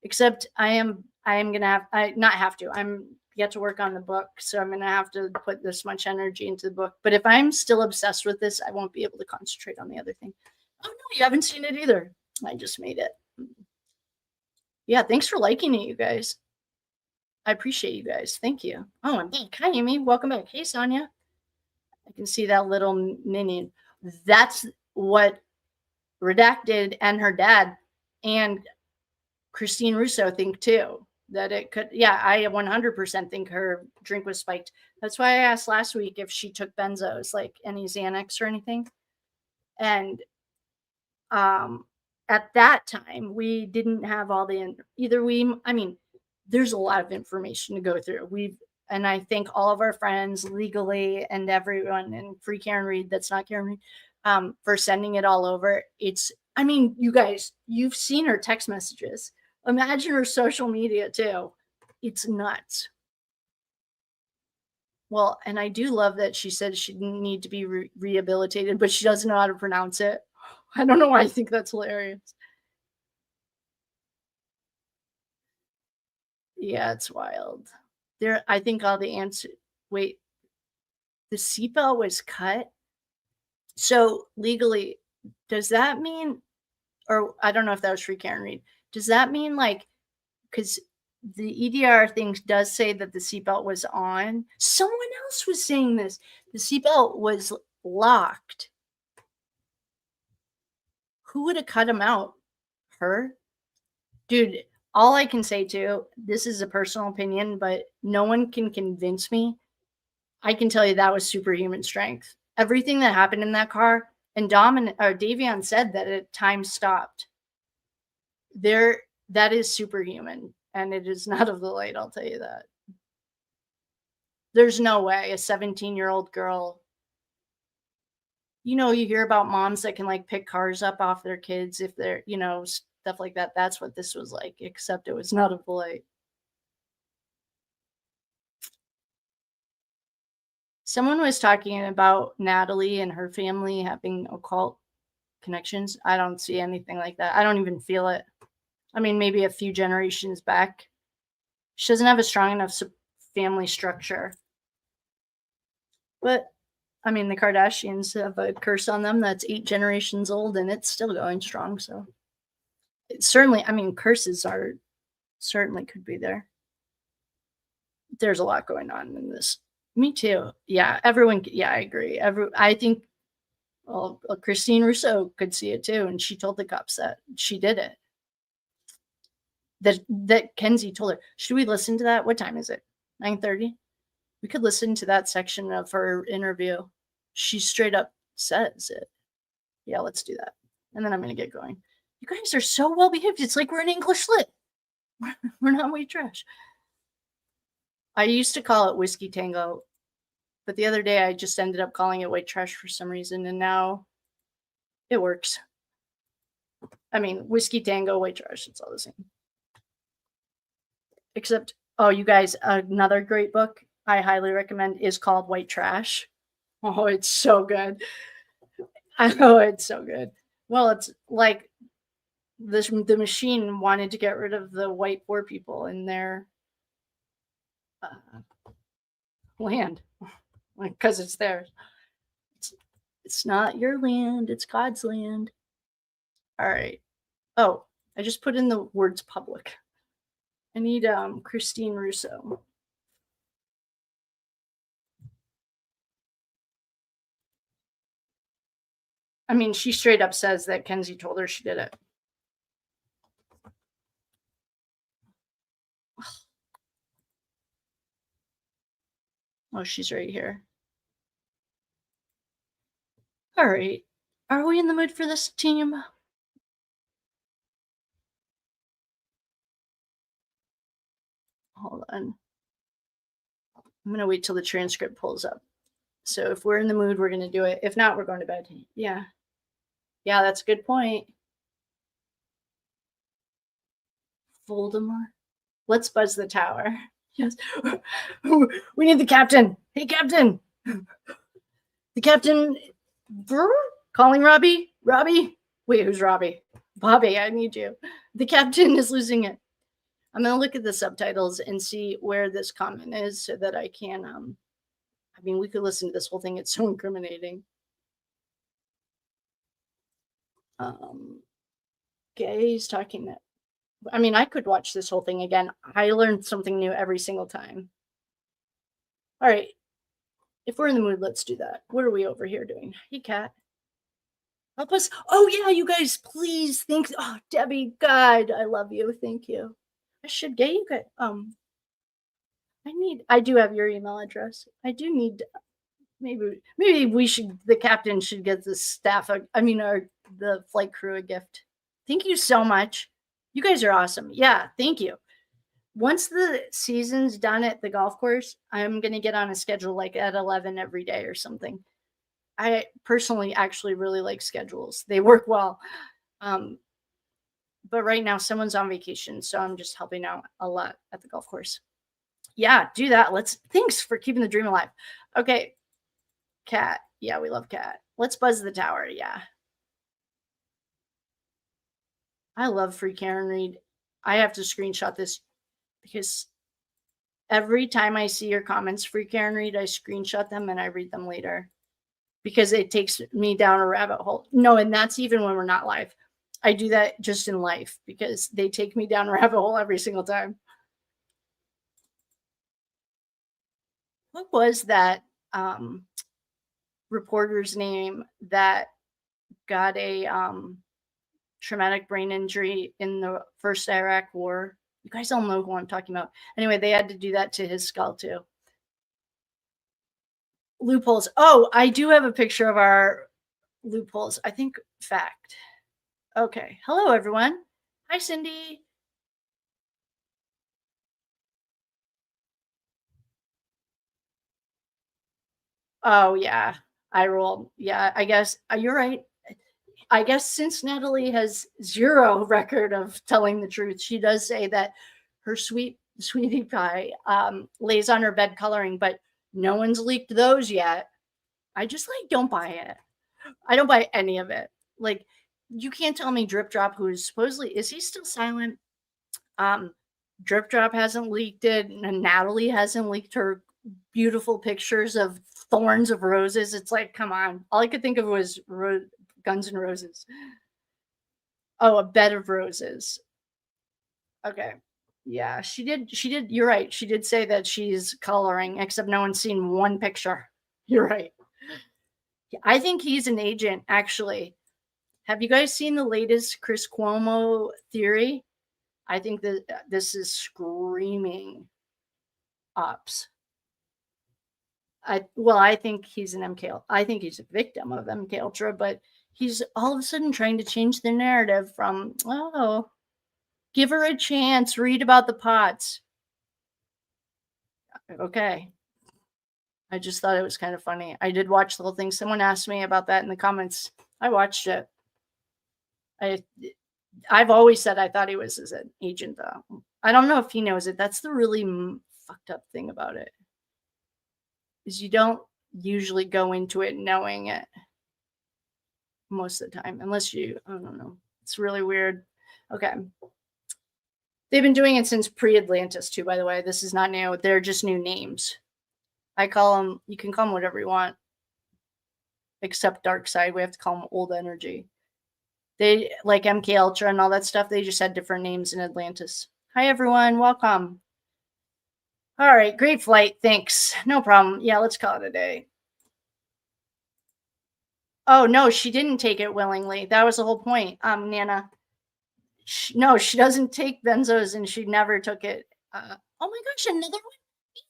Except I am gonna I'm yet to work on the book, so I'm gonna have to put this much energy into the book. But if I'm still obsessed with this, I won't be able to concentrate on the other thing. Oh no, you haven't seen it either. I just made it. Yeah, thanks for liking it, you guys. I appreciate you guys. Thank you. Oh, I'm back. Hi, Amy. Welcome back. Hey, Sonia. I can see that little minion. That's what Redacted and her dad and Christine Russo think too. That it could, yeah, I 100% think her drink was spiked. That's why I asked last week if she took benzos, like any Xanax or anything. And at that time, we didn't have all the, there's a lot of information to go through. And I thank all of our friends legally and everyone in Free Karen Read that's not Karen Read for sending it all over. You guys, you've seen her text messages. Imagine her social media too. It's nuts. Well, and I do love that she said she didn't need to be rehabilitated, but she doesn't know how to pronounce it. I don't know why I think that's hilarious. Yeah, it's wild. I think all the answer. Wait, the seatbelt was cut. So legally, does that mean, or I don't know if that was Free Karen Read. Does that mean because the EDR thing does say that the seatbelt was on. Someone else was saying this. The seatbelt was locked. Who would have cut him out? Her? Dude, all I can say too, this is a personal opinion, but no one can convince me. I can tell you that was superhuman strength. Everything that happened in that car, and Davion said that at times stopped. That is superhuman, and it is not of the light, I'll tell you that. There's no way a 17-year-old girl, you hear about moms that can pick cars up off their kids if they're, stuff like that. That's what this was like, except it was not of the light. Someone was talking about Natalie and her family having occult connections. I don't see anything like that. I don't even feel it. Maybe a few generations back. She doesn't have a strong enough family structure. But, the Kardashians have a curse on them that's 8 generations old, and it's still going strong. So, it certainly, curses are certainly could be there. There's a lot going on in this. Me too. Yeah, everyone. Yeah, I agree. I think, Christine Russo could see it too, and she told the cops that she did it. That Kenzie told her. Should we listen to that? What time is it? 9:30. We could listen to that section of her interview. She straight up says it. Yeah, let's do that. And then I'm gonna get going. You guys are so well behaved. It's like we're in English lit. We're not white trash. I used to call it Whiskey Tango, but the other day I just ended up calling it white trash for some reason, and now it works. Whiskey Tango, white trash, it's all the same. Except, you guys, another great book I highly recommend is called White Trash. Oh, it's so good. Oh, it's so good. Well, it's like the machine wanted to get rid of the white poor people in their land, because it's theirs. It's not your land, it's God's land. All right. Oh, I just put in the words public. I need Christine Russo. She straight up says that Kenzie told her she did it. Oh, she's right here. All right. Are we in the mood for this, team? Hold on. I'm going to wait till the transcript pulls up. So if we're in the mood, we're going to do it. If not, we're going to bed. Yeah. Yeah, that's a good point. Voldemort. Let's buzz the tower. Yes. We need the captain. Hey, captain. The captain. Calling Robbie. Robbie. Wait, who's Robbie? Bobby, I need you. The captain is losing it. I'm going to look at the subtitles and see where this comment is so that I can, I mean, we could listen to this whole thing. It's so incriminating. He's talking that. I mean, I could watch this whole thing again. I learned something new every single time. All right. If we're in the mood, let's do that. What are we over here doing? Hey, Kat. Help us. Oh, yeah, you guys, please. Thanks. Oh, Debbie, God, I love you. Thank you. I should get you guys. I do have your email address. I do need, maybe we should, the captain should get the staff, the flight crew a gift. Thank you so much. You guys are awesome. Yeah, thank you. Once the season's done at the golf course, I'm going to get on a schedule like at 11 every day or something. I personally actually really like schedules. They work well. But right now someone's on vacation, so I'm just helping out a lot at the golf course. Yeah, do that. Thanks for keeping the dream alive. Okay. Kat. Yeah, we love Kat. Let's buzz the tower. Yeah. I love free Karen Reed. I have to screenshot this because every time I see your comments, free Karen Reed, I screenshot them and I read them later because it takes me down a rabbit hole. No, and that's even when we're not live. I do that just in life because they take me down a rabbit hole every single time. What was that reporter's name that got a traumatic brain injury in the first Iraq war? You guys all know who I'm talking about. Anyway, they had to do that to his skull too. Loopholes. Oh, I do have a picture of our loopholes. I think fact. Okay. Hello, everyone. Hi, Cindy. Oh, yeah. I rolled. Yeah, I guess you're right. I guess since Natalie has zero record of telling the truth, she does say that her sweetie pie lays on her bed coloring, but no one's leaked those yet. I just don't buy it. I don't buy any of it. Like, you can't tell me Drip Drop, who is supposedly, is he still silent? Drip Drop hasn't leaked it, and Natalie hasn't leaked her beautiful pictures of thorns of roses. It's like, come on. All I could think of was Guns N' Roses. Oh, a bed of roses. Okay. Yeah, she did. You're right. She did say that she's coloring, except no one's seen one picture. You're right. I think he's an agent, actually. Have you guys seen the latest Chris Cuomo theory? I think that this is screaming ops. I think he's an MK. I think he's a victim of MK Ultra, but he's all of a sudden trying to change the narrative from, oh, give her a chance, read about the pots. Okay. I just thought it was kind of funny. I did watch the whole thing. Someone asked me about that in the comments. I watched it. I've always said I thought he was as an agent, though. I don't know if he knows it. That's the really fucked up thing about it, is you don't usually go into it knowing it most of the time, unless you, I don't know. It's really weird. Okay. They've been doing it since pre-Atlantis, too, by the way. This is not new. They're just new names. I call them, you can call them whatever you want, except Dark Side. We have to call them Old Energy. They, like MK Ultra and all that stuff, they just had different names in Atlantis. Hi, everyone. Welcome. All right. Great flight. Thanks. No problem. Yeah, let's call it a day. Oh, no, she didn't take it willingly. That was the whole point, Nana. No, she doesn't take benzos, and she never took it. Oh, my gosh, another one?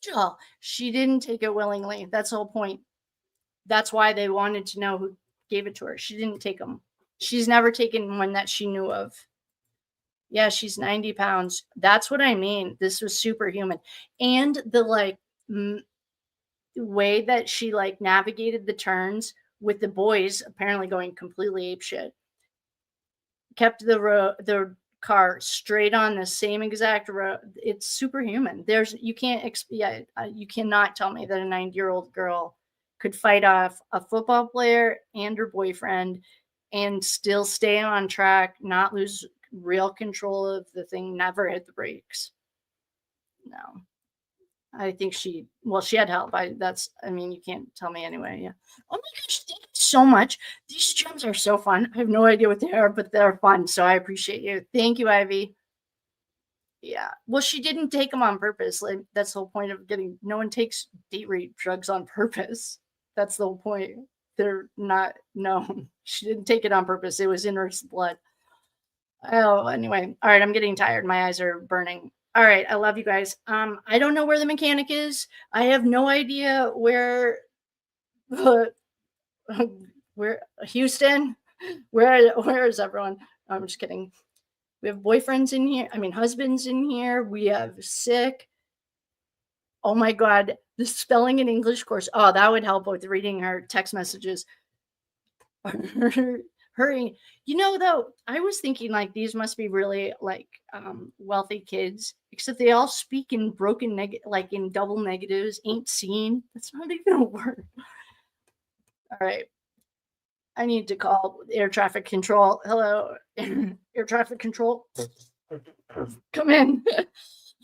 Angel. She didn't take it willingly. That's the whole point. That's why they wanted to know who gave it to her. She didn't take them. She's never taken one that she knew of. Yeah, she's 90 pounds. That's what I mean. This was superhuman. And the like way that she like navigated the turns with the boys apparently going completely apeshit. Kept the car straight on the same exact road. It's superhuman. You cannot tell me that a 90-year-old girl could fight off a football player and her boyfriend and still stay on track, not lose real control of the thing, never hit the brakes. No. I think she had help. You can't tell me anyway. Yeah. Oh my gosh, thank you so much. These gems are so fun. I have no idea what they are, but they're fun. So I appreciate you. Thank you, Ivy. Yeah. Well, she didn't take them on purpose. Like, that's the whole point of no one takes date rape drugs on purpose. That's the whole point. They're not, no, she didn't take it on purpose. It was in her blood. Oh, anyway. All right. I'm getting tired. My eyes are burning. All right. I love you guys. I don't know where the mechanic is. I have no idea where Houston, where is everyone? I'm just kidding. We have boyfriends in here. Husbands in here. We have sick. Oh my God. The spelling and English course. Oh, that would help with reading her text messages. Hurry. Though, I was thinking like these must be really like wealthy kids, except they all speak in broken like in double negatives. Ain't seen. That's not even a word. All right. I need to call air traffic control. Hello, air traffic control. Come in.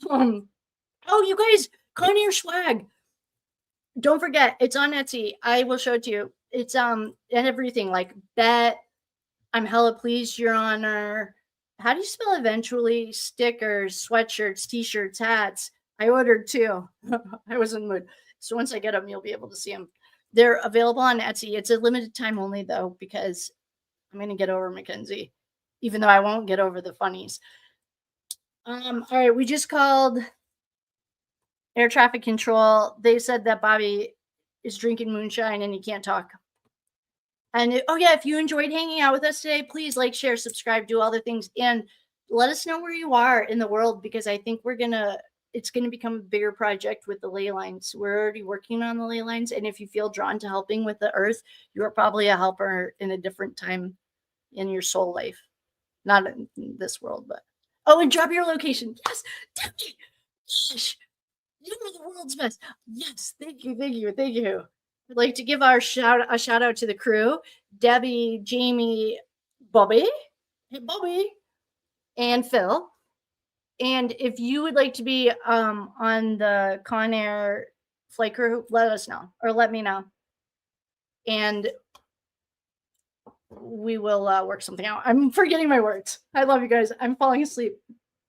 Oh, you guys, Conair swag. Don't forget, it's on Etsy. I will show it to you. It's and everything like bet. I'm hella pleased, Your Honor. How do you spell eventually? Stickers, sweatshirts, t-shirts, hats. I ordered 2. I was in the mood. So once I get them, you'll be able to see them. They're available on Etsy. It's a limited time only, though, because I'm going to get over Mackenzie, even though I won't get over the funnies. All right, we just called air traffic control. They said that Bobby is drinking moonshine and he can't talk. And if you enjoyed hanging out with us today, please like, share, subscribe, do all the things, and let us know where you are in the world, because I think it's going to become a bigger project with the ley lines. We're already working on the ley lines. And if you feel drawn to helping with the earth, you're probably a helper in a different time in your soul life. Not in this world, but. Oh, and drop your location. Yes, Debbie. Gosh, you are the world's best. Yes, thank you, thank you, thank you. I'd like to give a shout out to the crew: Debbie, Jamie, Bobby, and Phil. And if you would like to be on the Conair flight crew, let us know, or let me know, and we will work something out. I'm forgetting my words. I love you guys. I'm falling asleep.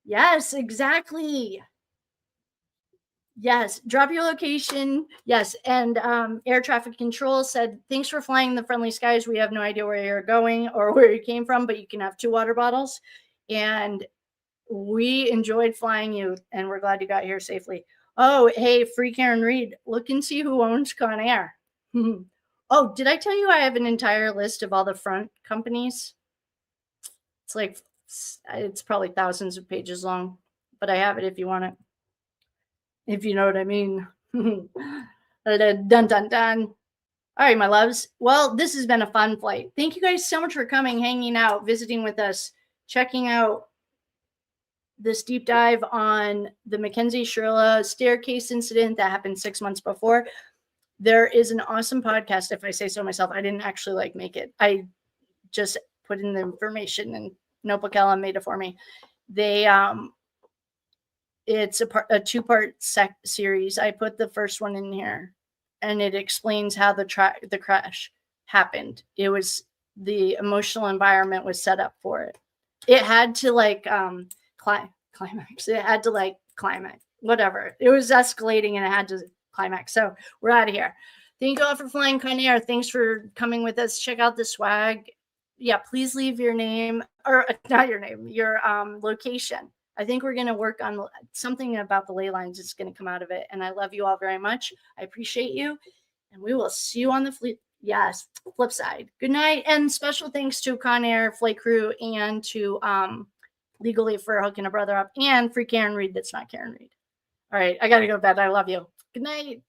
Yes, exactly. Yes, drop your location. Yes, and air traffic control said, thanks for flying the friendly skies. We have no idea where you're going or where you came from, but you can have 2 water bottles. And we enjoyed flying you, and we're glad you got here safely. Oh, hey, free Karen Reed. Look and see who owns Conair. Oh, did I tell you I have an entire list of all the front companies? It's probably thousands of pages long, but I have it if you want it. If you know what I mean. Dun, dun, dun. All right, my loves. Well, this has been a fun flight. Thank you guys so much for coming, hanging out, visiting with us, checking out this deep dive on the Mackenzie Shirilla staircase incident that happened 6 months before. There is an awesome podcast, if I say so myself. I didn't actually make it. I just put in the information, and Notebook Ella made it for me. It's a 2-part series. I put the first one in here, and it explains how the crash happened. It was the emotional environment was set up for it. It had to climax. It had to climax. Whatever. It was escalating, and it had to climax. So we're out of here. Thank you all for flying Conair. Thanks for coming with us. Check out the swag. Yeah, please leave your name, or not your name, your location. I think we're going to work on something about the ley lines. It's going to come out of it. And I love you all very much. I appreciate you. And we will see you on the flip side. Good night. And special thanks to Conair flight crew and to legally for hooking a brother up, and free Karen Reed that's not Karen Reed. All right, I gotta go to bed. I love you. Good night.